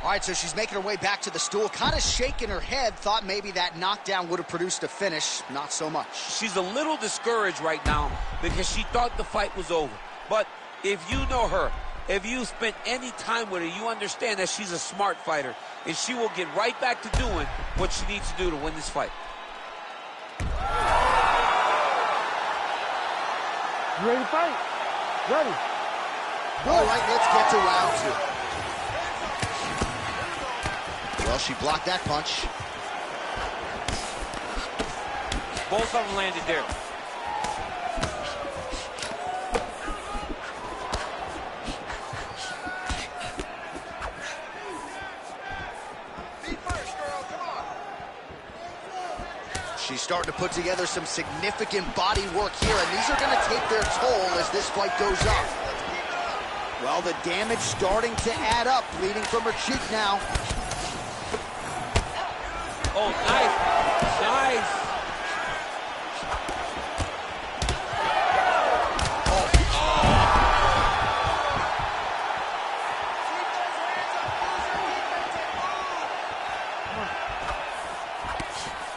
[SPEAKER 4] All right, so she's making her way back to the stool, kind of shaking her head, thought maybe that knockdown would have produced a finish. Not so much.
[SPEAKER 5] She's a little discouraged right now because she thought the fight was over. But if you know her, if you spent any time with her, you understand that she's a smart fighter, and she will get right back to doing what she needs to do to win this fight.
[SPEAKER 3] You ready to fight? Ready.
[SPEAKER 4] All right, let's get to round two. Well, she blocked that punch.
[SPEAKER 5] Both of them landed there.
[SPEAKER 4] She's starting to put together some significant body work here, and these are going to take their toll as this fight goes on. Well, the damage starting to add up, bleeding from her cheek now.
[SPEAKER 5] Oh, nice. Nice.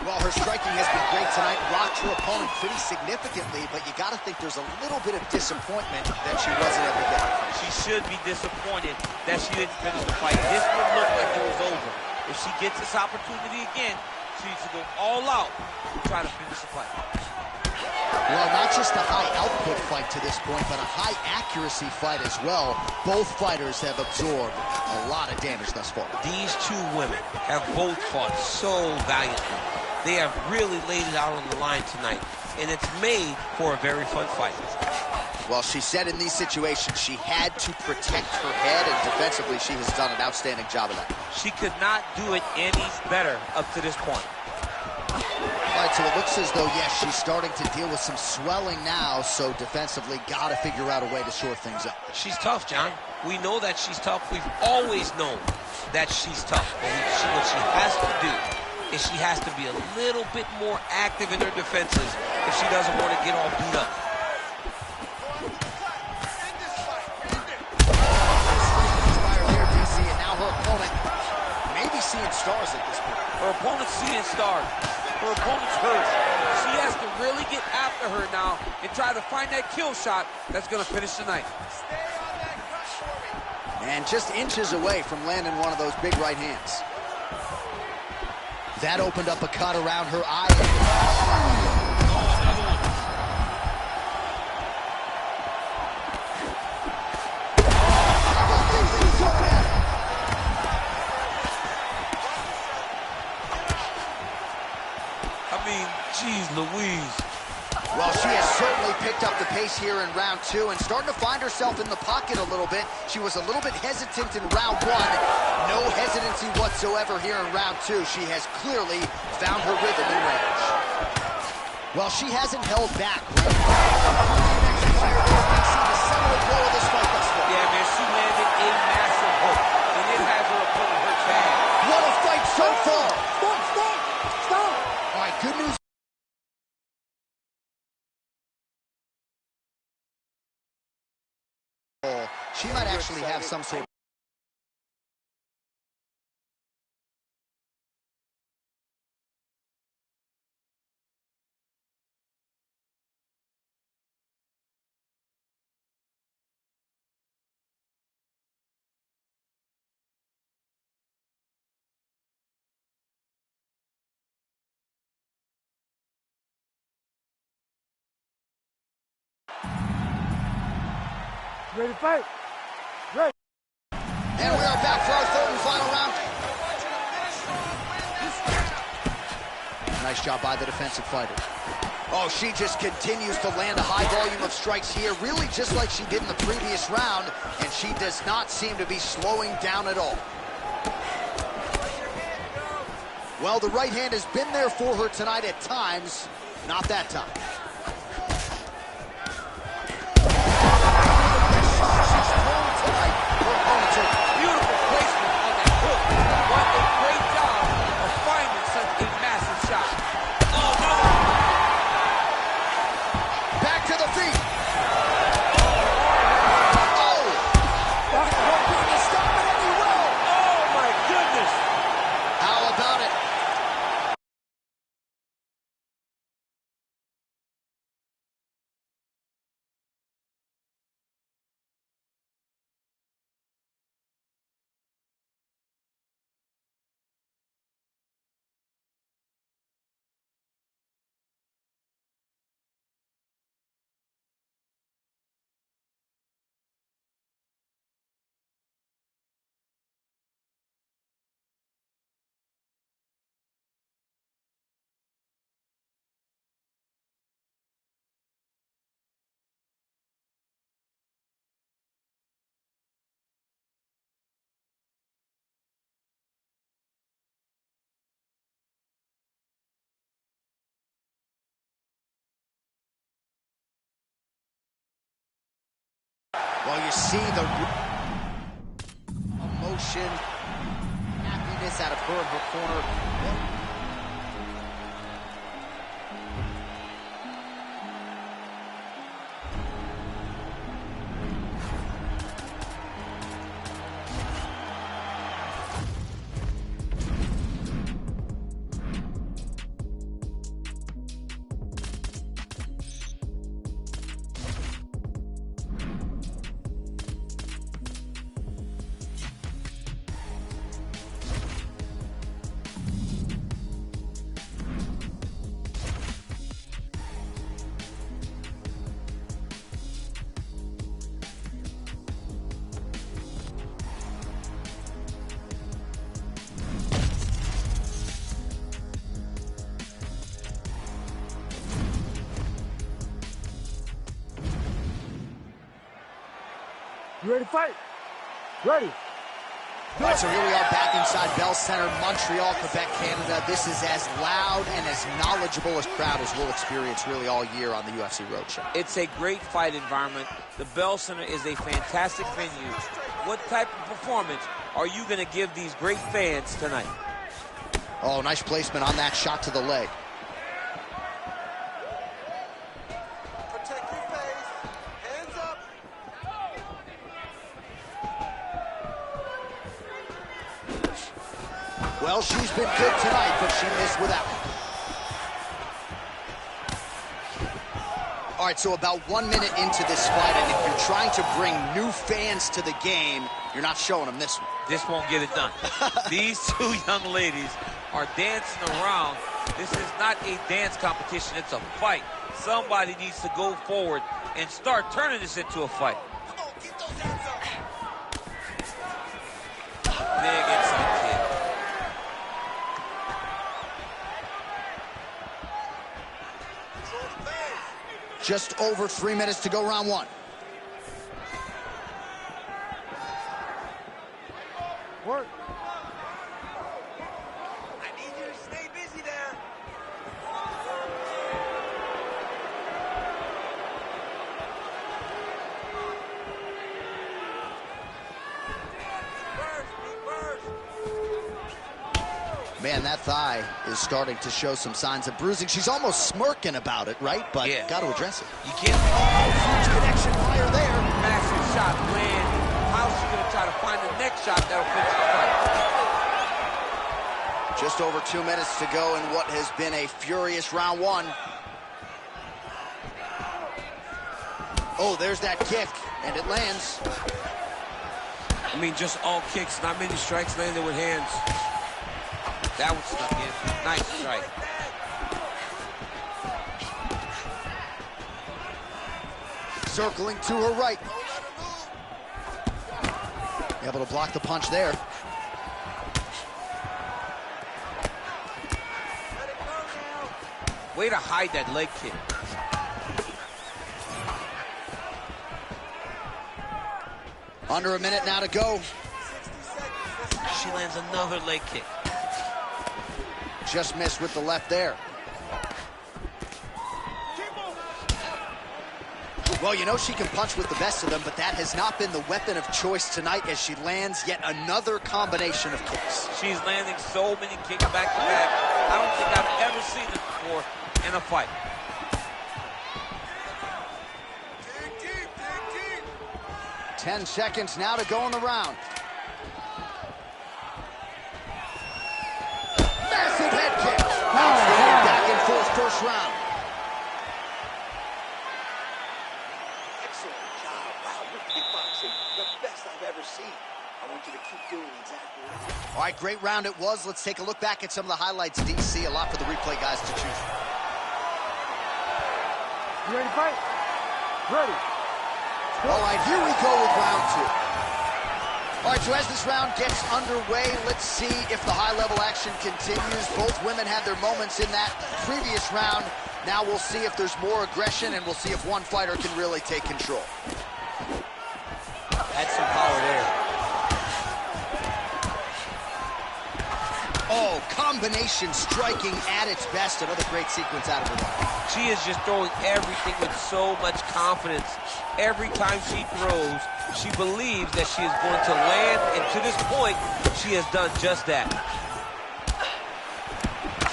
[SPEAKER 4] Well, her striking has been great tonight, rocked her opponent pretty significantly, but you got to think there's a little bit of disappointment that she wasn't able to get.
[SPEAKER 5] She should be disappointed that she didn't finish the fight. This would look like it was over. If she gets this opportunity again, she needs to go all out and try to finish the fight.
[SPEAKER 4] Well, not just a high-output fight to this point, but a high-accuracy fight as well. Both fighters have absorbed a lot of damage thus far.
[SPEAKER 10] These two women have both fought so valiantly. They have really laid it out on the line tonight, and it's made for a very fun fight.
[SPEAKER 4] Well, she said in these situations she had to protect her head, and defensively she has done an outstanding job of that.
[SPEAKER 5] She could not do it any better up to this point.
[SPEAKER 4] All right, so it looks as though, yes, she's starting to deal with some swelling now, so defensively got to figure out a way to shore things up.
[SPEAKER 10] She's tough, John. We know that she's tough. We've always known that she's tough. But what she has to do is she has to be a little bit more active in her defenses if she doesn't want to get all beat up.
[SPEAKER 4] And now her opponent may be seeing stars at this point.
[SPEAKER 5] Her opponent's seeing stars. Her opponent's hurt. She has to really get after her now and try to find that kill shot that's going to finish the night.
[SPEAKER 4] And just inches away from landing one of those big right hands. That opened up a cut around her eye.
[SPEAKER 5] Jeez Louise.
[SPEAKER 4] Well, she has certainly picked up the pace here in round two and starting to find herself in the pocket a little bit. She was a little bit hesitant in round one. No hesitancy whatsoever here in round two. She has clearly found her rhythm in range. Well, she hasn't held back.
[SPEAKER 5] Yeah, man, she landed a
[SPEAKER 4] She might actually have some sort of...
[SPEAKER 3] Ready to fight? Ready.
[SPEAKER 4] And we are back for our third and final round. Nice job by the defensive fighter. Oh, she just continues to land a high volume of strikes here, really just like she did in the previous round, and she does not seem to be slowing down at all. Well, the right hand has been there for her tonight at times, not that time.
[SPEAKER 5] Beautiful placement on that hook. What a great job of finding such a massive shot. Oh, no.
[SPEAKER 4] Back to the feet.
[SPEAKER 5] Stop it and he will. Oh, my goodness.
[SPEAKER 4] How about it? Well, you see the emotion, happiness out of her in her corner.
[SPEAKER 3] You ready to fight? Ready.
[SPEAKER 4] All right, so here we are back inside Bell Center, Montreal, Quebec, Canada. This is as loud and as knowledgeable a crowd as we'll experience really all year on the UFC Roadshow.
[SPEAKER 5] It's a great fight environment. The Bell Center is a fantastic venue. What type of performance are you going to give these great fans tonight?
[SPEAKER 4] Oh, nice placement on that shot to the leg.
[SPEAKER 6] Protect your face. Hands up.
[SPEAKER 4] Well, she's been good tonight, but she missed without it. All right, so about 1 minute into this fight, and if you're trying to bring new fans to the game, you're not showing them this one.
[SPEAKER 5] This won't get it done. These two young ladies are dancing around. This is not a dance competition, it's a fight. Somebody needs to go forward and start turning this into a fight.
[SPEAKER 6] Come on, keep those hands up.
[SPEAKER 5] Big inside kick.
[SPEAKER 4] Just over 3 minutes to go, round one.
[SPEAKER 3] Work.
[SPEAKER 6] I need you to stay busy there.
[SPEAKER 4] Man, that thigh is starting to show some signs of bruising. She's almost smirking about it, right? But
[SPEAKER 5] yeah,
[SPEAKER 4] got to address it.
[SPEAKER 5] You can't.
[SPEAKER 4] Oh, huge connection fire there.
[SPEAKER 5] Massive shot land shot that'll finish the fight.
[SPEAKER 4] Just over 2 minutes to go in what has been a furious round one. Oh, there's that kick, and it lands.
[SPEAKER 5] I mean, just all kicks, not many strikes landed with hands. That was stuck in. Nice strike.
[SPEAKER 4] Circling to her right. Able to block the punch there.
[SPEAKER 5] Way to hide that leg kick.
[SPEAKER 4] Under a minute now to go.
[SPEAKER 10] She lands another leg kick.
[SPEAKER 4] Just missed with the left there. Well, you know she can punch with the best of them, but that has not been the weapon of choice tonight as she lands yet another combination of kicks.
[SPEAKER 5] She's landing so many kicks back to back. I don't think I've ever seen this before in a fight.
[SPEAKER 4] 10 seconds now to go in the round. Massive head kick. Back and forth first round.
[SPEAKER 6] Excellent job. Wow, you're kickboxing the best I've ever seen. I want you to keep doing exactly that.
[SPEAKER 4] All right, great round it was. Let's take a look back at some of the highlights, DC. A lot for the replay guys to choose from.
[SPEAKER 3] You ready to fight? Ready.
[SPEAKER 4] All right, here we go with round two. All right, so as this round gets underway, let's see if the high-level action continues. Both women had their moments in that previous round. Now we'll see if there's more aggression, and we'll see if one fighter can really take control.
[SPEAKER 5] That's some power there.
[SPEAKER 4] Oh, combination striking at its best. Another great sequence out of her.
[SPEAKER 5] She is just throwing everything with so much confidence. Every time she throws, she believes that she is going to land, and to this point, she has done just that.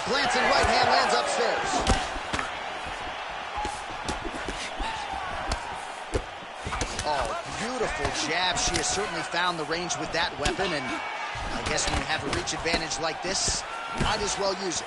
[SPEAKER 4] Glancing right hand lands upstairs. Oh, beautiful jab. She has certainly found the range with that weapon, and I guess when you have a reach advantage like this, might as well use it.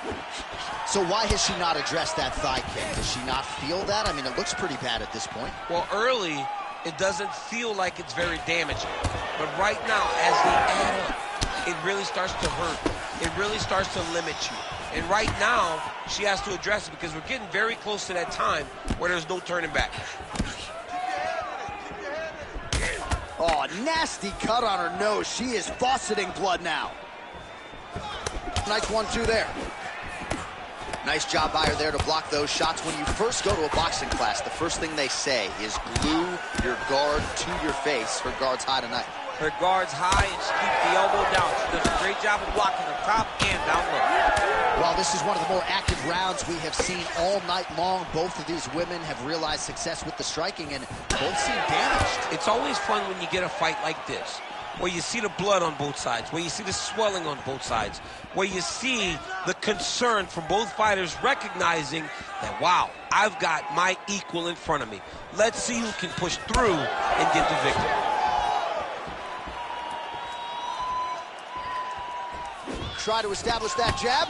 [SPEAKER 4] So why has she not addressed that thigh kick? Does she not feel that? I mean, it looks pretty bad at this point.
[SPEAKER 10] Well, early, it doesn't feel like it's very damaging. But right now, as they add up, it really starts to hurt. It really starts to limit you. And right now, she has to address it because we're getting very close to that time where there's no turning back.
[SPEAKER 4] Oh, nasty cut on her nose. She is fauceting blood now. Nice 1-2 there. Nice job by her there to block those shots. When you first go to a boxing class, the first thing they say is glue your guard to your face. Her guard's high tonight.
[SPEAKER 5] Her guard's high, and she keeps the elbow down. She does a great job of blocking the top and down low.
[SPEAKER 4] Well, this is one of the more active rounds we have seen all night long. Both of these women have realized success with the striking, and both seem damaged.
[SPEAKER 10] It's always fun when you get a fight like this, where you see the blood on both sides, where you see the swelling on both sides, where you see the concern from both fighters recognizing that, wow, I've got my equal in front of me. Let's see who can push through and get the victory.
[SPEAKER 4] Try to establish that jab.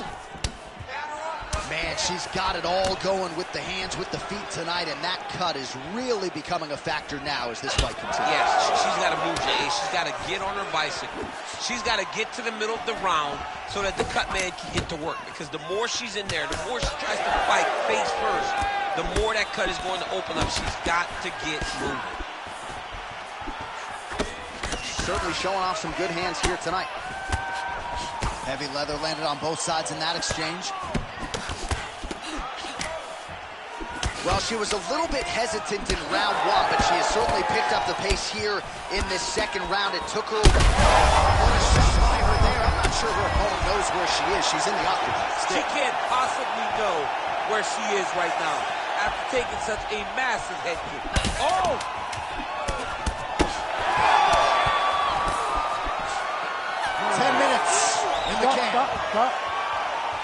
[SPEAKER 4] Man, she's got it all going with the hands, with the feet tonight, and that cut is really becoming a factor now as this fight continues.
[SPEAKER 10] Yes, she's got to move, Jay. She's got to get on her bicycle. She's got to get to the middle of the round so that the cut man can get to work. Because the more she's in there, the more she tries to fight face first, the more that cut is going to open up. She's got to get moving.
[SPEAKER 4] Certainly showing off some good hands here tonight. Heavy leather landed on both sides in that exchange. Well, she was a little bit hesitant in round one, but she has certainly picked up the pace here in this second round. It took her by her there. I'm not sure her opponent knows where she is. She's in the octagon.
[SPEAKER 5] She can't possibly know where she is right now after taking such a massive head kick. Oh!
[SPEAKER 4] 10 minutes in the can.
[SPEAKER 3] Stop.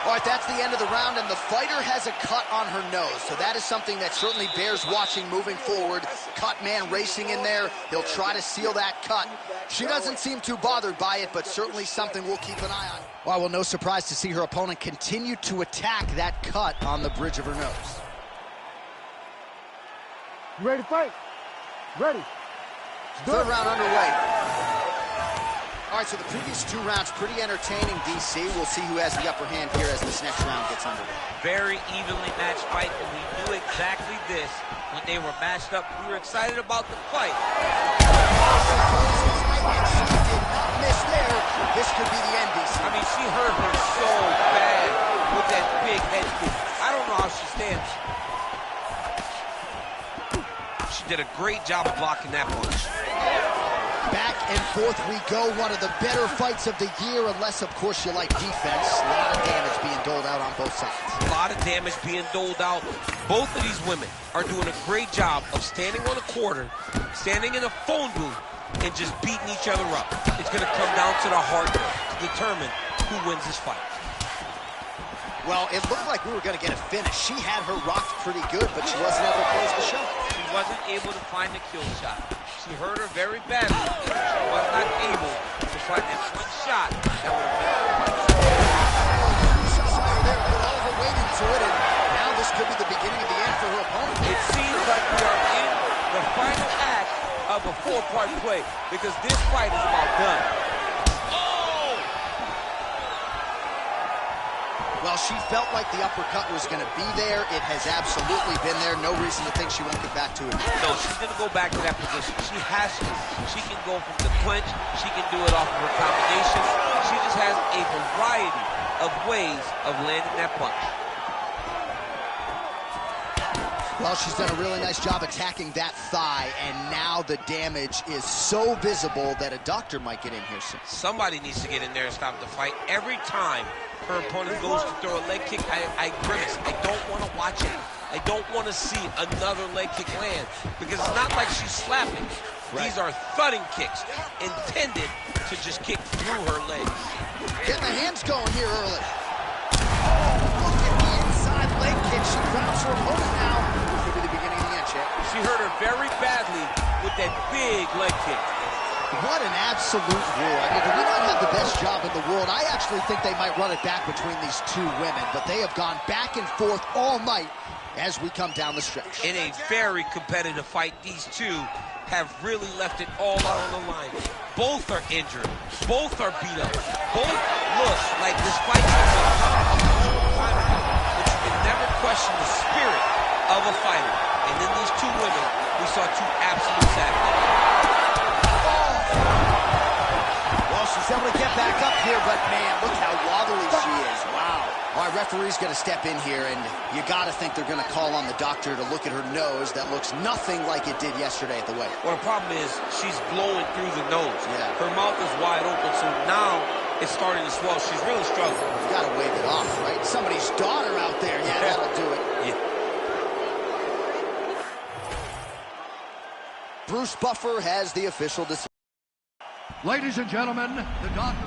[SPEAKER 4] All right, that's the end of the round, and the fighter has a cut on her nose. So that is something that certainly bears watching moving forward. Cut man racing in there. He'll try to seal that cut. She doesn't seem too bothered by it, but certainly something we'll keep an eye on. Well, no surprise to see her opponent continue to attack that cut on the bridge of her nose.
[SPEAKER 3] You ready to fight? Ready.
[SPEAKER 4] Third round underway. All right, so the previous 2 rounds pretty entertaining, DC. We'll see who has the upper hand here as this next round gets underway.
[SPEAKER 5] Very evenly matched fight, and we knew exactly this when they were matched up. We were excited about the fight.
[SPEAKER 4] She did not miss there. This could be the end, DC.
[SPEAKER 5] I mean, she hurt her so bad with that big head kick. I don't know how she stands. She did a great job of blocking that punch.
[SPEAKER 4] Back and forth we go. One of the better fights of the year, unless, of course, you like defense. A lot of damage being doled out on both sides.
[SPEAKER 5] A lot of damage being doled out. Both of these women are doing a great job of standing on a quarter, standing in a phone booth, and just beating each other up. It's going to come down to the heart to determine who wins this fight.
[SPEAKER 4] Well, it looked like we were going to get a finish. She had her rocked pretty good, but she wasn't able to close the show.
[SPEAKER 5] She wasn't able to find the kill shot. She hurt her very badly. She was not able to find that one shot that would have been the fight.
[SPEAKER 4] There, put all her weight into it, and now this could be the beginning of the end for her opponent.
[SPEAKER 5] It seems like we are in the final act of a 4-part play, because this fight is about done.
[SPEAKER 4] Well, she felt like the uppercut was going to be there. It has absolutely been there. No reason to think she won't get back to it.
[SPEAKER 5] No, she's going to go back to that position. She has to. She can go from the clinch. She can do it off of her combinations. She just has a variety of ways of landing that punch.
[SPEAKER 4] Well, she's done a really nice job attacking that thigh, and now the damage is so visible that a doctor might get in here soon.
[SPEAKER 5] Somebody needs to get in there and stop the fight. Every time her opponent goes to throw a leg kick, I grimace. I don't want to watch it. I don't want to see another leg kick land, because it's not like she's slapping. Right. These are thudding kicks intended to just kick through her legs.
[SPEAKER 4] Getting the hands going here early. Look at the inside leg kick. She grabs her opponent now. Could be the beginning of the end, Chad.
[SPEAKER 5] She hurt her very badly with that big leg kick.
[SPEAKER 4] What an absolute war. I mean, do we not have the best job in the world? I actually think they might run it back between these 2 women, but they have gone back and forth all night as we come down the stretch.
[SPEAKER 5] In a very competitive fight, these 2 have really left it all out on the line. Both are injured. Both are beat up. Both look like this fight has been a long time ago, but you can never question the spirit of a fighter. And in these 2 women, we saw 2 absolute savages.
[SPEAKER 4] Well, she's able to get back up here, but man, look how wobbly she is. Wow. Our referee's going to step in here, and you got to think they're going to call on the doctor to look at her nose. That looks nothing like it did yesterday at the weigh.
[SPEAKER 5] Well, the problem is she's blowing through the nose.
[SPEAKER 4] Yeah.
[SPEAKER 5] Her mouth is wide open, so now it's starting to swell. She's really struggling.
[SPEAKER 4] You got to wave it off, right? Somebody's daughter out there. Yeah, that'll do it.
[SPEAKER 5] Yeah.
[SPEAKER 4] Bruce Buffer has the official decision.
[SPEAKER 11] Ladies and gentlemen, the doctor...